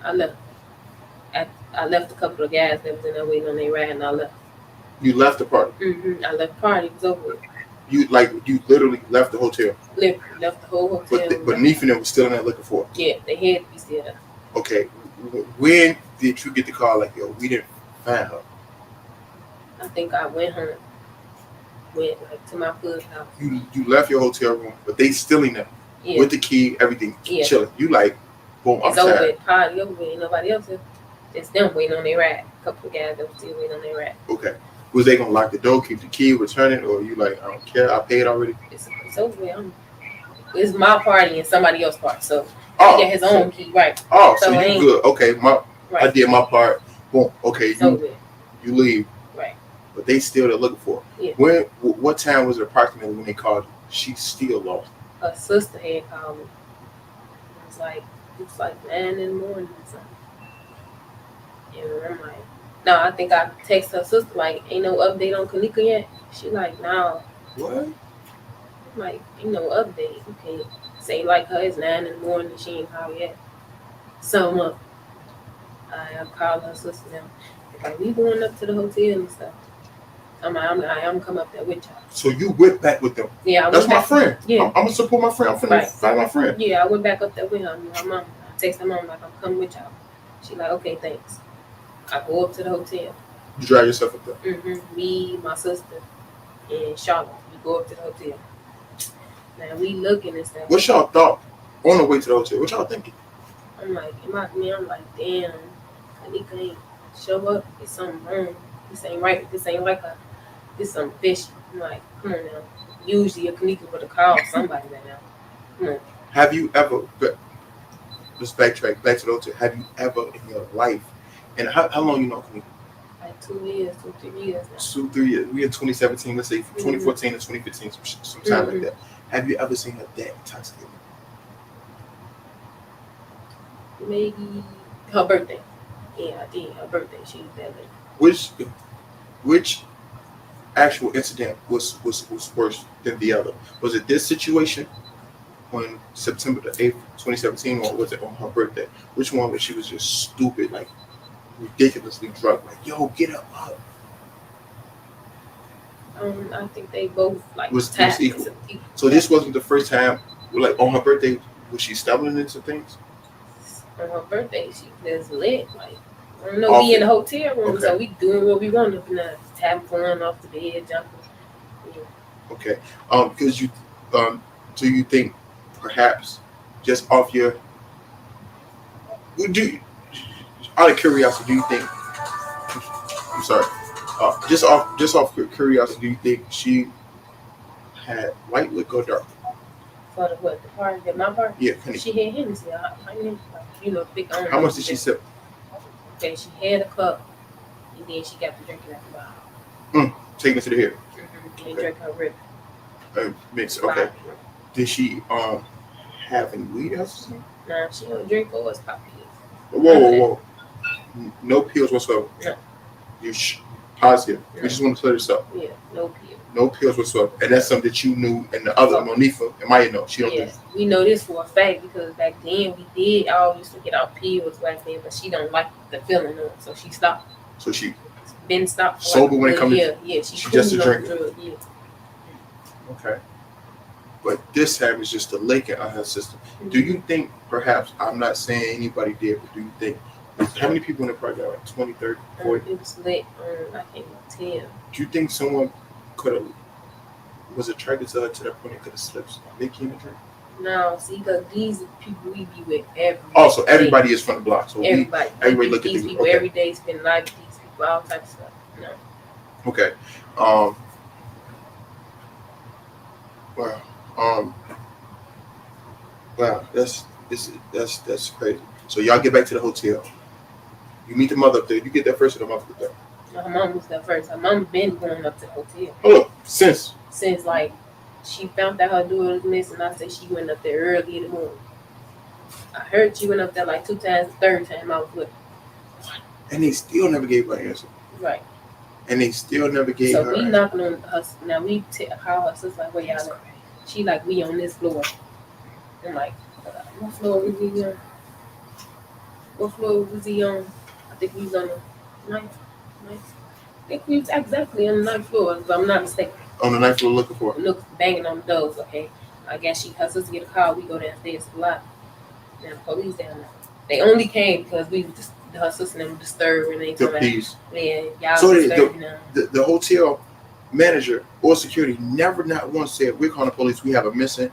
I left a couple of guys that was in there waiting on their ride, and I left. You left the party? Mm-hmm. I left the party. It was over with. You literally left the hotel? Literally left the whole hotel. But Neef and them was still in there looking for it? Yeah, they had to be still there. Okay. When did you get the call like, yo, we didn't find her? I think I went home. Went to my cousin's house. You left your hotel room, but they still in there. Yeah. With the key, everything, chilling. You like, boom, it's over with. Party over with. Ain't nobody else here. It's them waiting on their ride. A couple of guys that were still waiting on their ride. Okay. Was they gonna lock the door, keep the key, return it, or you like, I don't care, I paid already? It's over with. It's my party and somebody else's party, so he got his own key, right? Oh, so you good? Okay, I did my part. Boom. Okay, You leave. Right. But they still they're looking for her. Yeah. What time was it approximately when they called you? She's still lost. Her sister had called me. It was like 9 in the morning or something. And I'm like, no, I think I text her sister like, ain't no update on Kanika yet. She like, no. What? I'm like, ain't no update. You can't say like her it's 9 in the morning and she ain't called yet. So I called her sister now. Like, we going up to the hotel and stuff. I'm come up there with y'all. So you went back with them? Yeah, that's my friend. Yeah, I'm gonna support my friend. I'm finna find my friend. Yeah, I went back up there with her. Her mom. I text her mom like I'm coming with y'all. She like, okay, thanks. I go up to the hotel. You drive yourself up there? Mm-hmm. Me, my sister, and Charlotte. We go up to the hotel. Now we looking and stuff. What y'all thought on the way to the hotel? What y'all thinking? I'm like, I'm like, damn, Kanika ain't show up. It's something wrong. This ain't right. This ain't like her. This something fishy. I'm like, come on now. Usually a Kanika would have called somebody by now. Come on. Have you ever, let's backtrack back to the hotel. Have you ever in your life, and how long you know Kanika? Like 2 years, 2-3 years now. 2-3 years. We in 2017, let's say from 2014 to 2015, some time like that. Have you ever seen her that intoxicated? Maybe her birthday. Yeah, I did. Her birthday. She was that late. Which actual incident was worse than the other? Was it this situation on September the 8th, 2017, or was it on her birthday? Which one was she was just stupid, like ridiculously drunk, like, yo, get up. I think they both like was equal. So this wasn't the first time, like on her birthday, was she stumbling into things? On her birthday, she was lit. Like, I don't know, we in the hotel room, so we doing what we want. Having fun off the bed, jumping. Yeah. Okay. Because do you think perhaps just off your, out of curiosity, do you think? I'm sorry. Just off curiosity, do you think she had white liquor or dark? For the what? The party? My party? Yeah. She had Hennessy. Big. How much did she sip? Okay, she had a cup, and then she got to drinking at the bottom. Taking it to the head. Mm-hmm. And drink her rib. Mix. Okay. Did she have any weed else? Nah, she don't drink or pop pills. Whoa. No pills whatsoever. No. You positive. No. We just want to clear this up. Yeah, no pills. No pills whatsoever. And that's something that you knew, and the other Monifa and Maya know. She don't do. We know this for a fact because back then we did all used to get out pills back then, but she don't like the feeling of it, so she stopped. So she been stopped. Sober when it comes to she just a drinker. Yeah. Okay. But this time is just a leak on her system. Mm-hmm. Do you think perhaps, I'm not saying anybody did, but do you think, how many people in the program? Like 20, 30, 40? It was lit. I can't tell. Do you think someone was attracted to her to that point and could have slipped Nikki in the drink? No, see, because these people we be with every also, everybody is from the block. So everybody look at these people every day, spend life with these people, all types of stuff. No. Okay. Wow, that's crazy. So y'all get back to the hotel. You meet the mother up there. You get there first, or the mother get there? No, her mom was there first. Her mom been going up to the hotel. Oh, since like she found out her daughter was missing. I said she went up there early in the morning. I heard she went up there like 2 times. The third time I was with her. And they still never gave her an answer. Right. And they still never gave her. So we knocking on her. Now we call her sister like, where y'all at? She like, we on this floor. I'm like, what floor was he on? What floor was he on? I think we was on the 9th. I think we was exactly on the 9th floor, if I'm not mistaken. On the 9th floor looking for her? Banging on the doors, okay? I guess her sister get a call, we go downstairs to the lot. Now the police down there. They only came because we were just, her sister and them disturbed and they told us, yeah, y'all so disturbed now. The hotel manager or security never not once said, we're calling the police, we have a missing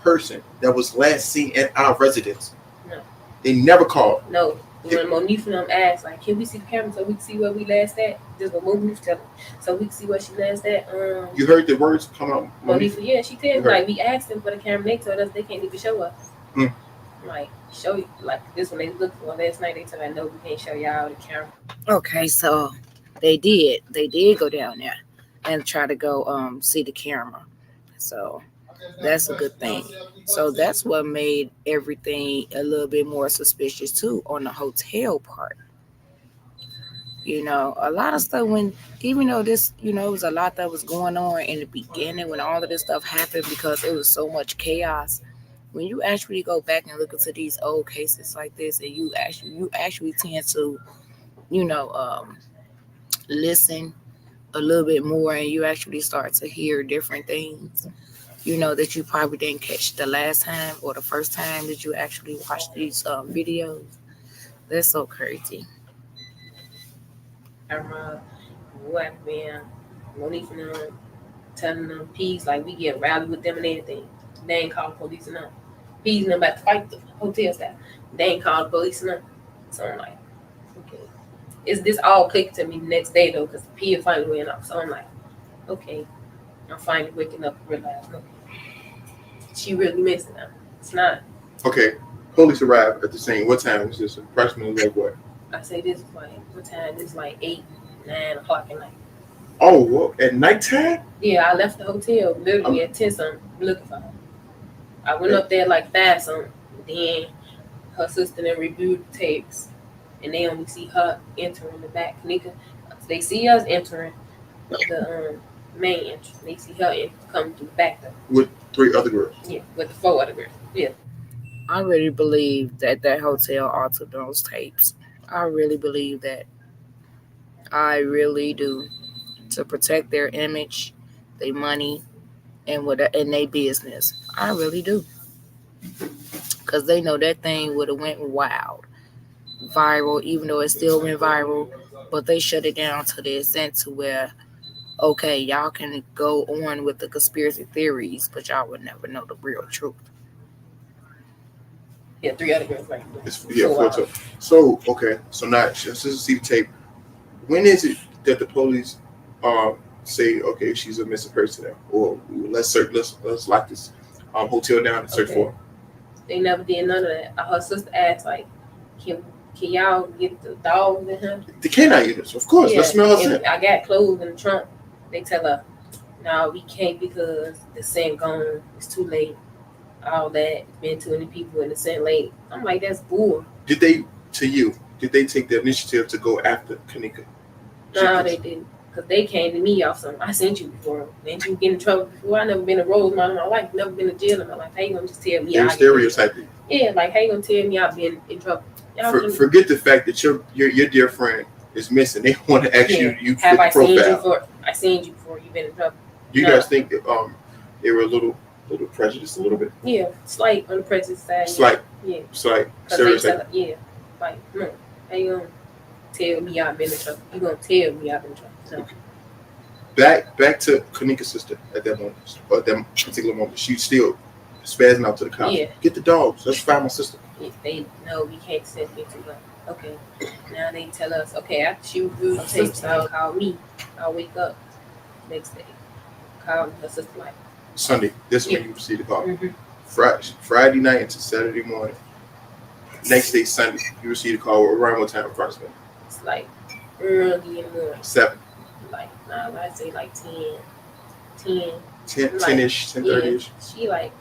person that was last seen at our residence. No. They never called. No. When Monifa and them asked, like, can we see the camera so we can see where we last at? Just what Monifa tell them. So we can see where she last at. You heard the words come out? Monifa, yeah, she told me, like, we asked them for the camera. They told us they can't even show us. Like, show you, like, this one they looked for last night. They told me, no, we can't show y'all the camera. Okay, so They did go down there and try to go see the camera. So that's a good thing. So that's what made everything a little bit more suspicious too on the hotel part. You know, a lot of stuff when even though this, you know, it was a lot that was going on in the beginning when all of this stuff happened because it was so much chaos. When you actually go back and look into these old cases like this, and you actually tend to, you know, listen a little bit more, and you actually start to hear different things, you know, that you probably didn't catch the last time or the first time that you actually watched these videos. That's so crazy. I remember what being Monique and them telling them peace, like we get rowdy with them and everything. They ain't call the police and them. Peace and them about to fight the hotel staff. They ain't call the police and them. So I'm like, okay. Is this all clicked to me the next day though? Because the P finally went off. So I'm like, okay. I'm finally waking up and realizing, okay, she really missing them. It's not. Okay, police arrived at the scene. What time is this? Approximately like what? I say this is like, what time? It's like 8, 9 o'clock at night. Oh, well, at nighttime? Yeah, I left the hotel literally at 10 something looking for her. I went up there like 5 something. Then her sister then reviewed the tapes, and they only see her entering the back. They see us entering the main entrance. They see her coming through the back door. With 3 other girls? Yeah, with the 4 other girls. Yeah. I really believe that hotel altered those tapes. I really believe that. I really do. To protect their image, their money, and their business. I really do. Because they know that thing would have went viral, even though it still went viral. But they shut it down to the extent to where, okay, y'all can go on with the conspiracy theories, but y'all would never know the real truth. Yeah, 3 other girls right Yeah, 4 total. So, okay, so now just to see the tape. When is it that the police say, okay, she's a missing person now, or let's lock this hotel down and search for her? They never did none of that. Her sister asked, like, can y'all get the dogs in her? The canine units, of course. Yeah, Let's smell her scent. I got clothes in the trunk. They tell her, no, we can't because the scent gone. It's too late. All that. Been too many people in the scent late. I'm like, that's bull. Did they take the initiative to go after Kenneka? No, they didn't. Because they came to me off something. I sent you before. Didn't you get in trouble before? I never been a role model in my life. Never been to jail in my life. How you gonna just tell me? They're stereotyping. Yeah, like how you gonna tell me I've been in trouble? Forget the fact that your dear friend is missing. They want to ask you have I seen you before? I seen you before. You've been in trouble. Do you guys think that they were a little prejudiced a little bit? Yeah, slight on the prejudice side. Slight. Yeah. Slight. Stereotype. Yeah. Like, no. How you gonna tell me I've been in trouble? You gonna tell me I've been in trouble? So. Okay. Back to Kenneka's sister at that moment, or that particular moment. She's still spazzing out to the cops. Yeah. Get the dogs. Let's find my sister. Yeah, they know we can't send me to them. Okay. Now they tell us, okay, after she reviewed the tapes, I'll call me. I'll wake up next day. Call her sister like Sunday. This is when you receive the call. Mm-hmm. Friday night into Saturday morning. Next day, Sunday, you receive the call around what time approximately? It's like early in the morning. 7. Like, nah, I'd say like 10. 10-ish, 10:30-ish. Yeah, she like,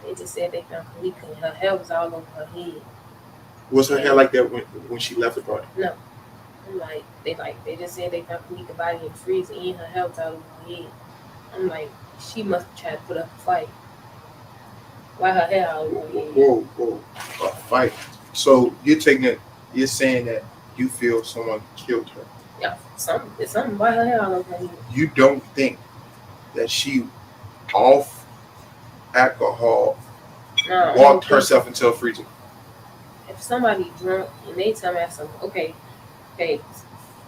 they just said they found Kenneka and her hair was all over her head. Was her hair like that when she left the party? No. I'm like, they just said they found Kenneka's body in the freezer and her hair was all over her head. I'm like, she must have tried to put up a fight. Why her hair all over her head? Whoa. A fight. So you're saying that you feel someone killed her. Yeah, it's something by her hair all over her head. You don't think that she off alcohol walked herself into a freezer? If somebody drunk and they tell me something, okay,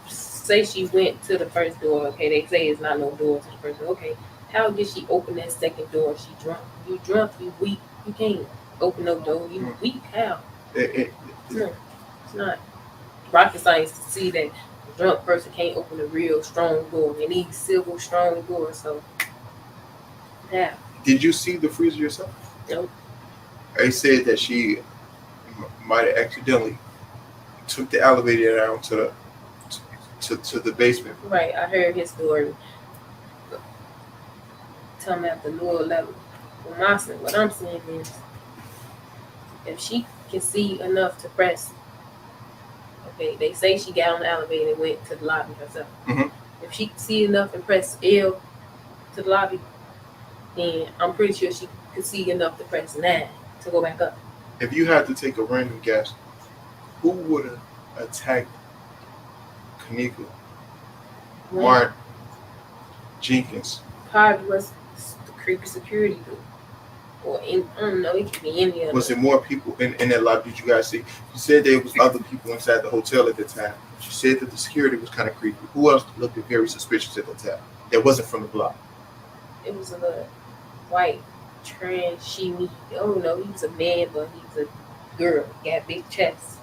say she went to the first door, okay, they say it's not no door to the first door, okay, how did she open that second door? She drunk. You drunk, you weak, you can't open no door, you weak, how? No, it's not rocket science to see that a drunk person can't open a real strong door. They need civil strong doors, so yeah. Did you see the freezer yourself? Nope. They said that she might have accidentally took the elevator down to to the basement. Right, I heard his story. Talking about the lower level. Well, what I'm saying is, if she can see enough to press, okay, they say she got on the elevator and went to the lobby herself. Mm-hmm. If she can see enough and press L to the lobby, then I'm pretty sure she could see enough to press 9 to go back up. If you had to take a random guess, who would have attacked Kenneka? Martin Jenkins. Probably was the creepy security dude. Or I don't know, it could be any other. Was there more people in that lobby? Did you guys see? You said there was other people inside the hotel at the time. You said that the security was kind of creepy. Who else looked very suspicious at the time? That wasn't from the block. It was a little white, trans, shimmy. I don't know, he was a man, but he was a girl. He got big chest.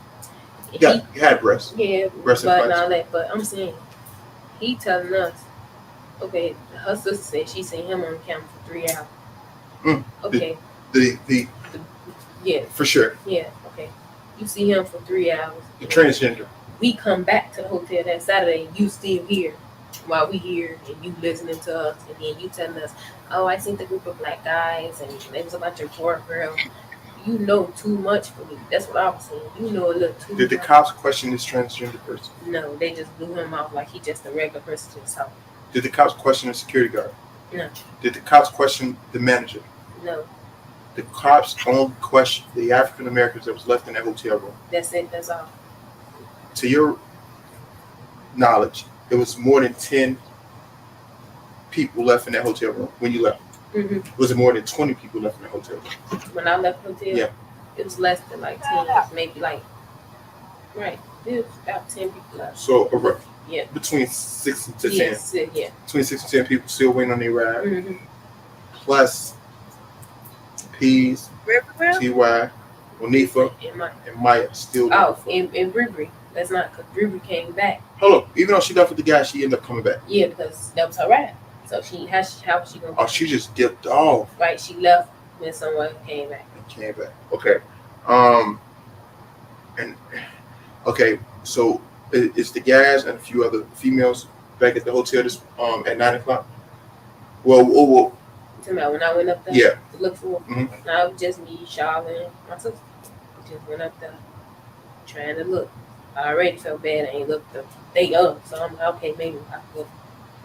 Yeah, he had breasts. Yeah, breasts but and all that. But I'm saying, he telling us, okay, her sister said she seen him on the camera for 3 hours. Okay. The yeah. For sure. Yeah, okay. You see him for 3 hours. The transgender. We come back to the hotel that Saturday and you still here while we here and you listening to us and then you telling us, oh, I seen the group of black guys and there was a bunch of poor girls. You know too much for me. That's what I was saying. You know a little too much. Did the cops question this transgender person? No, they just blew him off like he just a regular person to himself. Did the cops question the security guard? No. Did the cops question the manager? No. The cops only questioned the African Americans that was left in that hotel room. That's it. That's all. To your knowledge, there was more than 10 people left in that hotel room when you left. Mm-hmm. Was it more than 20 people left in the hotel room? When I left the hotel, yeah, it was less than like 10, maybe like, right, it was about 10 people left. So yeah, between 6 to 10. Yeah. Between 6 and 10 people still waiting on their ride. Mm-hmm. Plus Peas, T.Y., Monifa, and Maya still. Oh, and Bribri. That's not because Bribri came back. Hold up. Even though she left with the guy, she ended up coming back. Yeah, because that was her ride. So how was she gonna? Oh, she just dipped off. Right, she left when someone came back. Came back. Okay. And okay, so it's the guys and a few other females back at the hotel this at 9 o'clock. Well. When I went up there to look for her, now it was just me, Charlotte, and my sister. We just went up there trying to look. I already felt bad. I ain't looked up. They up, so I'm like, okay, maybe I can go.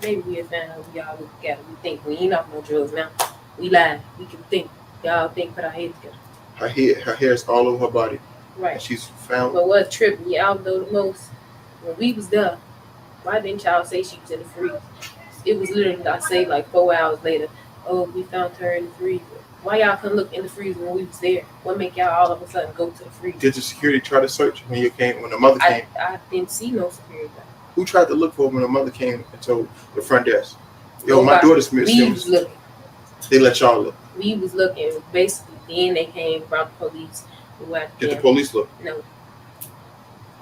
Maybe we'll find out. We all look together. We think we ain't off no drugs now. We lie. We can think. Y'all think, put our heads together. Her hair is all over her body. Right. And she's found. But what tripped me out though the most, when we was there, why didn't y'all say she was in the freezer? It was literally, I say like 4 hours later, oh, we found her in the freezer. Why y'all couldn't look in the freezer when we was there? What make y'all all of a sudden go to the freezer? Did the security try to search when the mother came? I didn't see no security. Who tried to look for her when the mother came and told the front desk? Yo, my daughter's missing. We was looking. They let y'all look. We was looking. Basically, then they came, brought the police. Did the police look? No.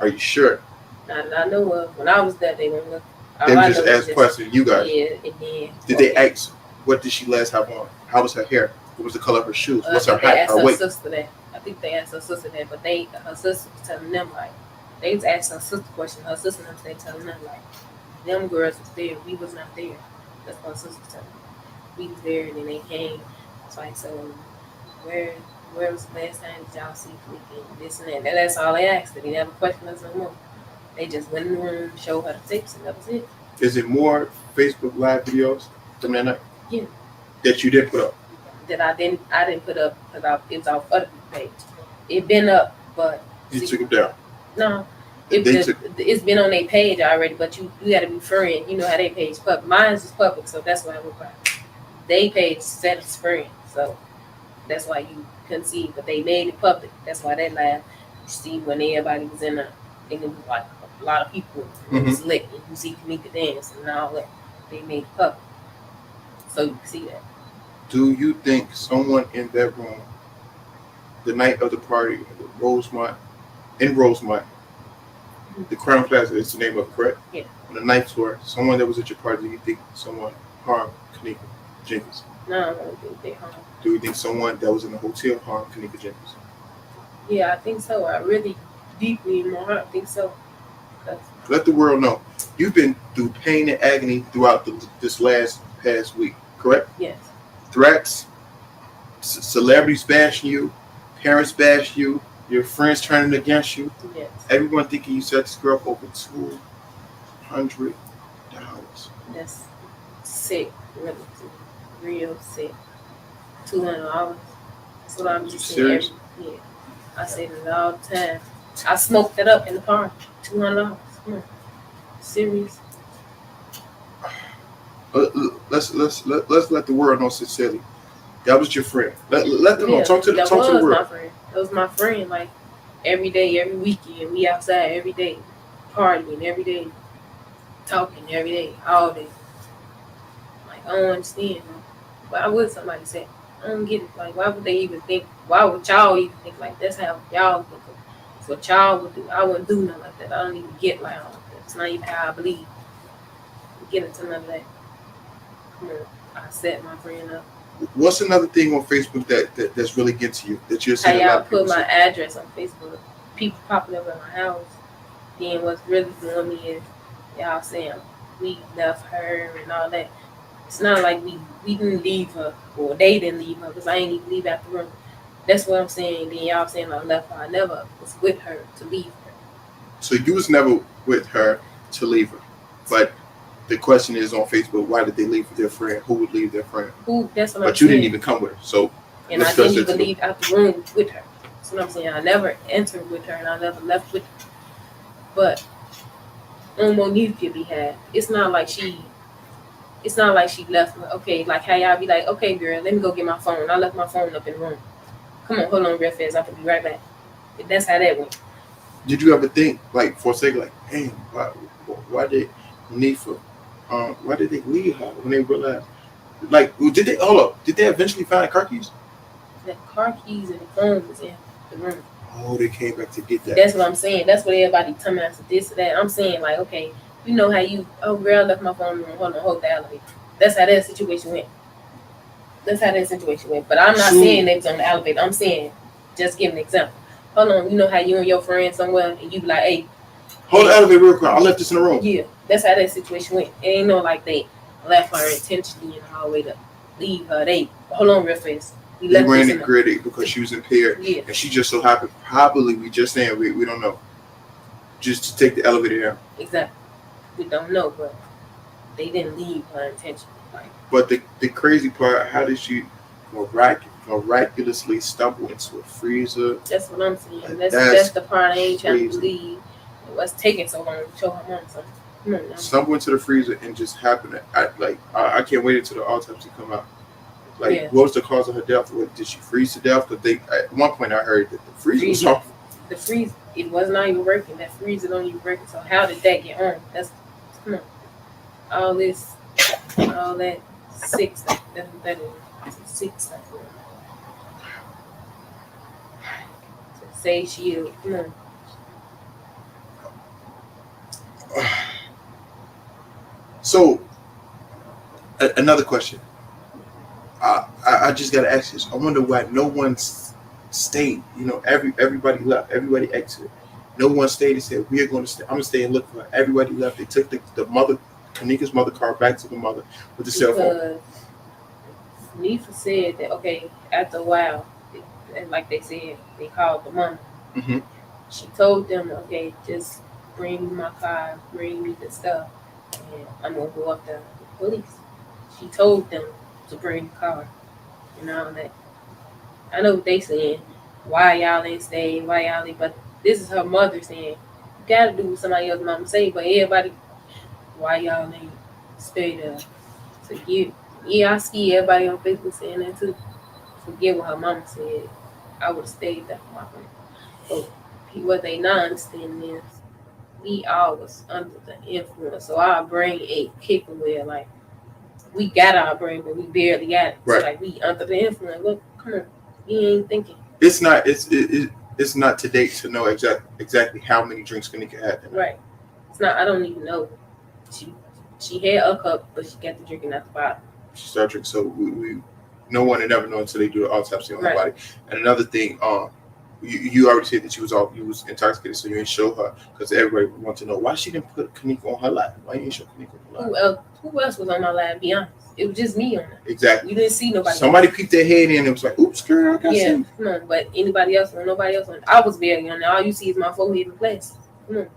Are you sure? Not that I know of. When I was there, they weren't looking. They just asked questions. You guys. Yeah, and then. Did they ask, what did she last have on? How was her hair? What was the color of her shoes? What's her height? Her weight? I think they asked her sister that, but her sister was telling them like, they was asking her sister questions. Her sister was telling them like, them girls was there. We was not there. That's what her sister was telling them. We was there, and then they came. It's like, so where was the last time did y'all see Kenneka? This and that. That's all they asked. They never questioned us no more. They just went in the room, showed her the tapes, and that was it. Is it more Facebook Live videos from that night? Yeah. That you did put up? That I didn't put up because it was off other page. It been up, but you took it down. No, it's been on their page already. But you got to be friend. You know how they page public. Mine's is public, so that's why I went by. They page set as friend, so that's why you couldn't see. But they made it public. That's why they live. You see when everybody was in there, and it was like a lot of people. It was lit, and you see Kenneka dance and all that. They made it public, so you can see that. Do you think someone in that room, the night of the party, in Rosemont, the Crown Plaza is the name of it, correct? Yeah. On the 9th floor, someone that was at your party, do you think someone harmed Kenneka Jenkins? No, I don't think they harmed. Do you think someone that was in the hotel harmed Kenneka Jenkins? Yeah, I think so. I really deeply in my heart think so. Because let the world know you've been through pain and agony throughout this past week, correct? Yes. Threats, celebrities bashing you, parents bashing you, your friends turning against you. Yes. Everyone thinking you set this girl up over $200. That's sick, really, real sick. $200. That's what I'm just saying. Yeah, I say it all the time. I smoked it up in the park. $200. Come on. Serious. Let's let the world know sincerely. That was your friend. Let them know. Talk to the world. My friend. That was my friend. Like every day, every weekend, we outside every day, partying every day, talking every day, all day. Like I don't understand. Why would somebody say? I don't get it. Like why would they even think? Why would y'all even think like that's how y'all think? That's what y'all would do. I wouldn't do nothing like that. I don't even get like all that. It's not even how I believe. Get into none of that. Come on. I set my friend up. What's another thing on Facebook that's really getting to you that you're How seeing? y'all put my address on Facebook. People popping up at my house. Then what's really doing me is y'all saying we left her and all that. It's not like we didn't leave her or they didn't leave her because I ain't even leave out the room. That's what I'm saying. Then y'all saying I left her. I never was with her to leave her. So you was never with her to leave her, but the question is on Facebook: why did they leave with their friend? Who would leave their friend? Who? That's what I'm saying. But you didn't even come with her, so. And I didn't even leave out the room with her. That's what I'm saying. I never entered with her and I never left with her. But on Monique's behalf, it's not like she left me. Okay, like how y'all be like, okay, girl, let me go get my phone. I left my phone up in the room. Come on, hold on real fast. I can be right back. That's how that went. Did you ever think, like, for a second, like, hey, why did Nifa, why did they leave her when they realized, like, did they eventually find the car keys? The car keys and the phone was in the room. Oh, they came back to get that. That's what I'm saying. That's what everybody telling me after this or that. I'm saying, like, okay, you know how you, oh, girl, left my phone in the room. Hold on, hold the elevator. That's how that situation went. But I'm not saying they was on the elevator. I'm saying, just give an example. Hold on, you know how you and your friend somewhere and you be like, hey. Hold the elevator real quick. I left this in the room. Yeah, that's how that situation went. It ain't no like they left her intentionally in the hallway to leave her. They, hold on real fast. We ran the grid because she was impaired. Yeah. And she just so happened, probably, we just saying, we don't know, just to take the elevator down. Exactly. We don't know, but they didn't leave her intentionally. But the crazy part, how did she miraculously stumble into a freezer? That's what I'm saying. That's the part I ain't trying to believe. It was taking so long to show her mom something. Come on now. Stumble into the freezer and just happened. I can't wait until the autopsy come out. Like, yeah. What was the cause of her death? Did she freeze to death? Because at one point I heard that the freezer was off. The freezer, it was not even working. That freezer don't even work. So how did that get on? That's, come on. All that sick stuff. That is sick stuff. To say she is, come on. So, another question. I just gotta ask this. I wonder why no one stayed. You know, everybody left. Everybody exited. No one stayed and said, "We are going to stay. I'm gonna stay and look for her." Everybody left. They took the mother, Kanika's mother, car back to the mother with the cell phone. Nifa said that after a while, and like they said, they called the mom. Mm-hmm. She told them, just bring me my car, bring me the stuff, and I'm gonna go up there with the police. She told them to bring the car and all that. I know what they saying. Why y'all ain't staying? Why y'all ain't? But this is her mother saying, you gotta do what somebody else's mama say. But everybody, why y'all ain't stay there? I see everybody on Facebook saying that too. Forget what her mama said. I would have stayed there for my friend. But what they not understanding is we all was under the influence. So our brain ain't kicking where like we got our brain, but we barely got it. Right. So like we under the influence. Look, come on, we ain't thinking. It's not to date to know exactly how many drinks Kanika had. Right. It's not. I don't even know. She had a cup, but she got the drinking at the bottom. She started drinking, so we no one had ever known until they do the autopsy on her body. And another thing, you already said that you was intoxicated, so you didn't show her because everybody want to know why she didn't put Kanika on her lap. Why you didn't show Kanika on her lap? Who else was on my lap? Be honest, it was just me on it. Exactly. You didn't see nobody. Somebody peeked their head in and it was like, "Oops, girl, I got yeah, come on." But anybody else or nobody else on it. I was barely on there. All you see is my forehead and place. Come on,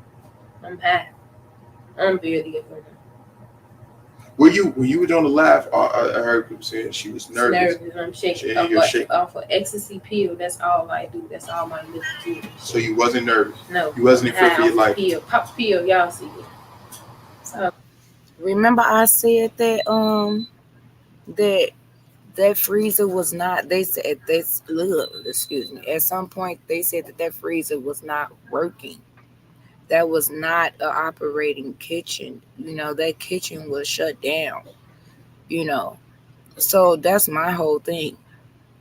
I'm high. I'm barely up on there. When you were on the live, I heard people saying she was nervous. I'm shaking. You're shaking. Off of ecstasy pill. That's all I do. That's all my lips do. So you wasn't nervous. No. You wasn't afraid for your life. Pill. Pop pill. Y'all see it. So remember I said that that freezer was not. They said this. Excuse me. At some point, they said that freezer was not working. That was not an operating kitchen. That kitchen was shut down. So that's my whole thing.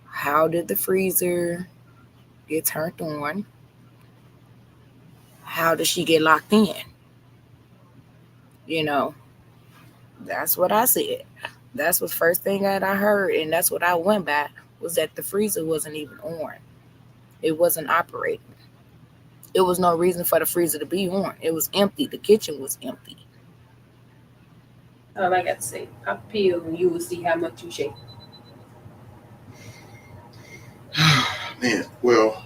How did the freezer get turned on? How did she get locked in? That's what I said. That's the first thing that I heard, and that's what I went by, was that the freezer wasn't even on. It wasn't operating. It was no reason for the freezer to be on. It was empty. The kitchen was empty. All I got to say, pop a pill and you will see how much you shake. Man, well,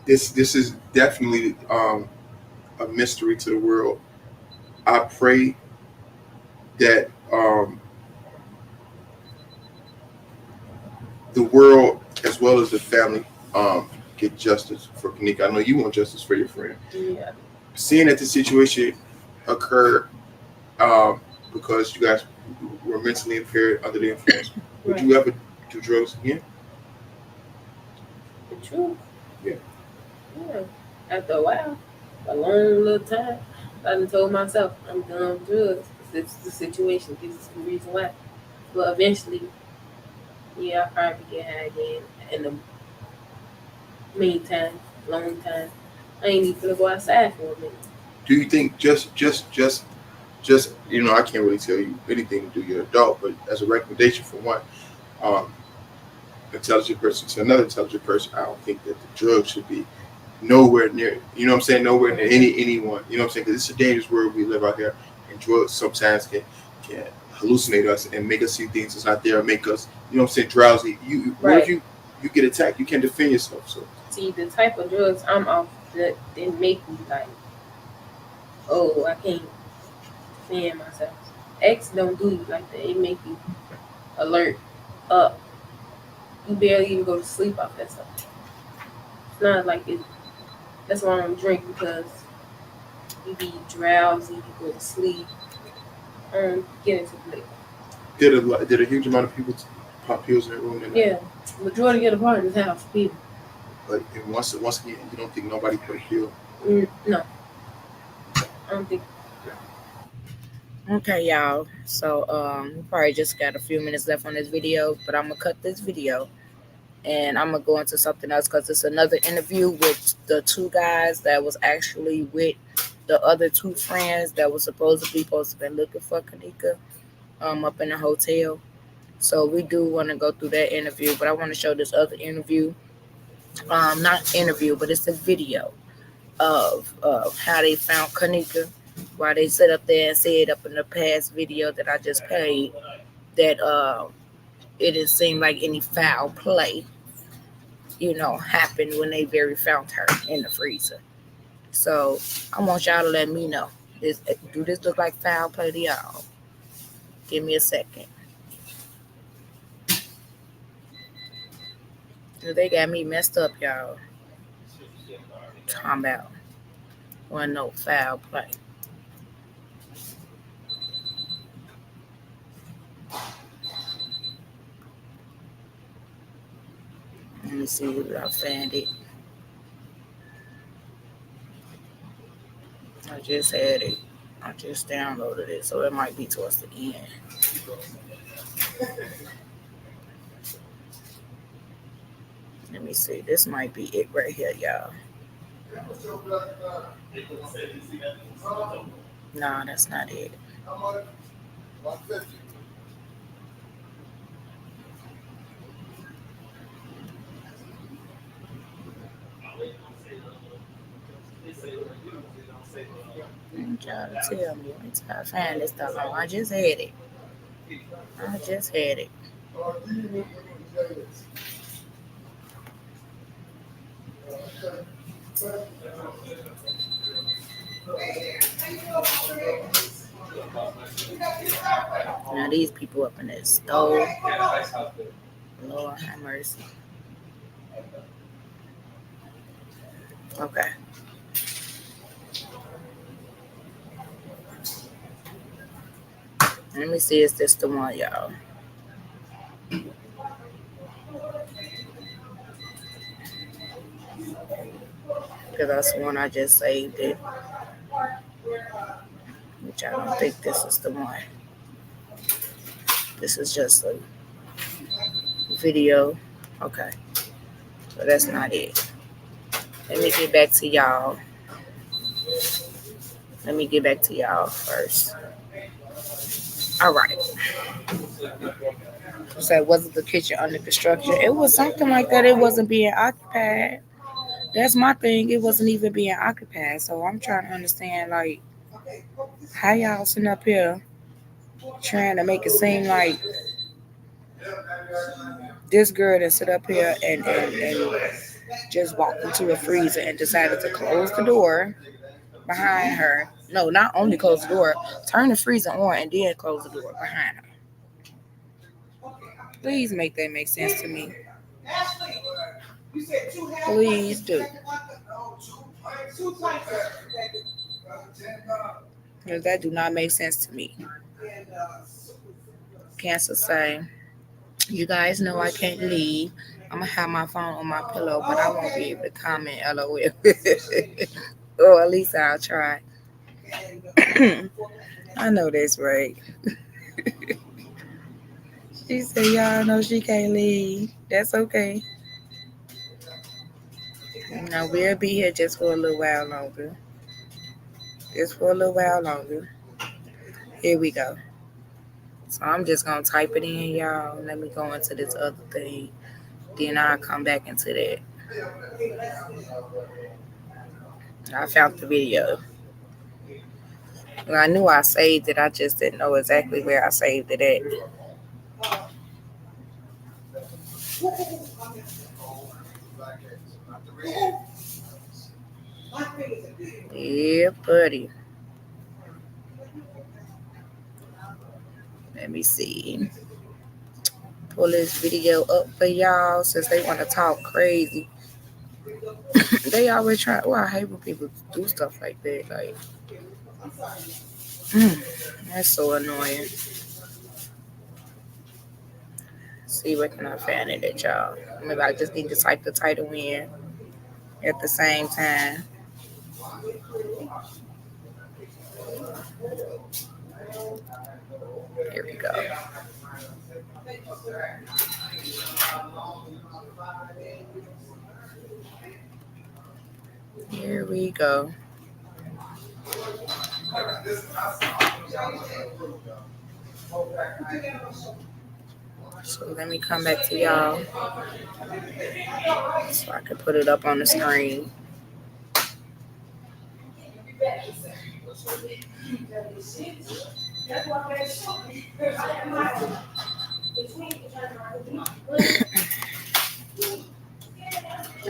this is definitely a mystery to the world. I pray that the world, as well as the family, get justice for Kanika. I know you want justice for your friend. Yeah. Seeing that the situation occurred because you guys were mentally impaired under the influence, would you ever do drugs again? The truth. Yeah. Yeah. After a while, a long little time, I done told myself I'm done with drugs. This is the situation. This is the reason why. But eventually, yeah, I probably get high again. In the meantime, long time, I ain't even gonna go outside for a minute. Do you think just I can't really tell you anything to do you're an adult, but as a recommendation for one intelligent person to another intelligent person, I don't think that the drugs should be nowhere near, nowhere near anyone, you know what I'm saying? Because it's a dangerous world we live out here, and drugs sometimes can hallucinate us and make us see things that's not there, and make us, drowsy. What if you get attacked? You can't defend yourself. So see, the type of drugs I'm off that they make me like, oh, I can't defend myself. X don't do you like that. It make you alert, up. You barely even go to sleep off that stuff. It's not like it. That's why I don't drink, because you be drowsy, you go to sleep. Get into the liquor. Did a huge amount of people pop pills in that room? Yeah, majority of the party is half people. But once again, you don't think nobody put a pill? No, I don't think. Okay, y'all. So we probably just got a few minutes left on this video, but I'm gonna cut this video and I'm gonna go into something else, because it's another interview with the two guys that was actually with the other two friends that was supposed to be looking for Kanika up in the hotel. So we do want to go through that interview, but I want to show this other interview. Not interview, but it's a video of how they found Kanika. While they sit up there and said up in the past video that I just played that it didn't seem like any foul play, happened when they found her in the freezer. So I want y'all to let me know. Do this look like foul play to y'all? Give me a second. They got me messed up, y'all. Talking about wasn't no foul play. Let me see if I found it. I just had it. I just downloaded it, so it might be towards the end. Let me see. This might be it right here, y'all. No, that's not it. y'all to tell me. Until I find this stuff. Oh, I just had it. Now these people up in that stove. Lord have mercy. Okay. Let me see, is this the one, y'all? Because that's the one I just saved it. Which I don't think this is the one. This is just a video. Okay. So that's not it. Let me get back to y'all. First. All right. So wasn't the kitchen under construction? It was something like that. It wasn't being occupied. That's my thing. It wasn't even being occupied. So I'm trying to understand, like, how y'all sitting up here trying to make it seem like this girl that sit up here and just walked into a freezer and decided to close the door behind her. No, not only close the door, turn the freezer on and then close the door behind her. Please make that make sense to me. Please do. Because that do not make sense to me. Cancer say, you guys know I can't leave. I'm going to have my phone on my pillow, but I won't be able to comment, LOL. Or at least I'll try. I know that's right. She said, y'all know she can't leave. That's okay. Now we'll be here just for a little while longer. Here we go. So I'm just going to type it in, y'all. Let me go into this other thing. Then I'll come back into that. I found the video. Well, I knew I saved it. I just didn't know exactly where I saved it at. Yeah, buddy. Let me see. Pull this video up for y'all since they want to talk crazy. They always try. Oh, I hate when people do stuff like that. Like, that's so annoying. See where can I find it at, y'all? Maybe I just need to type the title in at the same time. Here we go. Here we go. So let me come back to y'all so I can put it up on the screen.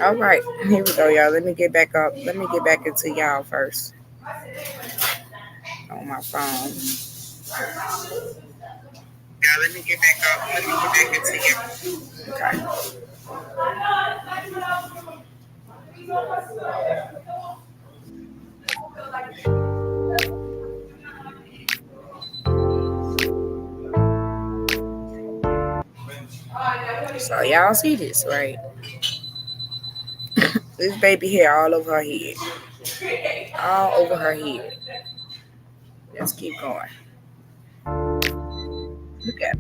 All right, here we go, y'all. Let me get back up. Let me get back into y'all first on my phone. Yeah, let me get back up. Let me get back into you. Okay. So y'all see this, right? This baby hair all over her head. All over her head. Let's keep going. Look at it.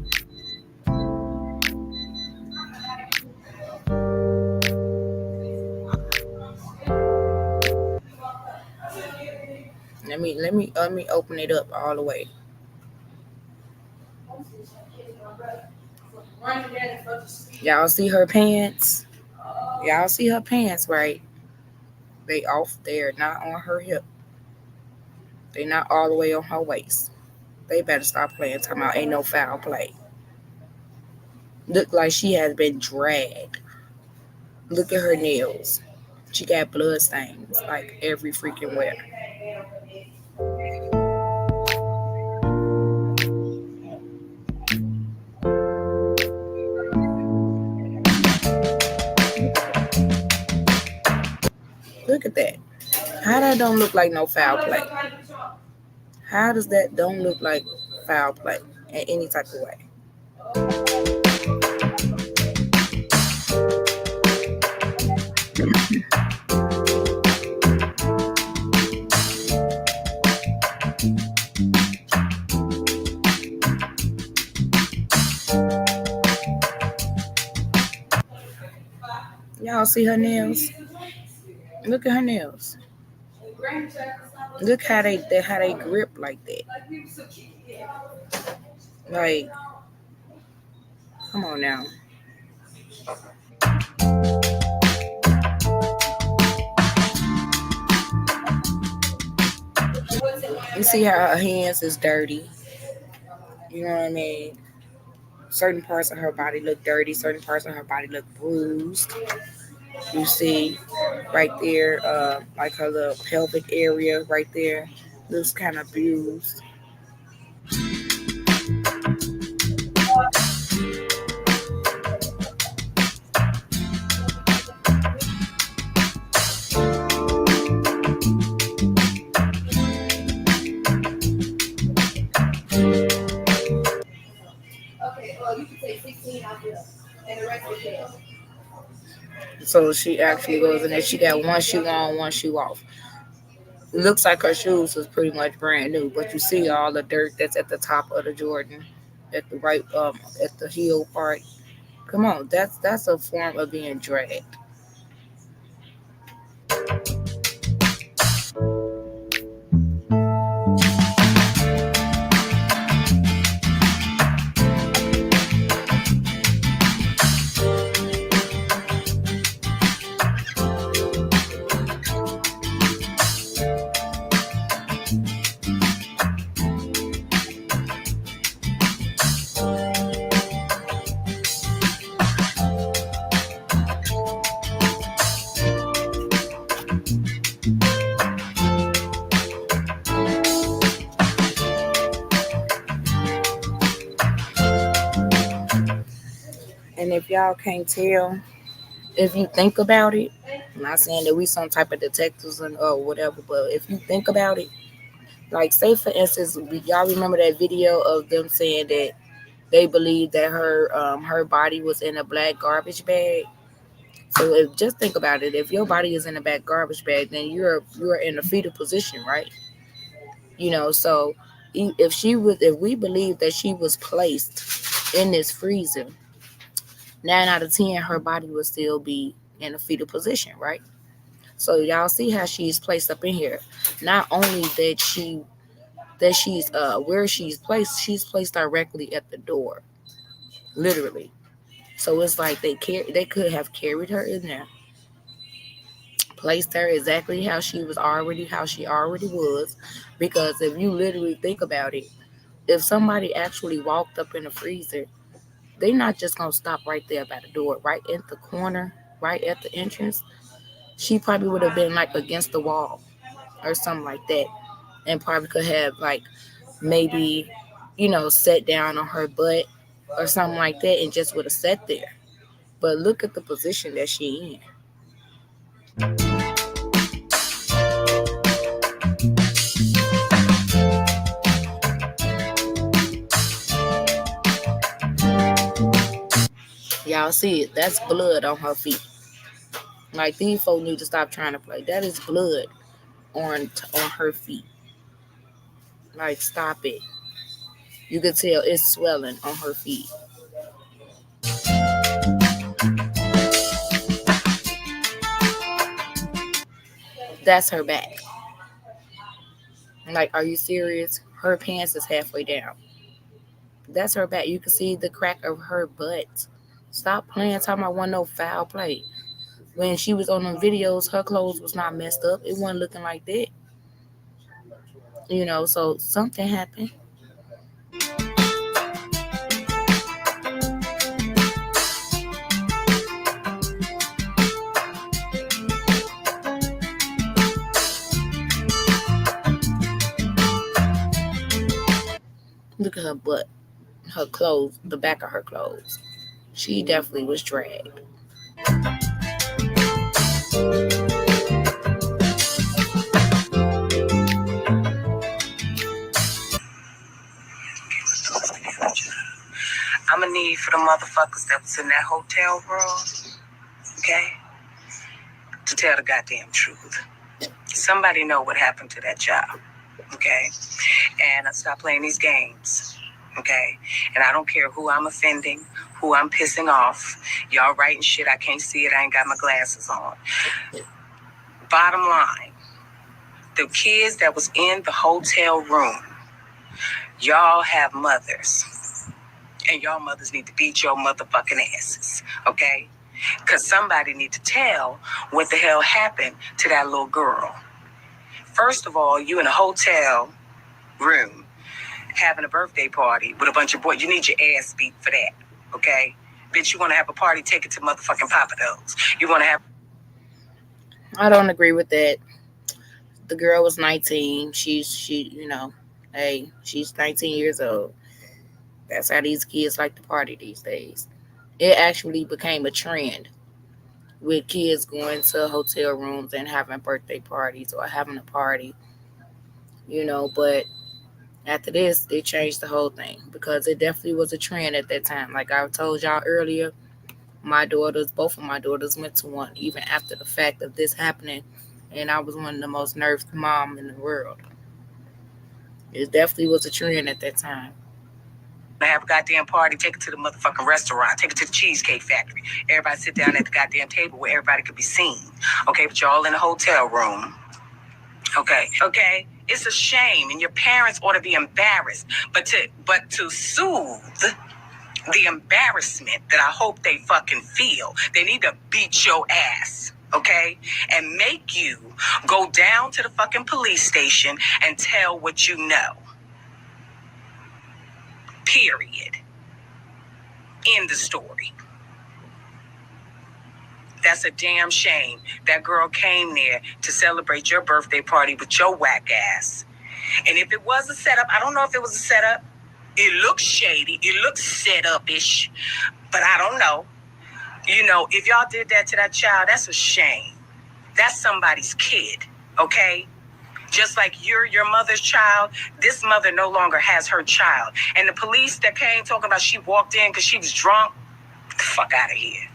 Let me open it up all the way. Y'all see her pants? Y'all see her pants, right? They off there, not on her hip. They not all the way on her waist. They better stop playing. Talking about ain't no foul play. Look like she has been dragged. Look at her nails. She got blood stains like every freaking where. Look at that. How that don't look like no foul play? How does that don't look like foul play in any type of way? Y'all see her nails? Look at her nails. Look how they grip like that. Like, come on now. You see how her hands is dirty. You know what I mean? Certain parts of her body look dirty. Certain parts of her body look bruised. You see right there, like her little pelvic area right there looks kind of bruised. So she actually goes in there. She got one shoe on, one shoe off. It looks like her shoes was pretty much brand new, but you see all the dirt that's at the top of the Jordan, at the right, at the heel part. Come on, that's a form of being dragged. And if y'all can't tell, if you think about it, I'm not saying that we some type of detectives or whatever, but if you think about it, like say for instance, y'all remember that video of them saying that they believe that her body was in a black garbage bag. So just think about it. If your body is in a black garbage bag, then you're in a fetal position, right? You know, so if we believe that she was placed in this freezer, 9 out of 10, her body would still be in a fetal position, right? So y'all see how she's placed up in here. Not only that she's where she's placed directly at the door, literally. So it's like they could have carried her in there, placed her exactly how she already was, because if you literally think about it, if somebody actually walked up in the freezer, they're not just gonna stop right there by the door, right at the corner, right at the entrance. She probably would have been like against the wall or something like that, and probably could have like maybe, sat down on her butt or something like that and just would have sat there. But look at the position that she in. Y'all see it? That's blood on her feet. Like, these folks need to stop trying to play. That is blood on her feet. Like, stop it. You can tell it's swelling on her feet. That's her back. Like, are you serious? Her pants is halfway down. That's her back. You can see the crack of her butt. Stop playing, talking about one no foul play. When she was on them videos, her clothes was not messed up. It wasn't looking like that. So something happened. Look at her butt, her clothes, the back of her clothes. She definitely was dragged. I'm gonna need for the motherfuckers that was in that hotel room, okay, to tell the goddamn truth. Somebody know what happened to that child, okay? And I stop playing these games, okay? And I don't care who I'm offending, who I'm pissing off. Y'all writing shit, I can't see it, I ain't got my glasses on. Bottom line, the kids that was in the hotel room, y'all have mothers. And y'all mothers need to beat your motherfucking asses, okay? Because somebody need to tell what the hell happened to that little girl. First of all, you in a hotel room having a birthday party with a bunch of boys. You need your ass beat for that, okay? Bitch, you want to have a party, take it to motherfucking Papa Do's. You want to have... I don't agree with that. The girl was 19. She's 19 years old. That's how these kids like to party these days. It actually became a trend with kids going to hotel rooms and having birthday parties or having a party, but after this, they changed the whole thing because it definitely was a trend at that time. Like I told y'all earlier, both of my daughters went to one even after the fact of this happening, and I was one of the most nervous mom in the world. It definitely was a trend at that time. have a goddamn party, take it to the motherfucking restaurant, take it to the Cheesecake Factory. Everybody sit down at the goddamn table where everybody could be seen. Okay, but you're all in a hotel room. Okay. It's a shame, and your parents ought to be embarrassed. But to soothe the embarrassment that I hope they fucking feel, they need to beat your ass. Okay? And make you go down to the fucking police station and tell what you know. Period. End the story. That's a damn shame. That girl came there to celebrate your birthday party with your whack ass. And if it was a setup, I don't know if it was a setup. It looks shady. It looks set up-ish. But I don't know. If y'all did that to that child, that's a shame. That's somebody's kid, okay? Just like you're your mother's child, this mother no longer has her child. And the police that came talking about she walked in because she was drunk, get the fuck out of here.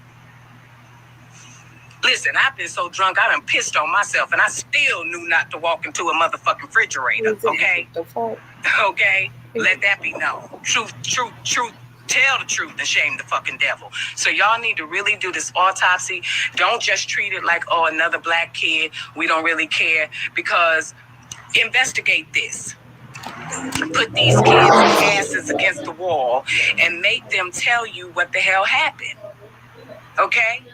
Listen, I've been so drunk, I done pissed on myself, and I still knew not to walk into a motherfucking refrigerator, okay? Okay? Let that be known. Truth. Tell the truth and shame the fucking devil. So y'all need to really do this autopsy. Don't just treat it like, oh, another black kid. We don't really care. Because investigate this. Put these kids' asses against the wall and make them tell you what the hell happened. Okay?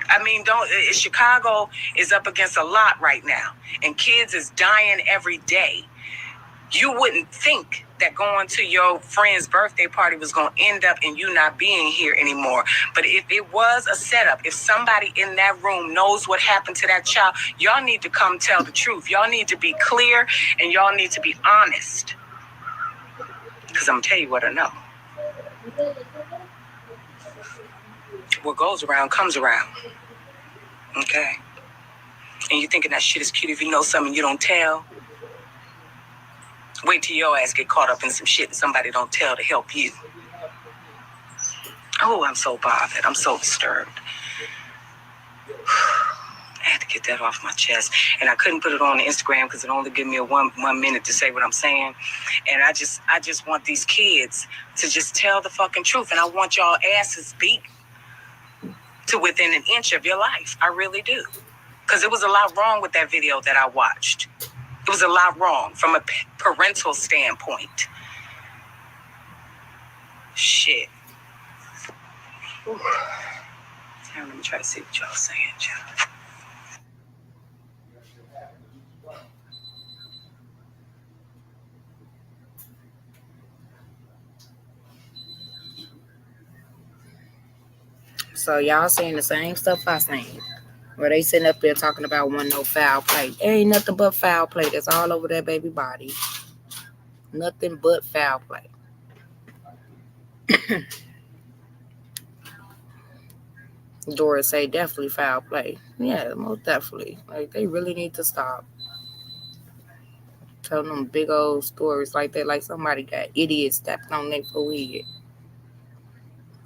I mean, Chicago is up against a lot right now, and kids is dying every day. You wouldn't think that going to your friend's birthday party was going to end up in you not being here anymore. But if it was a setup, if somebody in that room knows what happened to that child, y'all need to come tell the truth. Y'all need to be clear, and y'all need to be honest. Because I'm going to tell you what I know. What goes around comes around. Okay? And you thinking that shit is cute if you know something you don't tell? Wait till your ass get caught up in some shit and somebody don't tell to help you. Oh, I'm so bothered. I'm so disturbed. I had to get that off my chest. And I couldn't put it on Instagram because it only gave me one minute to say what I'm saying. And I just want these kids to just tell the fucking truth. And I want y'all asses beat to within an inch of your life. I really do. Because it was a lot wrong with that video that I watched. It was a lot wrong from a parental standpoint. Shit. Ooh. Let me try to see what y'all saying, child. So y'all saying the same stuff I seen. Where they sitting up there talking about one no foul play. There ain't nothing but foul play. That's all over that baby body. Nothing but foul play. Doris say definitely foul play. Yeah, most definitely. Like they really need to stop telling them big old stories like that. Like somebody got idiots stepping on their forehead.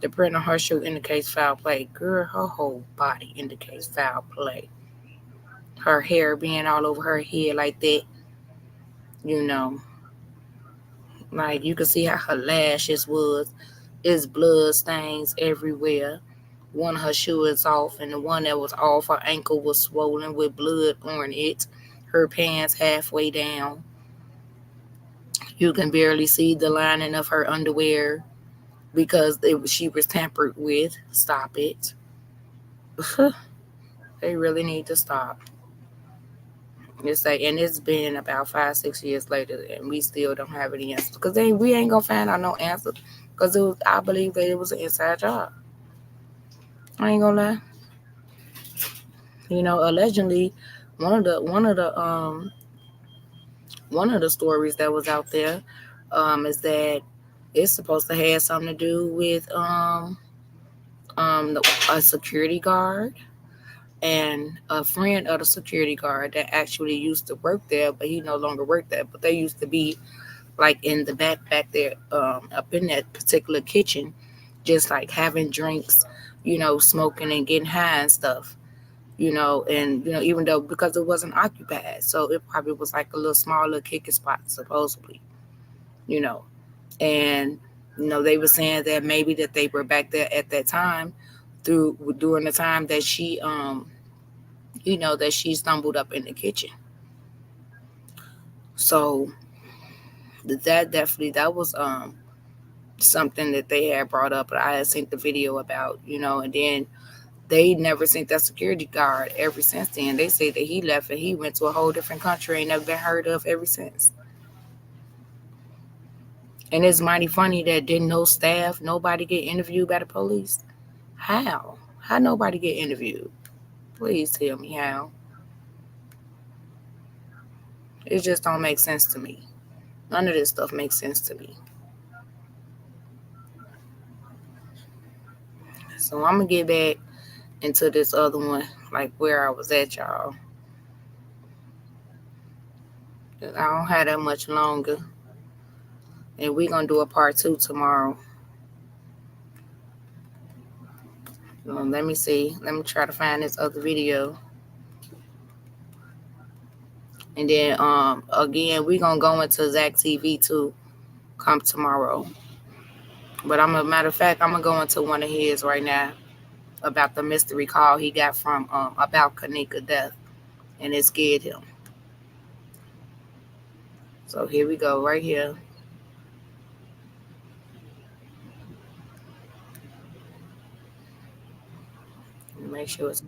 The print on her shoe indicates foul play. Girl, her whole body indicates foul play. Her hair being all over her head like that. You know. Like you can see how her lashes was. It's blood stains everywhere. One of her shoes is off, and the one that was off, her ankle was swollen with blood on it. Her pants halfway down. You can barely see the lining of her underwear because she was tampered with. Stop it. They really need to stop. It's like, and it's been about 5-6 years later, and we still don't have any answers. Because we ain't gonna find out no answers. Because I believe that it was an inside job. I ain't gonna lie. You know, allegedly, one of the stories that was out there is that it's supposed to have something to do with a security guard and a friend of the security guard that actually used to work there, but he no longer worked there. But they used to be like in the back there, up in that particular kitchen, just like having drinks, you know, smoking and getting high and stuff, you know, and, you know, even though because it wasn't occupied. So it probably was like a little smaller kicking spot, supposedly, you know. And, you know, they were saying that maybe that they were back there at that time during the time that she, you know, that she stumbled up in the kitchen. So that was something that they had brought up, but I had seen the video about, you know, and then they never seen that security guard ever since then. They say that he left and he went to a whole different country and never been heard of ever since. And it's mighty funny that didn't no staff, nobody get interviewed by the police. How nobody get interviewed? Please tell me how. It just don't make sense to me. None of this stuff makes sense to me. So I'm going to get back into this other one, like where I was at, y'all. I don't have that much longer. And we're going to do a part 2 tomorrow. Let me see. Let me try to find this other video. And then, again, we're going to go into Zach TV too come tomorrow. But matter of fact, I'm going to go into one of his right now about the mystery call he got from about Kenneka death. And it scared him. So here we go, right here. Make sure it's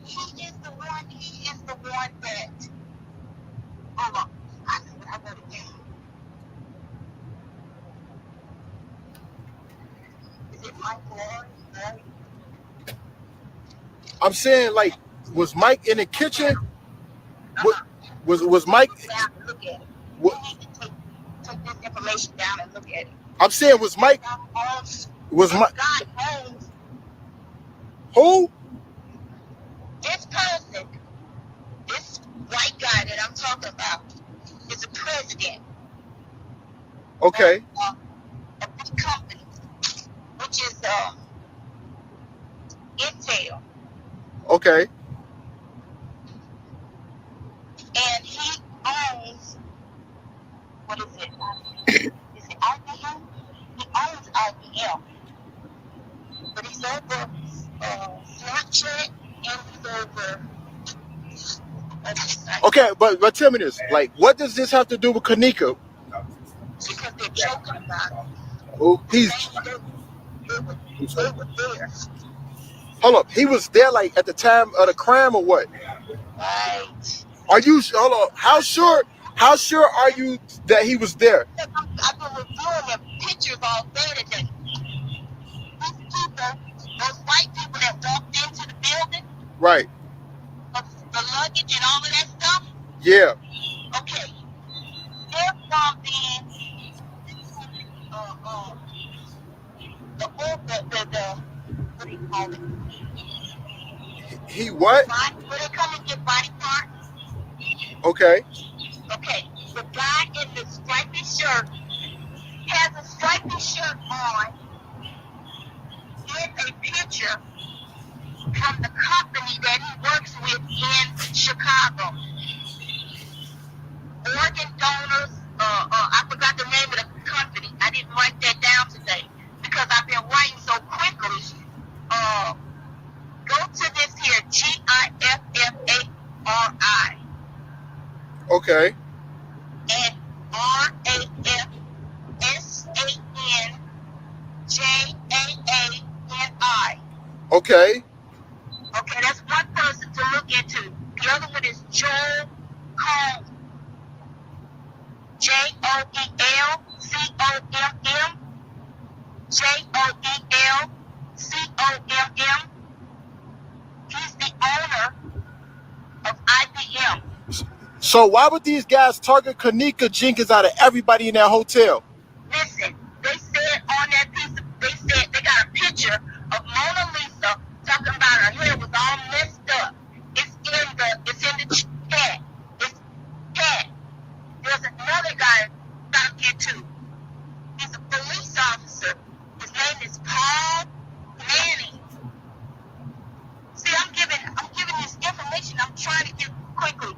He is the one that, hold on, I wrote it down. Is it Mike Lawrence? I'm saying, like, was Mike in the kitchen? Was Mike? Look at it. What? You need to take this information down and look at it. I'm saying, was Mike? Was Mike? God Holmes. Who? This person, this white guy that I'm talking about, is a president. Okay. Of a big company, which is Intel. Okay. And he owns, what is it? Is it IBM? He owns IBM. But he's over Snapchat and he's over. Okay, but tell me this. Like, what does this have to do with Kenneka? Because they're joking about it. Oh, They were there. hold up. He was there like at the time of the crime or what? Right. Are you hold on? How sure are you that he was there? I've been reviewing their pictures all day today. These people, those white people that walked into the building, Right. the luggage and all of that stuff. Yeah. Okay. They're from the what do you call it? He what? Where they come and get body parts. Okay. Okay. The guy in the stripy shirt has a stripy shirt on. Here's a picture from the company that he works with in Chicago. Organ donors, I forgot the name of the company. I didn't write that down today because I've been writing so quickly. Go to this here, GIFFARI. Okay. And RAFSANJAANI. Okay. Okay, that's one person to look into. The other one is Joel Combs. JOELCOMM. JOELCOMM. He's the owner of IBM. So why would these guys target Kenneka Jenkins out of everybody in that hotel? Listen, they said on that piece of, they said they got a picture of Mona Lisa talking about her hair was all messed up. It's in the chat. It's chat. There's another guy out here too. He's a police officer. His name is Paul Manning. See, I'm giving this information. I'm trying to give quickly.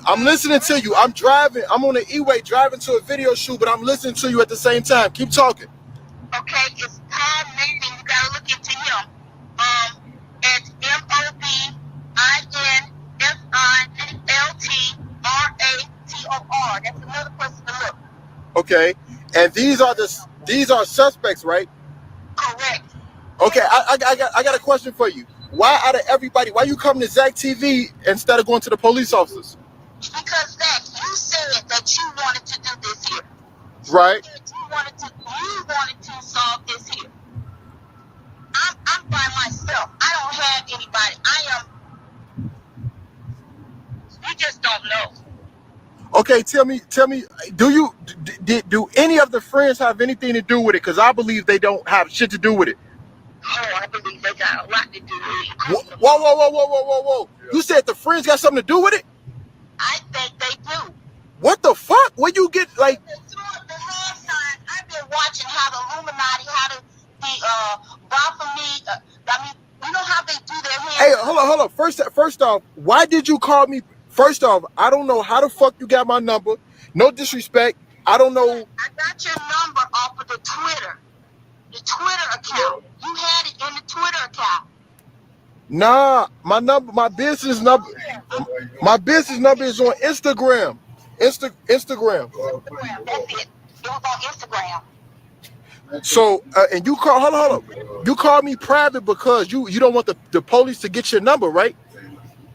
I'm listening to you. I'm driving. I'm on the E-way driving to a video shoot, but I'm listening to you at the same time. Keep talking. Okay, it's Paul Manning. You gotta look into him. It's MOBINSILTRATOR. That's another person to look. Okay. And these are suspects, right? Correct. Okay, I got a question for you. Why out of everybody, why you come to Zach TV instead of going to the police officers? Because Zach, you said that you wanted to do this here. Right. You wanted to solve this here. I'm by myself. I don't have anybody. You just don't know. Okay, tell me, do any of the friends have anything to do with it? Because I believe they don't have shit to do with it. Oh, I believe they got a lot to do with it. Whoa. You said the friends got something to do with it? I think they do. What the fuck? Where you get like? The last time I've been watching how the Illuminati, how the Baphomet, I mean, you know how they do their hair. Hey, hold on. First off, why did you call me? First off, I don't know how the fuck you got my number. No disrespect. I don't know. I got your number off of the Twitter account. You had it in the Twitter account. Nah, my business number is on Instagram. Instagram. That's it. It was on Instagram. So, and you call, hold on. You called me private because you don't want the police to get your number, right?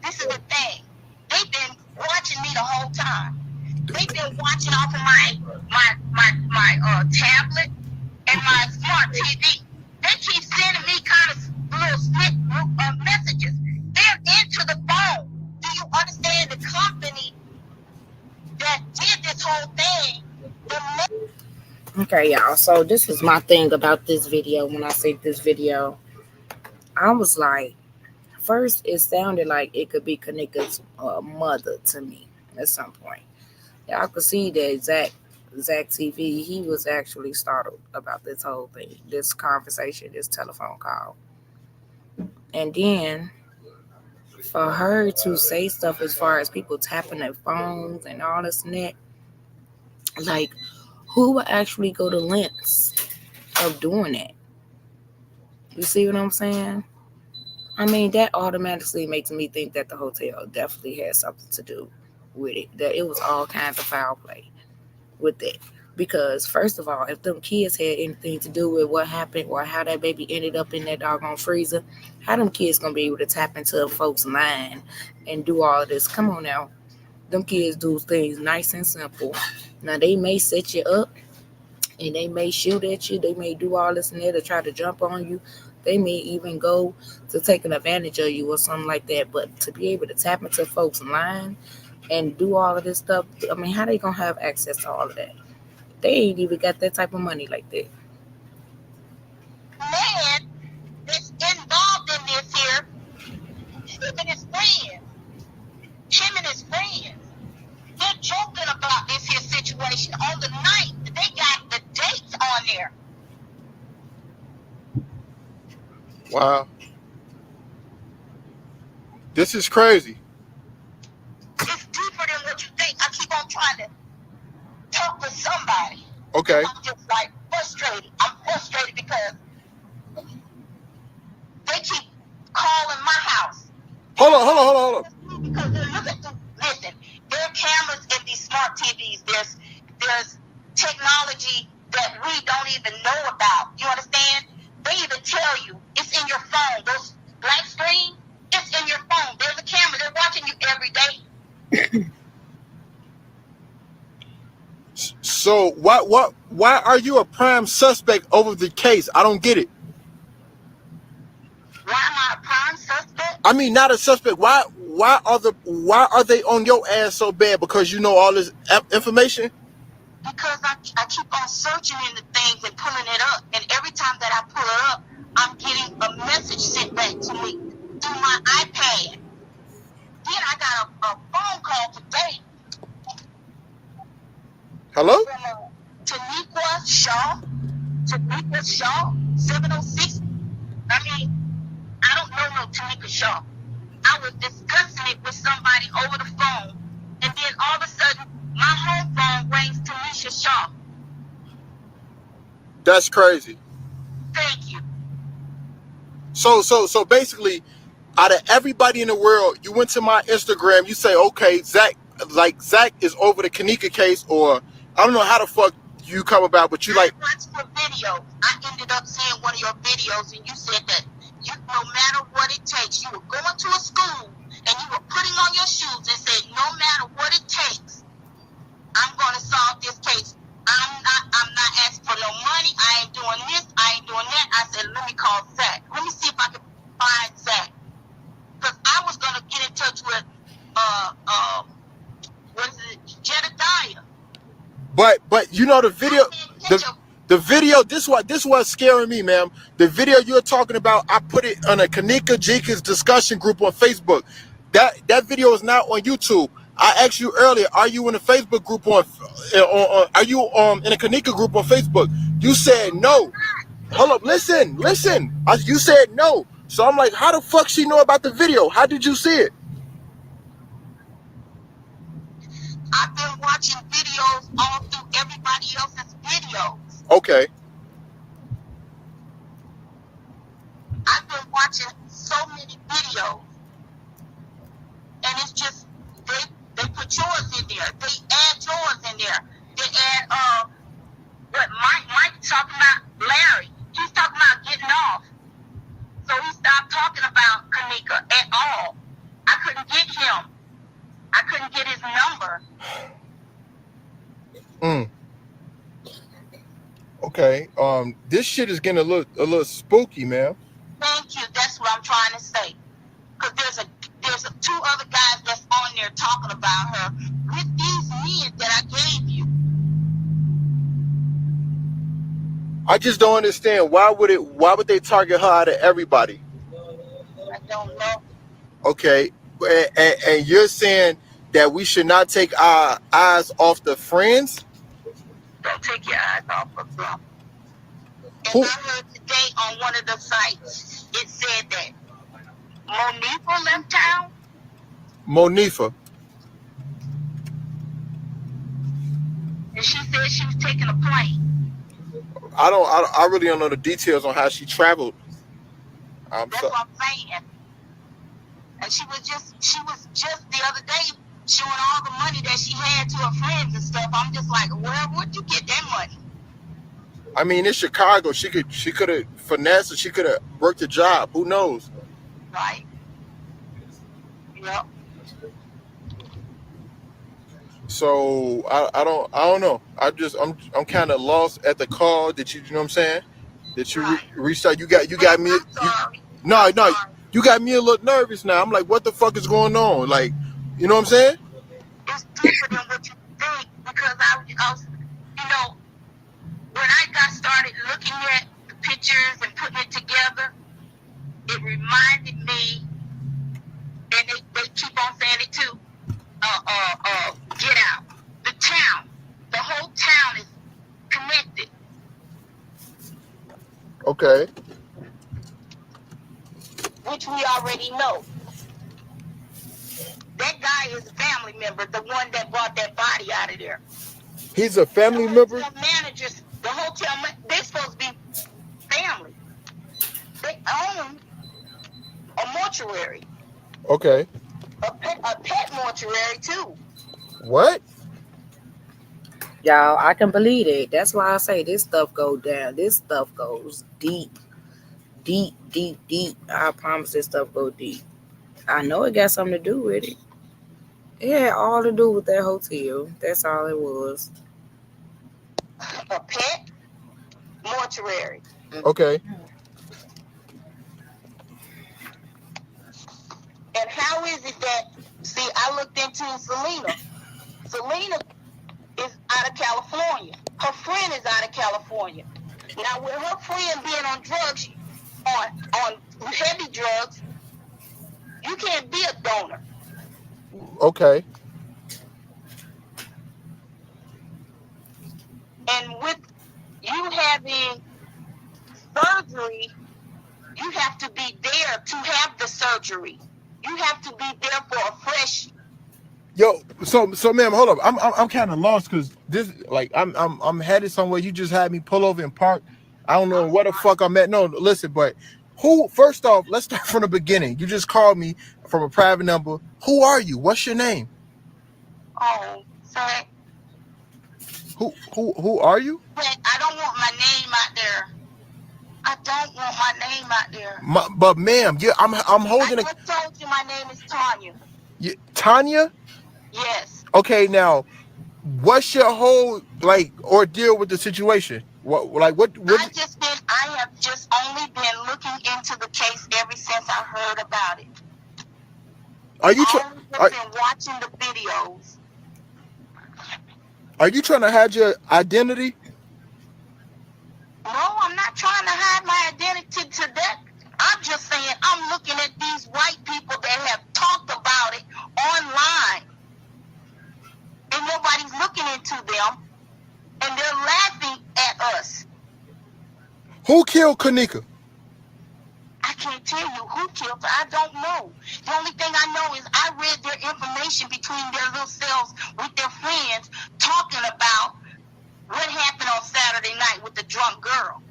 This is the thing. They've been watching me the whole time. They've been watching off of my tablet and my smart TV. They keep sending me kind of little snip messages. They're into the phone. Do you understand the company that did this whole thing? Okay, y'all. So this is my thing about this video. When I see this video, I was like, first it sounded like it could be Kenneka's mother to me at some point. Y'all could see that Zach TV, he was actually startled about this whole thing, this conversation, this telephone call. And then for her to say stuff as far as people tapping their phones and all this and that, like, who would actually go to lengths of doing that? You see what I'm saying? I mean, that automatically makes me think that the hotel definitely had something to do with it. That it was all kinds of foul play with it. Because first of all, if them kids had anything to do with what happened or how that baby ended up in that doggone freezer, how them kids gonna be able to tap into them folks' mind and do all of this? Come on now. Them kids do things nice and simple. Now they may set you up and they may shoot at you, they may do all this and that to try to jump on you. They may even go to taking advantage of you or something like that. But to be able to tap into folks' mind and do all of this stuff, I mean, how they gonna have access to all of that? They ain't even got that type of money like that. Man that's involved in this here, him and his friends. Him and his friends. They're joking about this here situation on the night. They got the dates on there. Wow. This is crazy. It's deeper than what you think. I keep on trying to talk with somebody. Okay. I'm just like frustrated. I'm frustrated because they keep calling my house. Hold on. Because they're looking through, listen, there are cameras in these smart TVs. There's technology that we don't even know about. You understand? They even tell you it's in your phone. Those black screen, it's in your phone. There's a camera. They're watching you every day. So why are you a prime suspect over the case? I don't get it. Why am I a prime suspect? I mean, not a suspect. Why are they on your ass so bad? Because you know all this information? Because I keep on searching into things and pulling it up, and every time that I pull it up, I'm getting a message sent back to me through my iPad. Then I got a phone call today. Hello? From Taniqua Shaw, 706. I mean, I don't know no Taniqua Shaw. I was discussing it with somebody over the phone, and then all of a sudden, my home phone rings Tanisha Shaw. That's crazy. Thank you. So basically, out of everybody in the world, you went to my Instagram, you say, okay, Zach is over the Kanika case, or I don't know how the fuck you come about, but you like. I watched your video. I ended up seeing one of your videos, and you said that no matter what it takes, you were going to a school and you were putting on your shoes and said, no matter what it takes, I'm going to solve this case. I'm not asking for no money. I ain't doing this. I ain't doing that. I said, let me call Zach. Let me see if I can find Zach. Because I was going to get in touch with, Jedediah. But you know the video, the video. This what's scaring me, ma'am. The video you're talking about, I put it on a Kanika Jenkins discussion group on Facebook. That video is not on YouTube. I asked you earlier, are you in a Facebook group are you in a Kanika group on Facebook? You said no. Hold up, listen. You said no. So I'm like, how the fuck she know about the video? How did you see it? I've been watching videos all through everybody else's videos. Okay. I've been watching so many videos. And it's just, they put yours in there. They add yours in there. They add, what Mike talking about Larry. He's talking about getting off. So he stopped talking about Kanika at all. I couldn't get him. I couldn't get his number. Okay. This shit is getting a little spooky, man. Thank you. That's what I'm trying to say. Because there's two other guys that's on there talking about her with these men that I gave you. I just don't understand why would they target her out of everybody? I don't know. Okay. And you're saying that we should not take our eyes off the friends? Don't take your eyes off of them. And I heard today on one of the sites, it said that Monifa left town. Monifa. And she said she was taking a plane. I really don't know the details on how she traveled. That's what I'm saying. And she was just the other day showing all the money that she had to her friends and stuff. I'm just like, where'd you get that money? I mean, it's Chicago. She could have finessed. She could have worked a job. Who knows? Right. Yep. So I don't know. I'm kind of lost at the call that you know what I'm saying? That you reached out. You got me. No, you got me a little nervous now. I'm like, what the fuck is going on? Like, you know what I'm saying? It's deeper than what you think, because I was, you know, when I got started looking at the pictures and putting it together, it reminded me, and they keep on saying it too, Get Out. The town, the whole town is connected. Okay. Which we already know. That guy is a family member, the one that brought that body out of there. He's a family member? The managers, the hotel, they're supposed to be family. They own a mortuary. Okay. A pet mortuary, too. What? Y'all, I can believe it. That's why I say this stuff goes down. This stuff goes deep. Deep, deep, deep. I promise this stuff go deep. I know it got something to do with it. It had all to do with that hotel. That's all it was. A pet mortuary. Okay. And how is it that, see, I looked into Selena. Selena is out of California. Her friend is out of California. Now, with her friend being on drugs, on heavy drugs, you can't be a donor. Okay. And with you having surgery, you have to be there to have the surgery. You have to be there for a fresh. Yo, so ma'am, hold up. I'm kind of lost because this, like, I'm headed somewhere. You just had me pull over and park. I don't know where the fuck I'm at. No, listen, but who? First off, let's start from the beginning. You just called me from a private number. Who are you? What's your name? Oh, sorry. Who are you? I don't want my name out there. I don't want my name out there. But ma'am, yeah, I'm holding. I just told you my name is Tanya. Tanya? Yes. Okay, now, what's your whole ordeal with the situation? What? I have just only been looking into the case ever since I heard about it. Are you been watching the videos. Are you trying to hide your identity? No, I'm not trying to hide my identity to that. I'm just saying I'm looking at these white people that have talked about it online. And nobody's looking into them. And they're laughing at us. Who killed Kanika? I can't tell you who killed her. I don't know. The only thing I know is I read their information between their little selves with their friends talking about what happened on Saturday night with the drunk girl.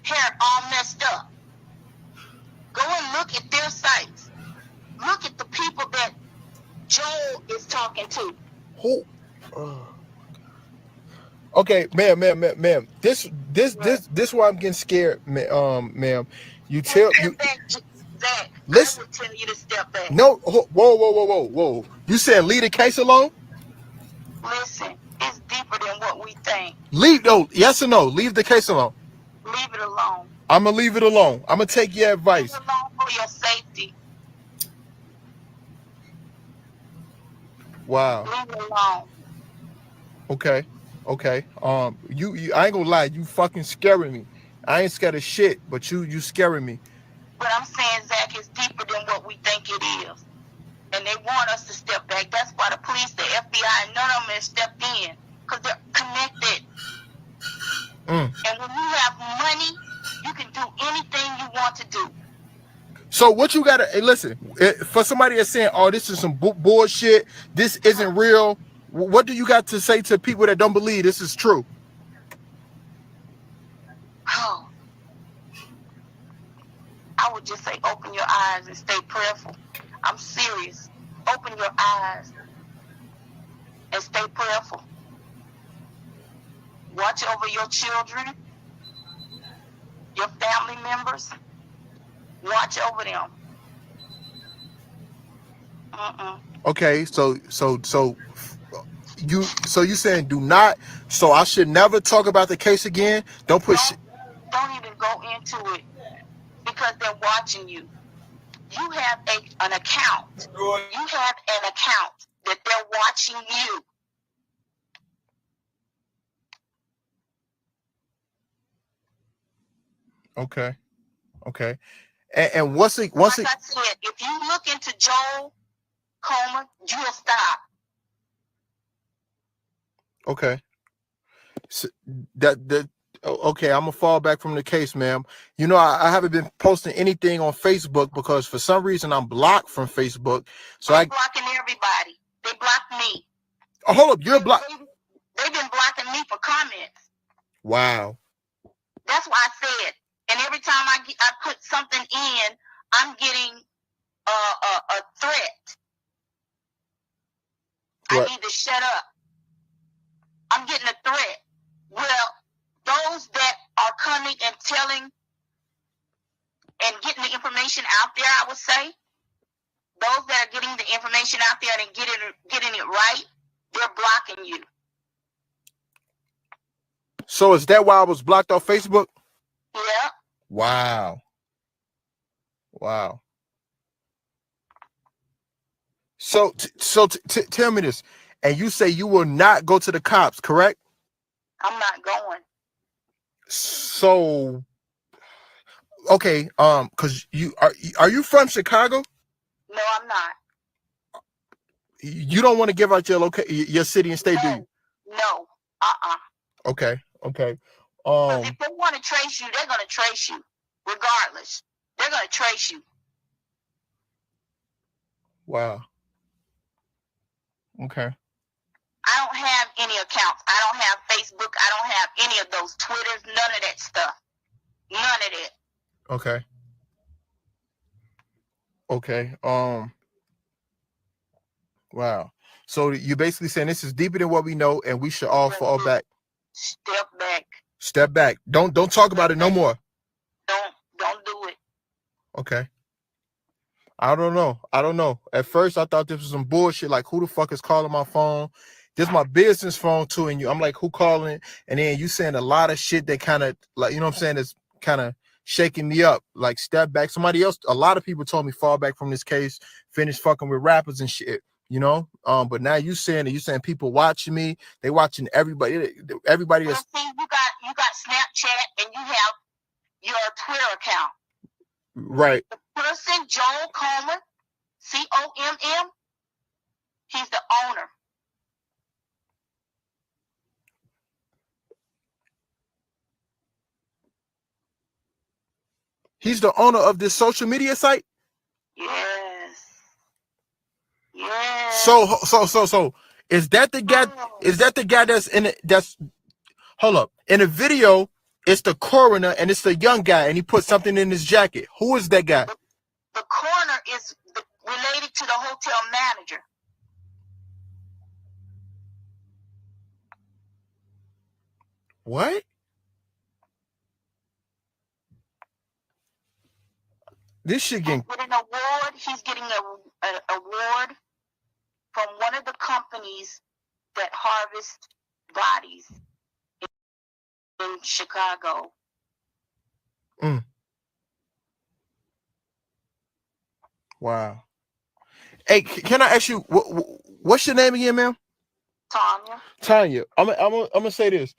Hair all messed up. Go and look at their sites. Look at the people that Joel is talking to. Who? Okay, ma'am. This why I'm getting scared, ma'am. You tell you. Zach, listen. I would tell you to step back. No, whoa. You said leave the case alone? Listen, it's deeper than what we think. Yes or no? Leave the case alone. Leave it alone. I'm gonna leave it alone. I'm gonna take your advice. Leave it alone for your safety. Wow. Leave it alone. Okay. You I ain't gonna lie, you fucking scaring me. I ain't scared of shit, but you scaring me. But I'm saying, Zach, it's deeper than what we think it is. And they want us to step back. That's why the police, the FBI, and none of them have stepped in. Because they're connected. And when you have money, you can do anything you want to do. So what you gotta, hey, listen, for somebody that's saying, oh, this is some bullshit, this isn't real, what do you got to say to people that don't believe this is true? Oh. I would just say open your eyes and stay prayerful. I'm serious. open your eyes and stay prayerful. Watch over your children, your family members. Watch over them. Okay, so you saying do not. So I should never talk about the case again. Don't put. Don't even go into it because they're watching you. You have an account. You have an account that they're watching you. Okay. And once it, Like I said, if you look into Joel Comer, you'll stop. okay. So okay, I'm gonna fall back from the case, ma'am. You know, I haven't been posting anything on Facebook because for some reason I'm blocked from Facebook. So They're blocking everybody. They blocked me. Oh, hold up, you're blocked. They've been blocking me for comments. Wow. That's why I said. And every time I put something in, I'm getting a threat. Right. I need to shut up. I'm getting a threat. Well, those that are coming and telling and getting the information out there, I would say, those that are getting the information out there and getting it right, they're blocking you. So is that why I was blocked off Facebook? Yeah. Wow. So tell me this, and you say you will not go to the cops, correct? I'm not going. So, okay, because are you from Chicago? No, I'm not. You don't want to give out your your city and state, do you? No. Okay. If they want to trace you, they're going to trace you, regardless. They're going to trace you. Wow. Okay. I don't have any accounts. I don't have Facebook. I don't have any of those Twitters. None of that stuff. None of it. Okay. Wow. So you're basically saying this is deeper than what we know, and we should all fall back. Step back. Don't talk about it no more. Don't do it. Okay. I don't know. At first I thought this was some bullshit. Like, who the fuck is calling my phone? This is my business phone too, and I'm like, who calling? And then you saying a lot of shit that kind of, like, you know what I'm saying, is kind of shaking me up. Like, step back. Somebody else, a lot of people told me fall back from this case, finish fucking with rappers and shit. You know, but now you saying people watching me, they watching everybody. Everybody is. See, you got Snapchat and you have your Twitter account. Right. The person, Joel Comer, COMM, he's the owner. He's the owner of this social media site. Yes. So is that the guy? Is that the guy that's in it? Hold up. In the video, it's the coroner and it's the young guy, and he put something in his jacket. Who is that guy? The coroner is related to the hotel manager. What? This shit getting. With an award, he's getting an award from one of the companies that harvest bodies in Chicago. Wow. Hey, can I ask you what's your name again, ma'am? Tanya. I'm gonna say this.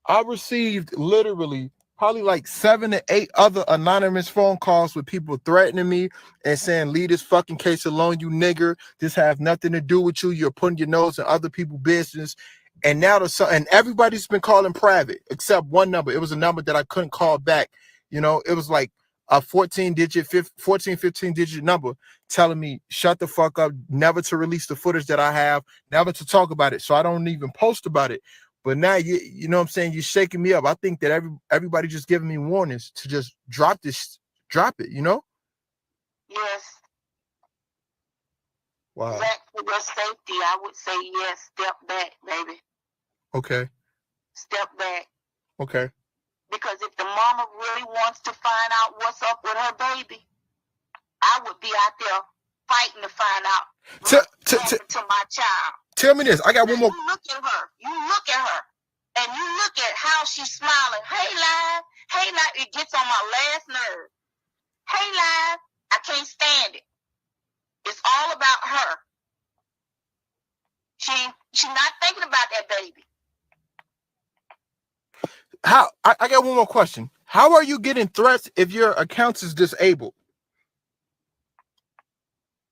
I received literally probably like 7 to 8 other anonymous phone calls with people threatening me and saying, leave this fucking case alone, you nigger. This have nothing to do with you. You're putting your nose in other people's business. And now and everybody's been calling private except one number. It was a number that I couldn't call back. You know, it was like a 15 digit number telling me, shut the fuck up, never to release the footage that I have, never to talk about it. So I don't even post about it. But now, you know what I'm saying, you're shaking me up. I think that everybody just giving me warnings to just drop it, you know? Yes. Wow. Zach, for your safety, I would say yes. Step back, baby. Okay. Step back. Okay. Because if the mama really wants to find out what's up with her baby, I would be out there fighting to find out what happened to my child. Tell me this. I got one more. You look at her. You look at her. And you look at how she's smiling. Hey, Live. Hey, Live. It gets on my last nerve. Hey, Live. I can't stand it. It's all about her. She's not thinking about that baby. How? I got one more question. How are you getting threats if your account is disabled?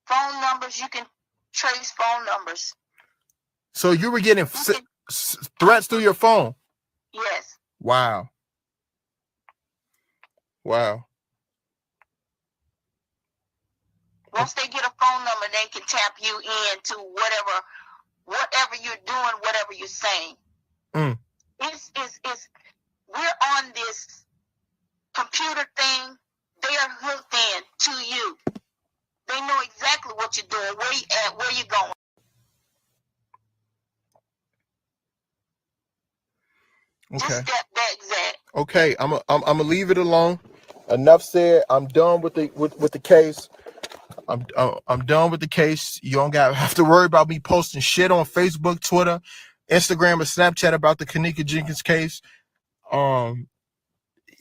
Phone numbers. You can trace phone numbers. So you were getting threats through your phone? Yes. Wow. Wow. Once they get a phone number, they can tap you into whatever you're doing, whatever you're saying. It's we're on this computer thing. They are hooked in to you. They know exactly what you're doing, where you at, where you're going. Okay. Just step back, Zach. Okay, I'm gonna leave it alone. Enough said. I'm done with the case. I'm done with the case. You don't have to worry about me posting shit on Facebook, Twitter, Instagram, or Snapchat about the Kenneka Jenkins case.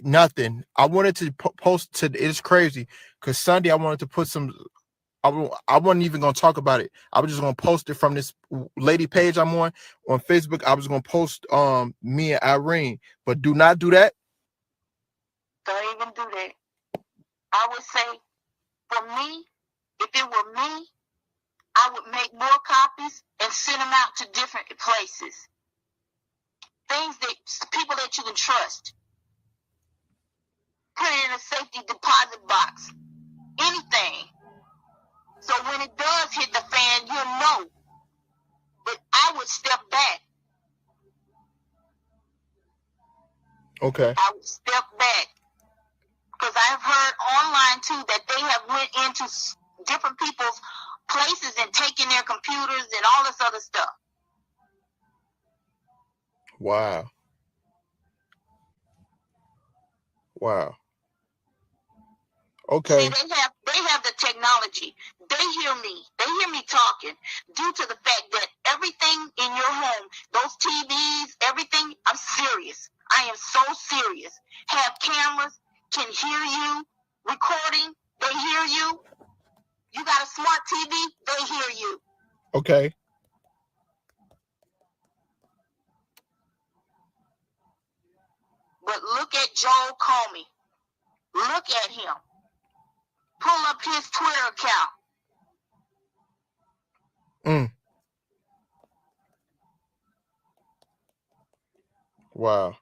Nothing. I wanted to post to. It's crazy because Sunday I wanted to put some. I wasn't even gonna talk about it. I was just gonna post it from this lady page I'm on Facebook. I was gonna post me and Irene, but do not do that. Don't even do that. I would say, for me, if it were me, I would make more copies and send them out to different places. Things that people that you can trust. Put it in a safety deposit box. Anything. So when it does hit the fan, you'll know. But I would step back. Okay. I would step back. Because I've heard online too that they have went into different people's places and taken their computers and all this other stuff. Wow. Wow. Okay. See, they have the technology. They hear me talking due to the fact that everything in your home, those TVs, everything, I'm serious. I am so serious. Have cameras, can hear you, recording, they hear you. You got a smart TV, they hear you. Okay. But look at Joel Comey. Look at him. Pull up his Twitter account. Wow.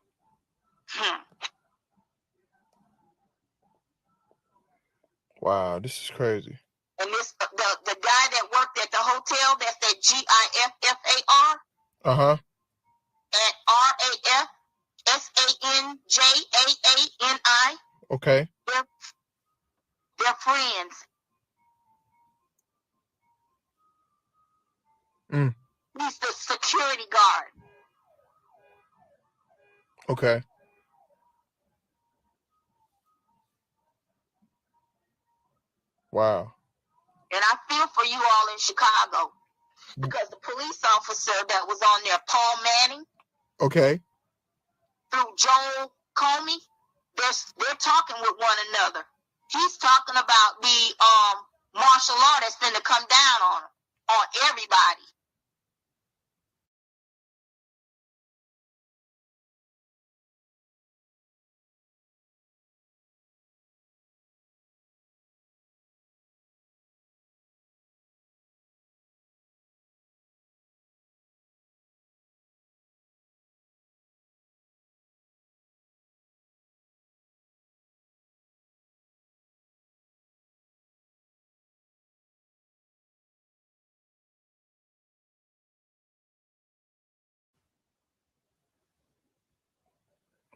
Wow, this is crazy. And this the guy that worked at the hotel, that's that GIFFAR. Uh-huh. At RAFSANJAANI. Okay. They're friends. He's the security guard. Okay. Wow. And I feel for you all in Chicago. Because the police officer that was on there, Paul Manning. Okay. Through Joel Comey, they're talking with one another. He's talking about the martial law that's going to come down on everybody.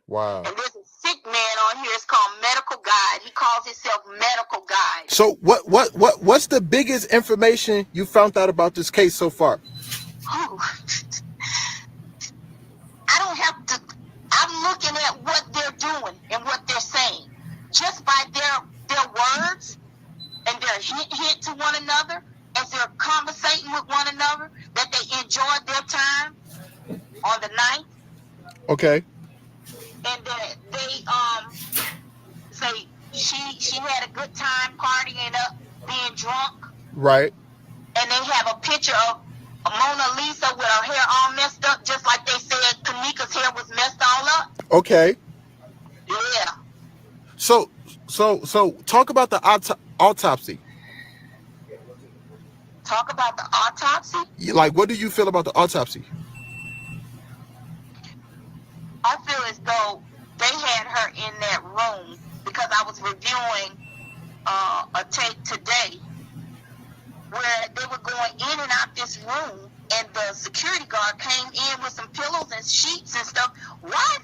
Wow. And there's a sick man on here. It's called Medical medical guide. He calls himself medical guide. So what's the biggest information you found out about this case so far? Ooh. I don't have to. I'm looking at what they're doing and what they're saying, just by their words and their hint to one another as they're conversating with one another, that they enjoyed their time on the night. Okay. And that they say she had a good time partying up, being drunk. Right. And they have a picture of Mona Lisa with her hair all messed up, just like they said Kanika's hair was messed all up. Okay. Yeah. So talk about the autopsy. Talk about the autopsy? Like, what do you feel about the autopsy? I feel as though they had her in that room because I was reviewing a tape today where they were going in and out this room, and the security guard came in with some pillows and sheets and stuff. Why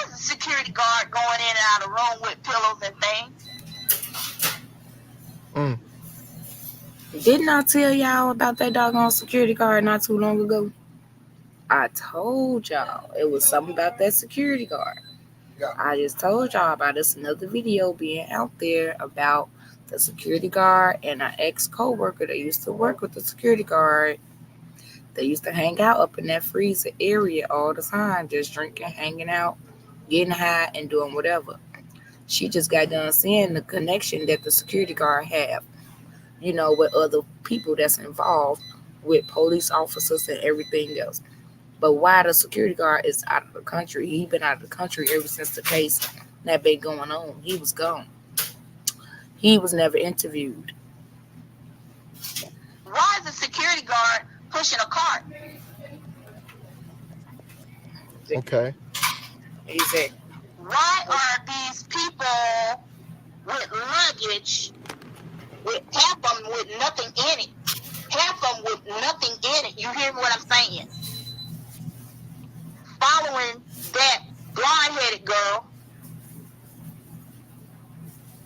is the security guard going in and out of the room with pillows and things? Didn't I tell y'all about that doggone security guard not too long ago? I told y'all it was something about that security guard. Yeah. I just told y'all about this another video being out there about the security guard and an ex-co-worker that used to work with the security guard. They used to hang out up in that freezer area all the time, just drinking, hanging out, getting high, and doing whatever. She just got done seeing the connection that the security guard have, you know, with other people that's involved with police officers and everything else. But why the security guard is out of the country? He been out of the country ever since the case that been going on. He was gone. He was never interviewed. Why is the security guard pushing a cart? Okay. Exactly. Why are these people with luggage, with half of them with nothing in it? Half of them with nothing in it. You hear what I'm saying? Following that blonde-headed girl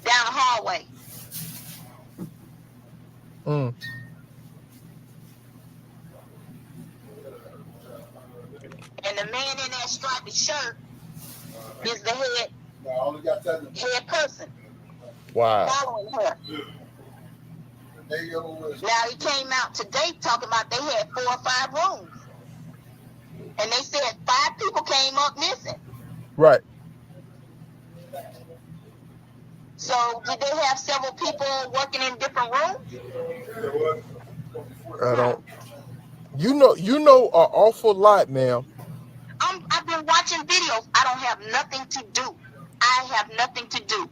down the hallway. Mm. And the man in that striped shirt is the head person. Wow. Following her. Now he came out today talking about they had 4 or 5 rooms. And they said 5 people came up missing. Right. So did they have several people working in different rooms? I don't. You know an awful lot, ma'am. I've been watching videos. I don't have nothing to do. I have nothing to do.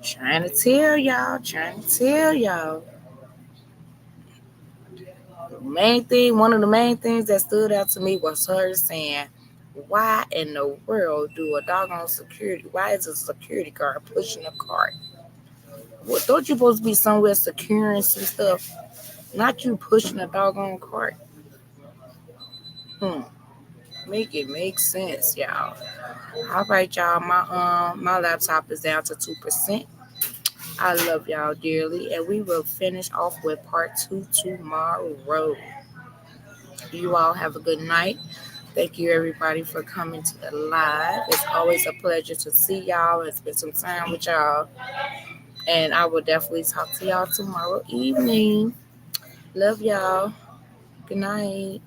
Trying to tell y'all. One of the main things that stood out to me was her saying, why in the world do a doggone why is a security guard pushing a cart? What, don't you supposed to be somewhere securing some stuff? Not you pushing a doggone cart. Make it make sense, y'all. All right, y'all. My laptop is down to 2%. I love y'all dearly, and we will finish off with part 2 tomorrow. You all have a good night. Thank you, everybody, for coming to the live. It's always a pleasure to see y'all and spend some time with y'all. And I will definitely talk to y'all tomorrow evening. Love y'all. Good night.